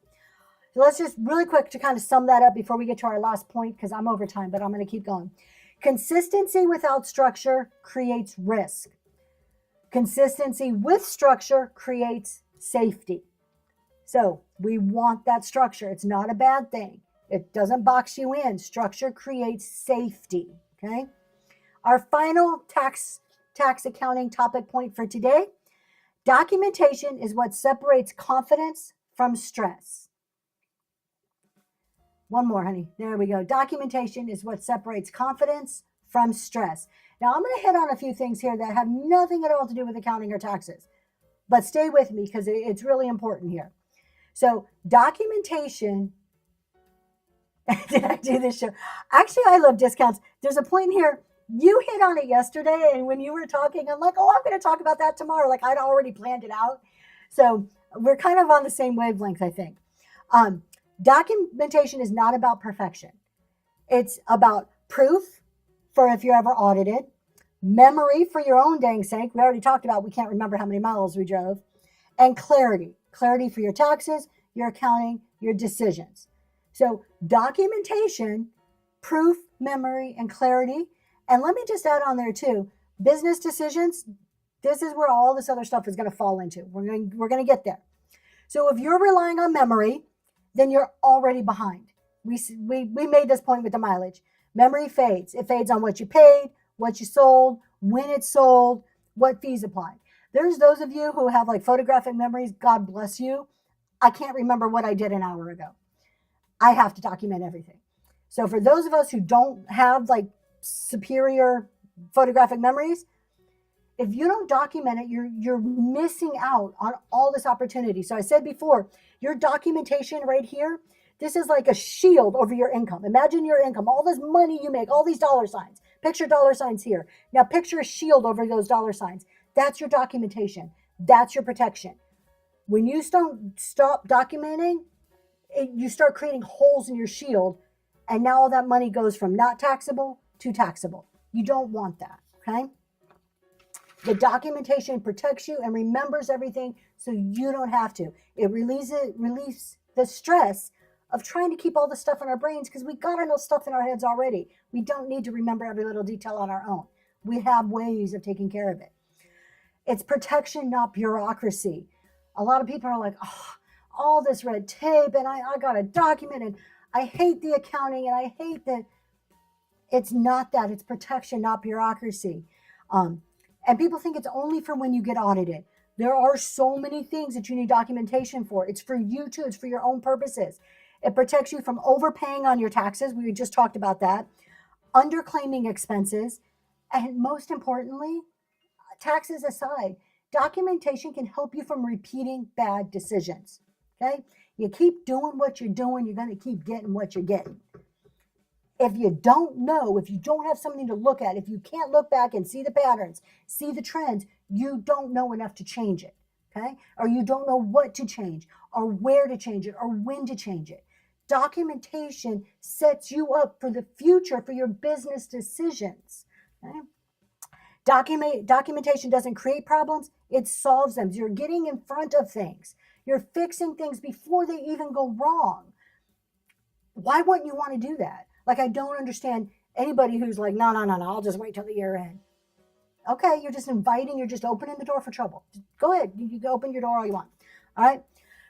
So let's just really quick to kind of sum that up before we get to our last point, because I'm over time, but I'm going to keep going. Consistency without structure creates risk. Consistency with structure creates safety. So we want that structure. It's not a bad thing. It doesn't box you in. Structure creates safety. Okay. Our final tax accounting topic point for today. Documentation is what separates confidence from stress. One more, honey. There we go. Documentation is what separates confidence from stress. Now, I'm going to hit on a few things here that have nothing at all to do with accounting or taxes, but stay with me because it's really important here. So, documentation. Did I do this show? Actually, I love discounts. There's a point here. You hit on it yesterday, and when you were talking, I'm like, oh, I'm going to talk about that tomorrow. Like I'd already planned it out. So we're kind of on the same wavelength, I think. Documentation is not about perfection. It's about proof for if you're ever audited, memory for your own dang sake. We already talked about we can't remember how many miles we drove, and clarity. Clarity for your taxes, your accounting, your decisions. So documentation, proof, memory, and clarity. And let me just add on there too, business decisions. This is where all this other stuff is going to fall into. We're going to get there. So if you're relying on memory, then you're already behind. We made this point with the mileage. Memory fades. It fades on what you paid, what you sold, when it's sold, what fees applied. There's those of you who have like photographic memories. God bless you. I can't remember what I did an hour ago. I have to document everything. So for those of us who don't have like superior photographic memories, if you don't document it, you're missing out on all this opportunity. So I said before, your documentation right here, this is like a shield over your income. Imagine your income, all this money you make, all these dollar signs. Picture dollar signs here. Now picture a shield over those dollar signs. That's your documentation. That's your protection. When you stop documenting, you start creating holes in your shield, And now all that money goes from not taxable to taxable. You don't want that, okay? The documentation protects you and remembers everything so you don't have to. It relieves the stress of trying to keep all the stuff in our brains because we got enough stuff in our heads already. We don't need to remember every little detail on our own. We have ways of taking care of it. It's protection, not bureaucracy. A lot of people are like, oh, all this red tape and I got to document and I hate the accounting and I hate that. It's not that. It's protection, not bureaucracy. And people think it's only for when you get audited. There are so many things that you need documentation for. It's for you too. It's for your own purposes. It protects you from overpaying on your taxes. We just talked about that. Underclaiming expenses. And most importantly, taxes aside, documentation can help you from repeating bad decisions. Okay? You keep doing what you're doing, you're going to keep getting what you're getting. If you don't know, if you don't have something to look at, if you can't look back and see the patterns, see the trends, you don't know enough to change it, okay? Or you don't know what to change or where to change it or when to change it. Documentation sets you up for the future for your business decisions, okay? Documentation doesn't create problems, it solves them. You're getting in front of things. You're fixing things before they even go wrong. Why wouldn't you want to do that? Like, I don't understand anybody who's like, no, I'll just wait till the year end. Okay, you're just opening the door for trouble. Go ahead, you can open your door all you want. All right.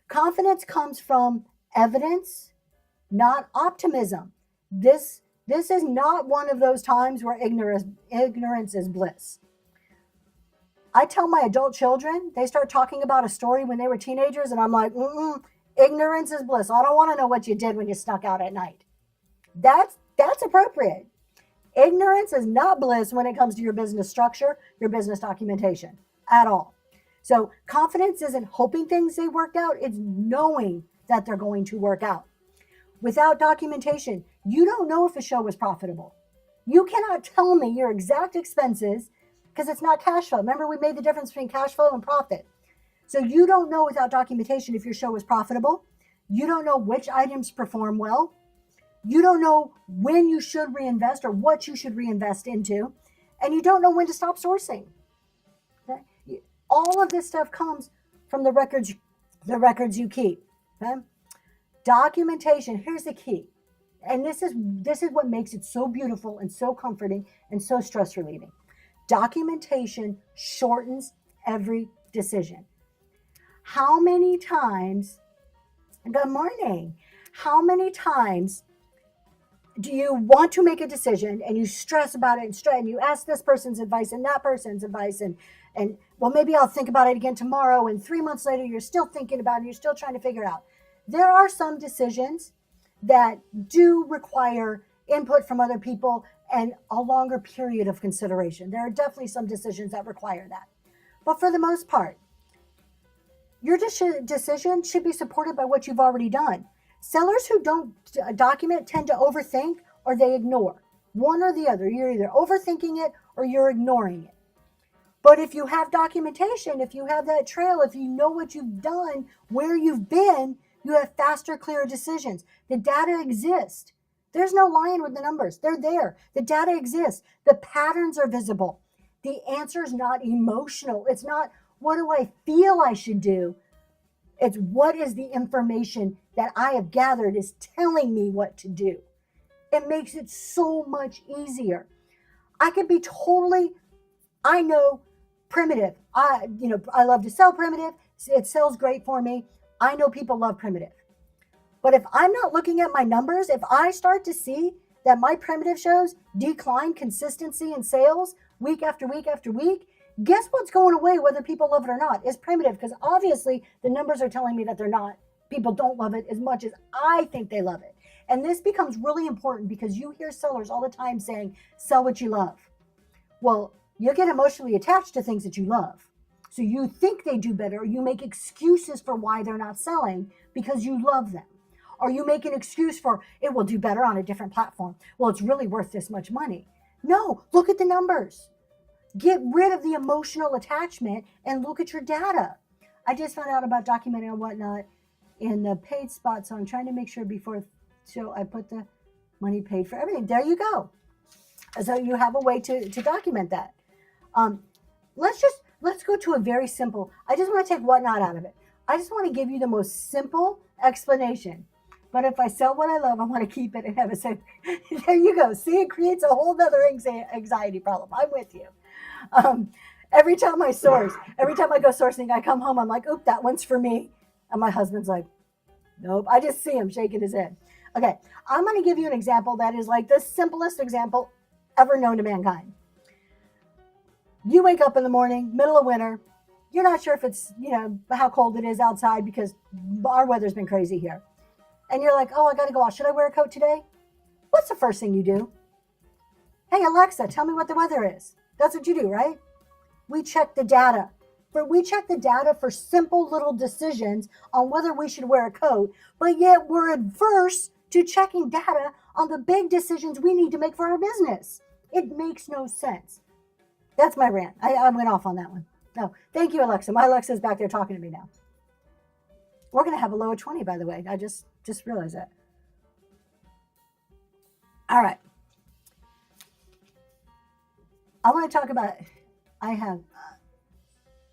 Confidence comes from evidence, not optimism. This is not one of those times where ignorance is bliss. I tell my adult children, they start talking about a story when they were teenagers, and I'm like, ignorance is bliss. I don't want to know what you did when you snuck out at night. That's appropriate. Ignorance is not bliss when it comes to your business structure, your business documentation at all. So confidence isn't hoping things they worked out. It's knowing that they're going to work out. Without documentation, you don't know if a show was profitable. You cannot tell me your exact expenses because it's not cash flow. Remember, we made the difference between cash flow and profit. So you don't know without documentation if your show was profitable. You don't know which items perform well. You don't know when you should reinvest or what you should reinvest into. And you don't know when to stop sourcing. Okay? All of this stuff comes from the records you keep. Okay? Documentation, here's the key. And this is what makes it so beautiful and so comforting and so stress relieving. Documentation shortens every decision. How many times, good morning, how many times do you want to make a decision and you stress about it and you ask this person's advice and that person's advice and well, maybe I'll think about it again tomorrow, and 3 months later you're still thinking about it, you're still trying to figure it out. There are some decisions that do require input from other people and a longer period of consideration. There are definitely some decisions that require that. But for the most part, your decision should be supported by what you've already done. Sellers who don't document tend to overthink or they ignore. One or the other. You're either overthinking it or you're ignoring it. But if you have documentation, if you have that trail, if you know what you've done, where you've been, you have faster, clearer decisions. The data exists. There's no lying with the numbers. They're there. The data exists. The patterns are visible. The answer is not emotional. It's not, what do I feel I should do? It's what is the information that I have gathered is telling me what to do. It makes it so much easier. I could be I know primitive. I love to sell primitive. It sells great for me. I know people love primitive. But if I'm not looking at my numbers, if I start to see that my primitive shows decline consistency in sales week after week after week, guess what's going away whether people love it or not? Is primitive, because obviously the numbers are telling me that they're not. People don't love it as much as I think they love it. And this becomes really important because you hear sellers all the time saying, sell what you love. Well, you get emotionally attached to things that you love. So you think they do better, or you make excuses for why they're not selling because you love them. Or you make an excuse for it will do better on a different platform. Well, it's really worth this much money. No, look at the numbers. Get rid of the emotional attachment and look at your data. I just found out about documenting and whatnot in the paid spot, so I'm trying to make sure before the show I put the Money paid for everything. There you go. So you have a way to document that. Um, let's go to a very simple. I just want to take whatnot out of it. I just want to give you the most simple explanation. But if I sell what I love, I want to keep it and have a safe. There you go. See, it creates a whole other anxiety problem. I'm with you. Every time I go sourcing, I come home, I'm like, oop, that one's for me. And my husband's like, nope. I just see him shaking his head. Okay, I'm going to give you an example that is like the simplest example ever known to mankind. You wake up in the morning, middle of winter. You're not sure if it's, how cold it is outside because our weather's been crazy here. And you're like, oh, I got to go out. Should I wear a coat today? What's the first thing you do? Hey, Alexa, tell me what the weather is. That's what you do, right? We check the data. We check the data for simple little decisions on whether we should wear a coat, but yet we're adverse to checking data on the big decisions we need to make for our business. It makes no sense. That's my rant. I went off on that one. No, thank you, Alexa. My Alexa's back there talking to me now. We're going to have a low of 20, by the way. I just realized that. All right. I want to talk about, I have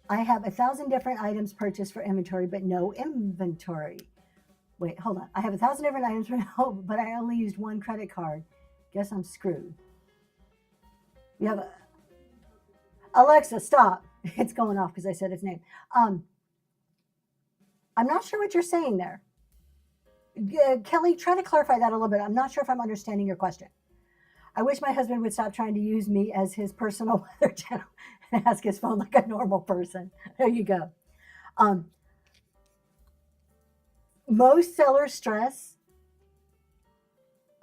1,000 different items purchased for inventory, but no inventory. Wait, hold on. I have 1,000 different items for but I only used one credit card. Guess I'm screwed. You have Alexa, stop. It's going off because I said its name. I'm not sure what you're saying there. Kelly, try to clarify that a little bit. I'm not sure if I'm understanding your question. I wish my husband would stop trying to use me as his personal weather channel and ask his phone like a normal person. There you go. Most sellers stress,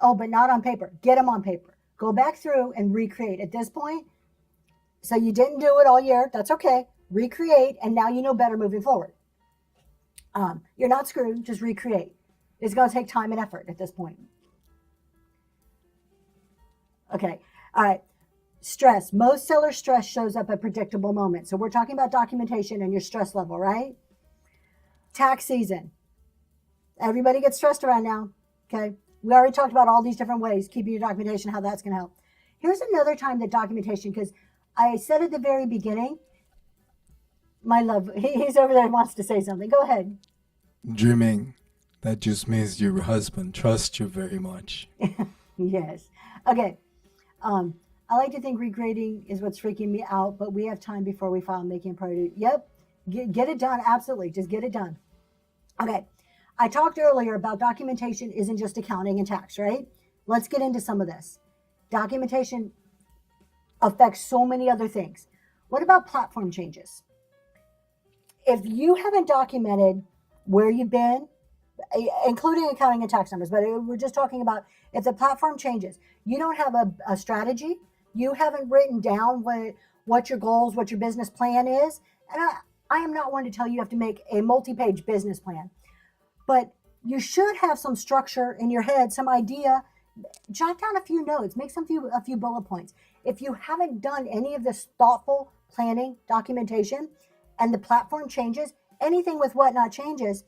oh, but not on paper. Get them on paper. Go back through and recreate. At this point, so you didn't do it all year. That's okay. Recreate, and now you know better moving forward. You're not screwed. Just recreate. It's going to take time and effort at this point. Okay. All right. Stress. Most seller stress shows up at predictable moments. So we're talking about documentation and your stress level, right? Tax season. Everybody gets stressed around now. Okay. We already talked about all these different ways, keeping your documentation, how that's going to help. Here's another time that documentation, because I said at the very beginning, my love, he's over there and wants to say something. Go ahead. Dreaming. That just means your husband trusts you very much. Yes. Okay. I like to think regrading is what's freaking me out, but we have time before we file making a priority. Yep. Get it done. Absolutely. Just get it done. Okay. I talked earlier about documentation isn't just accounting and tax, right? Let's get into some of this. Documentation affects so many other things. What about platform changes? If you haven't documented where you've been, including accounting and tax numbers, but we're just talking about if the platform changes, you don't have a strategy, you haven't written down what your goals, what your business plan is. And I am not one to tell you have to make a multi-page business plan, but you should have some structure in your head, some idea. Jot down a few notes, make a few bullet points. If you haven't done any of this thoughtful planning, documentation, and the platform changes, anything with whatnot changes,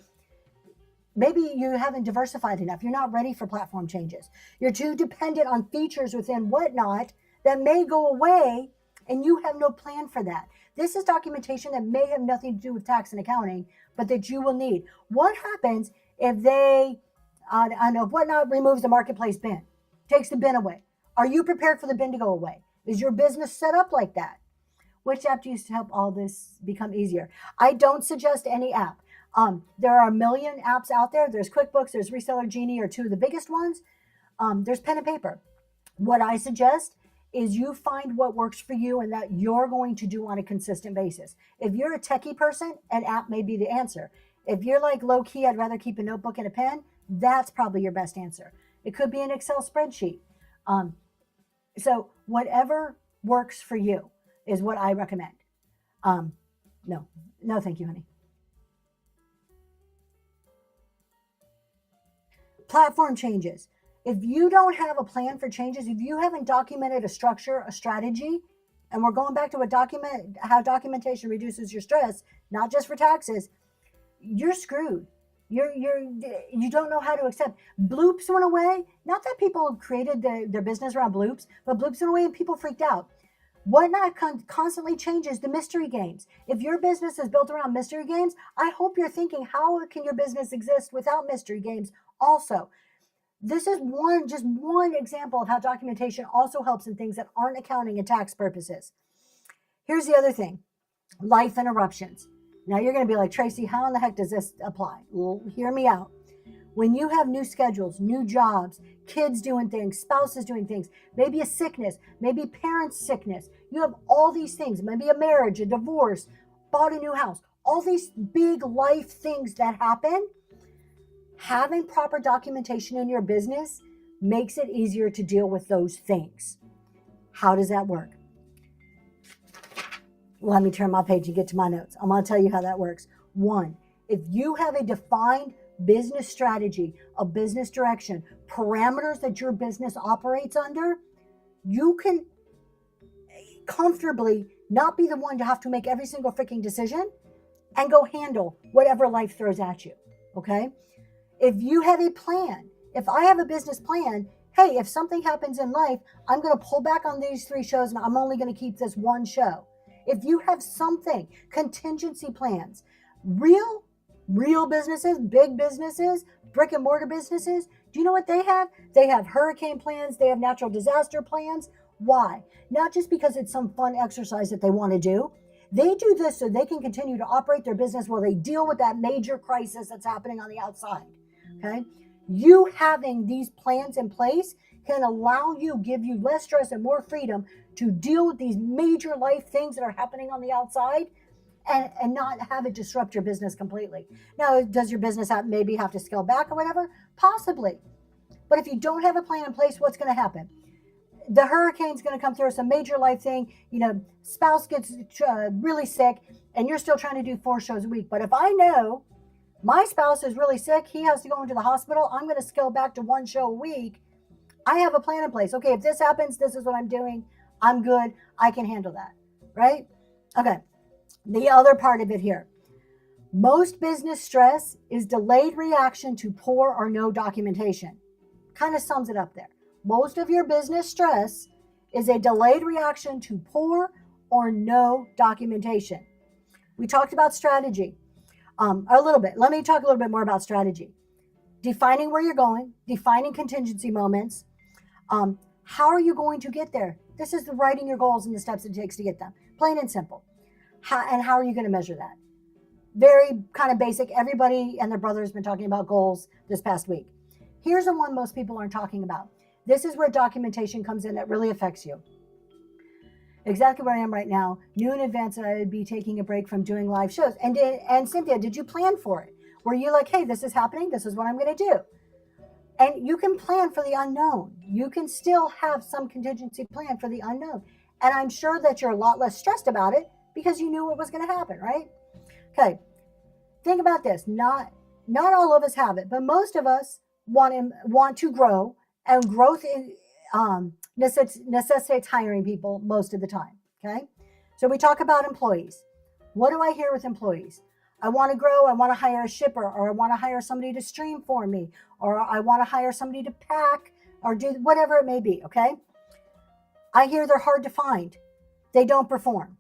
maybe you haven't diversified enough. You're not ready for platform changes. You're too dependent on features within whatnot that may go away, and you have no plan for that. This is documentation that may have nothing to do with tax and accounting, but that you will need. What happens if they, whatnot removes the marketplace bin, takes the bin away? Are you prepared for the bin to go away? Is your business set up like that? Which app do you use to help all this become easier? I don't suggest any app. There are a million apps out there. There's QuickBooks, there's Reseller Genie, are two of the biggest ones. There's pen and paper. What I suggest is you find what works for you and that you're going to do on a consistent basis. If you're a techie person, an app may be the answer. If you're like low key, I'd rather keep a notebook and a pen, that's probably your best answer. It could be an Excel spreadsheet. So whatever works for you is what I recommend. No, thank you, honey. Platform changes. If you don't have a plan for changes, if you haven't documented a structure, a strategy, and we're going back to how documentation reduces your stress, not just for taxes, you're screwed. You don't know how to accept. Bloops went away. Not that people created their business around bloops, but bloops went away and people freaked out. What not constantly changes the mystery games. If your business is built around mystery games, I hope you're thinking, how can your business exist without mystery games also? This is just one example of how documentation also helps in things that aren't accounting and tax purposes. Here's the other thing, life interruptions. Now you're going to be like, Tracy, how in the heck does this apply? Well, hear me out. When you have new schedules, new jobs, kids doing things, spouses doing things, maybe a sickness, maybe parents' sickness, you have all these things, maybe a marriage, a divorce, bought a new house, all these big life things that happen. Having proper documentation in your business makes it easier to deal with those things. How does that work? Let me turn my page and get to my notes. I'm going to tell you how that works. One, if you have a defined business strategy, a business direction, parameters that your business operates under, you can comfortably not be the one to have to make every single freaking decision and go handle whatever life throws at you. Okay? If you have a plan, if I have a business plan, hey, if something happens in life, I'm going to pull back on these 3 shows and I'm only going to keep this 1 show. If you have something, contingency plans, real businesses, big businesses, brick and mortar businesses, do you know what they have? They have hurricane plans. They have natural disaster plans. Why? Not just because it's some fun exercise that they want to do. They do this so they can continue to operate their business while they deal with that major crisis that's happening on the outside. Okay? You having these plans in place can allow you, give you less stress and more freedom to deal with these major life things that are happening on the outside and not have it disrupt your business completely. Now, does your business maybe have to scale back or whatever? Possibly. But if you don't have a plan in place, what's going to happen? The hurricane's going to come through, some major life thing, spouse gets really sick and you're still trying to do 4 shows a week. But if I know my spouse is really sick, he has to go into the hospital, I'm going to scale back to 1 show a week. I have a plan in place. Okay, if this happens, this is what I'm doing. I'm good. I can handle that, right? Okay. The other part of it here. Most business stress is delayed reaction to poor or no documentation. Kind of sums it up there. Most of your business stress is a delayed reaction to poor or no documentation. We talked about strategy a little bit. Let me talk a little bit more about strategy. Defining where you're going, defining contingency moments. How are you going to get there? This is writing your goals and the steps it takes to get them. Plain and simple. How are you going to measure that? Very kind of basic. Everybody and their brother has been talking about goals this past week. Here's the one most people aren't talking about. This is where documentation comes in that really affects you. Exactly where I am right now. Knew in advance that I would be taking a break from doing live shows. And Cynthia, did you plan for it? Were you like, hey, this is happening. This is what I'm going to do. And you can plan for the unknown. You can still have some contingency plan for the unknown. And I'm sure that you're a lot less stressed about it because you knew what was going to happen, right? Okay. Think about this. Not all of us have it, but most of us want to grow, and growth necessitates hiring people most of the time. Okay. So we talk about employees. What do I hear with employees? I want to grow. I want to hire a shipper, or I want to hire somebody to stream for me, or I want to hire somebody to pack or do whatever it may be. Okay. I hear they're hard to find. They don't perform.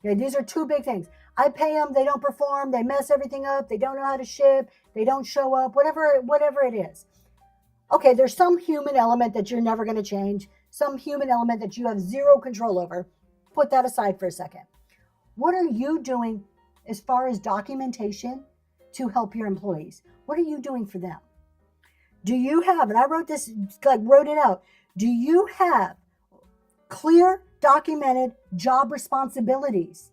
Okay. These are 2 big things. I pay them. They don't perform. They mess everything up. They don't know how to ship. They don't show up, whatever it is. Okay. There's some human element that you're never going to change. Some human element that you have zero control over. Put that aside for a second. What are you doing as far as documentation to help your employees? What are you doing for them? Do you have, and I wrote it out, do you have clear, documented job responsibilities?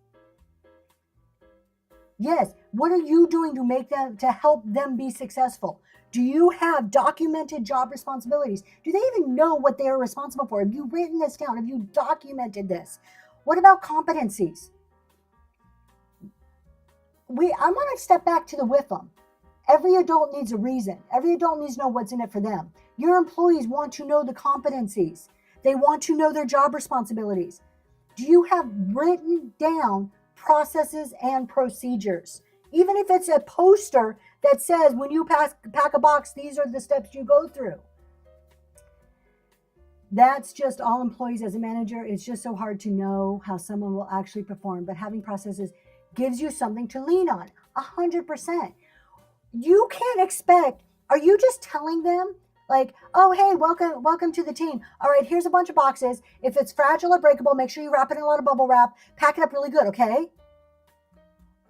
Yes. What are you doing to help them be successful? Do you have documented job responsibilities? Do they even know what they are responsible for? Have you written this down? Have you documented this? What about competencies? I want to step back to the WIFM. Every adult needs a reason. Every adult needs to know what's in it for them. Your employees want to know the competencies. They want to know their job responsibilities. Do you have written down processes and procedures? Even if it's a poster that says when you pack a box, these are the steps you go through. That's just all employees. As a manager, it's just so hard to know how someone will actually perform, but having processes gives you something to lean on. 100%. You can't expect, are you just telling them like, oh, hey, welcome to the team. All right, here's a bunch of boxes. If it's fragile or breakable, make sure you wrap it in a lot of bubble wrap, pack it up really good, okay?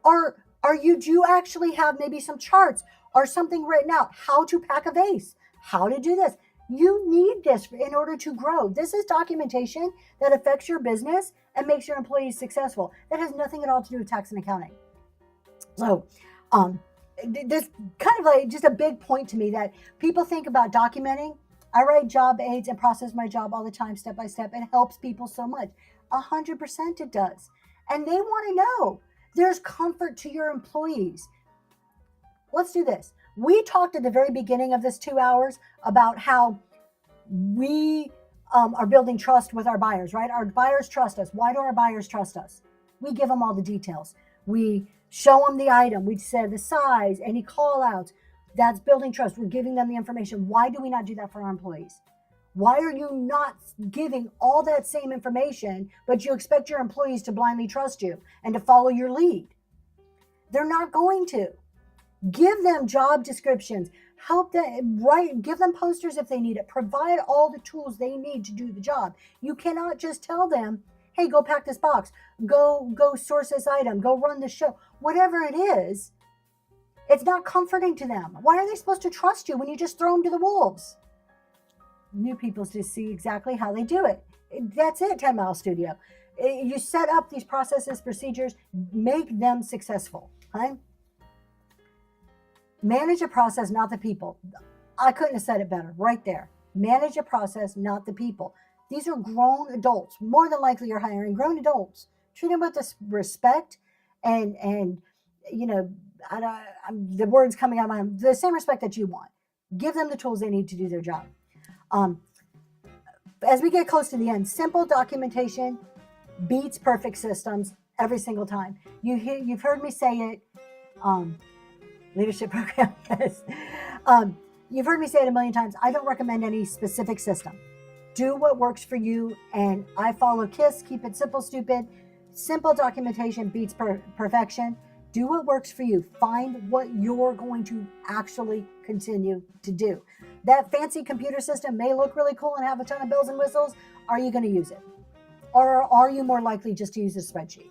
Or do you actually have maybe some charts or something written out, how to pack a vase, how to do this? You need this in order to grow. This is documentation that affects your business and makes your employees successful. That has nothing at all to do with tax and accounting. So, this kind of like just a big point to me that people think about documenting. I write job aids and process my job all the time, step by step. It helps people so much. 100% it does. And they want to know. There's comfort to your employees. Let's do this. We talked at the very beginning of this 2 hours about how we are building trust with our buyers, right? Our buyers trust us. Why do our buyers trust us? We give them all the details. We show them the item. We said the size, any call outs. That's building trust. We're giving them the information. Why do we not do that for our employees? Why are you not giving all that same information, but you expect your employees to blindly trust you and to follow your lead? They're not going to. Give them job descriptions. Help them give them posters if they need it. Provide all the tools they need to do the job. You cannot just tell them, hey, go pack this box, go source this item, go run the show. Whatever it is, it's not comforting to them. Why are they supposed to trust you when you just throw them to the wolves? New people just see exactly how they do it. That's it, 10 Mile Studio. You set up these processes, procedures, make them successful. Okay? Manage a process, not the people. I couldn't have said it better right there. Manage a process, not the people. These are grown adults. More than likely you're hiring grown adults. Treat them with this respect and you know, the words coming out of my mouth, the same respect that you want. Give them the tools they need to do their job. As we get close to the end, simple documentation beats perfect systems every single time. You've heard me say it. Leadership program. Yes. You've heard me say it a million times. I don't recommend any specific system. Do what works for you. And I follow KISS, keep it simple, stupid. Simple documentation beats perfection. Do what works for you. Find what you're going to actually continue to do. That fancy computer system may look really cool and have a ton of bells and whistles. Are you going to use it? Or are you more likely just to use a spreadsheet?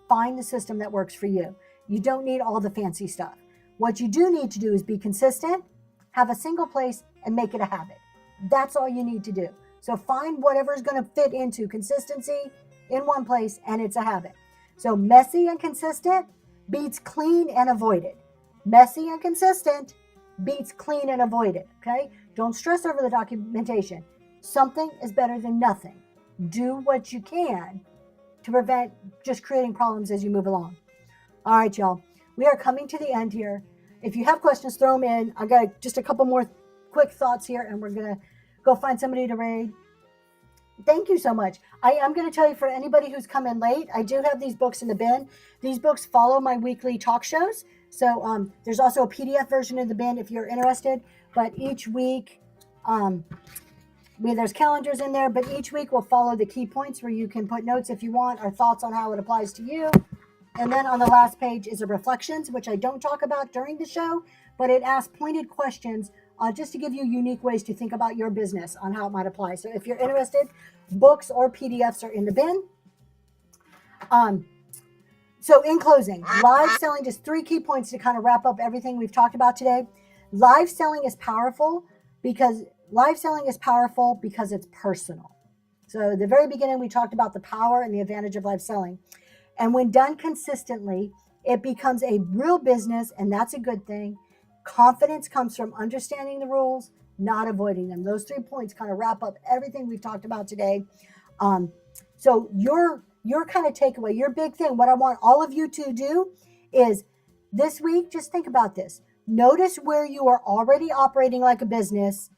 Find the system that works for you. You don't need all the fancy stuff. What you do need to do is be consistent, have a single place, and make it a habit. That's all you need to do. So find whatever's going to fit into consistency in one place, and it's a habit. So messy and consistent beats clean and avoided. Messy and consistent beats clean and avoided, okay? Don't stress over the documentation. Something is better than nothing. Do what you can to prevent just creating problems as you move along. All right, y'all. We are coming to the end here. If you have questions, throw them in. I got just a couple more quick thoughts here, and we're going to go find somebody to raid. Thank you so much. I'm going to tell you, for anybody who's come in late, I do have these books in the bin. These books follow my weekly talk shows. So there's also a PDF version in the bin if you're interested. But each week, there's calendars in there, but each week we'll follow the key points where you can put notes if you want, or thoughts on how it applies to you. And then on the last page is a reflections, which I don't talk about during the show, but it asks pointed questions just to give you unique ways to think about your business on how it might apply. So if you're interested, books or PDFs are in the bin. So in closing, live selling, just 3 key points to kind of wrap up everything we've talked about today. Live selling is powerful because it's personal. So at the very beginning, we talked about the power and the advantage of live selling. And when done consistently, it becomes a real business, and that's a good thing. Confidence comes from understanding the rules, not avoiding them. Those 3 points kind of wrap up everything we've talked about today. So your kind of takeaway, your big thing, what I want all of you to do is this week, just think about this. Notice where you are already operating like a business.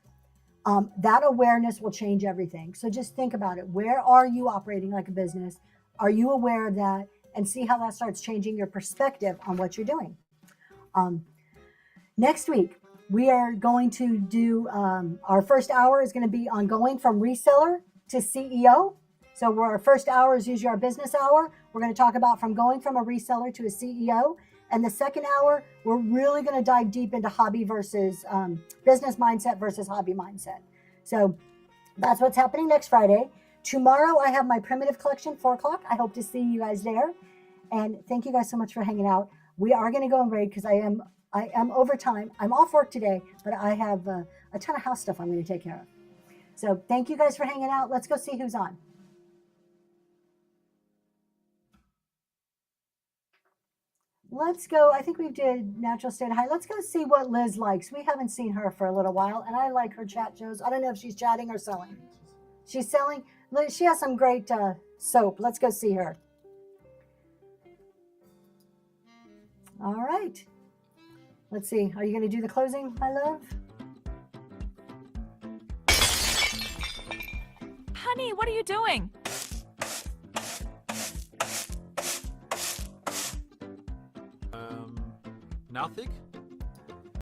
That awareness will change everything. So just think about it. Where are you operating like a business? Are you aware of that? And see how that starts changing your perspective on what you're doing. Next week, we are going to do our first hour is going to be on going from reseller to CEO. So our first hour is usually our business hour. We're going to talk about from going from a reseller to a CEO. And the second hour, we're really going to dive deep into hobby versus business mindset versus hobby mindset. So that's what's happening next Friday. Tomorrow, I have my primitive collection, 4 o'clock. I hope to see you guys there. And thank you guys so much for hanging out. We are going to go and raid because I am over time. I'm off work today, but I have a ton of house stuff I'm going to take care of. So thank you guys for hanging out. Let's go see who's on. Let's go. I think we did natural state high. Let's go see what Liz likes. We haven't seen her for a little while, and I like her chat shows. I don't know if she's chatting or selling. She's selling. She has some great soap. Let's go see her. All right. Let's see. Are you going to do the closing, my love? Honey, what are you doing? Nothing?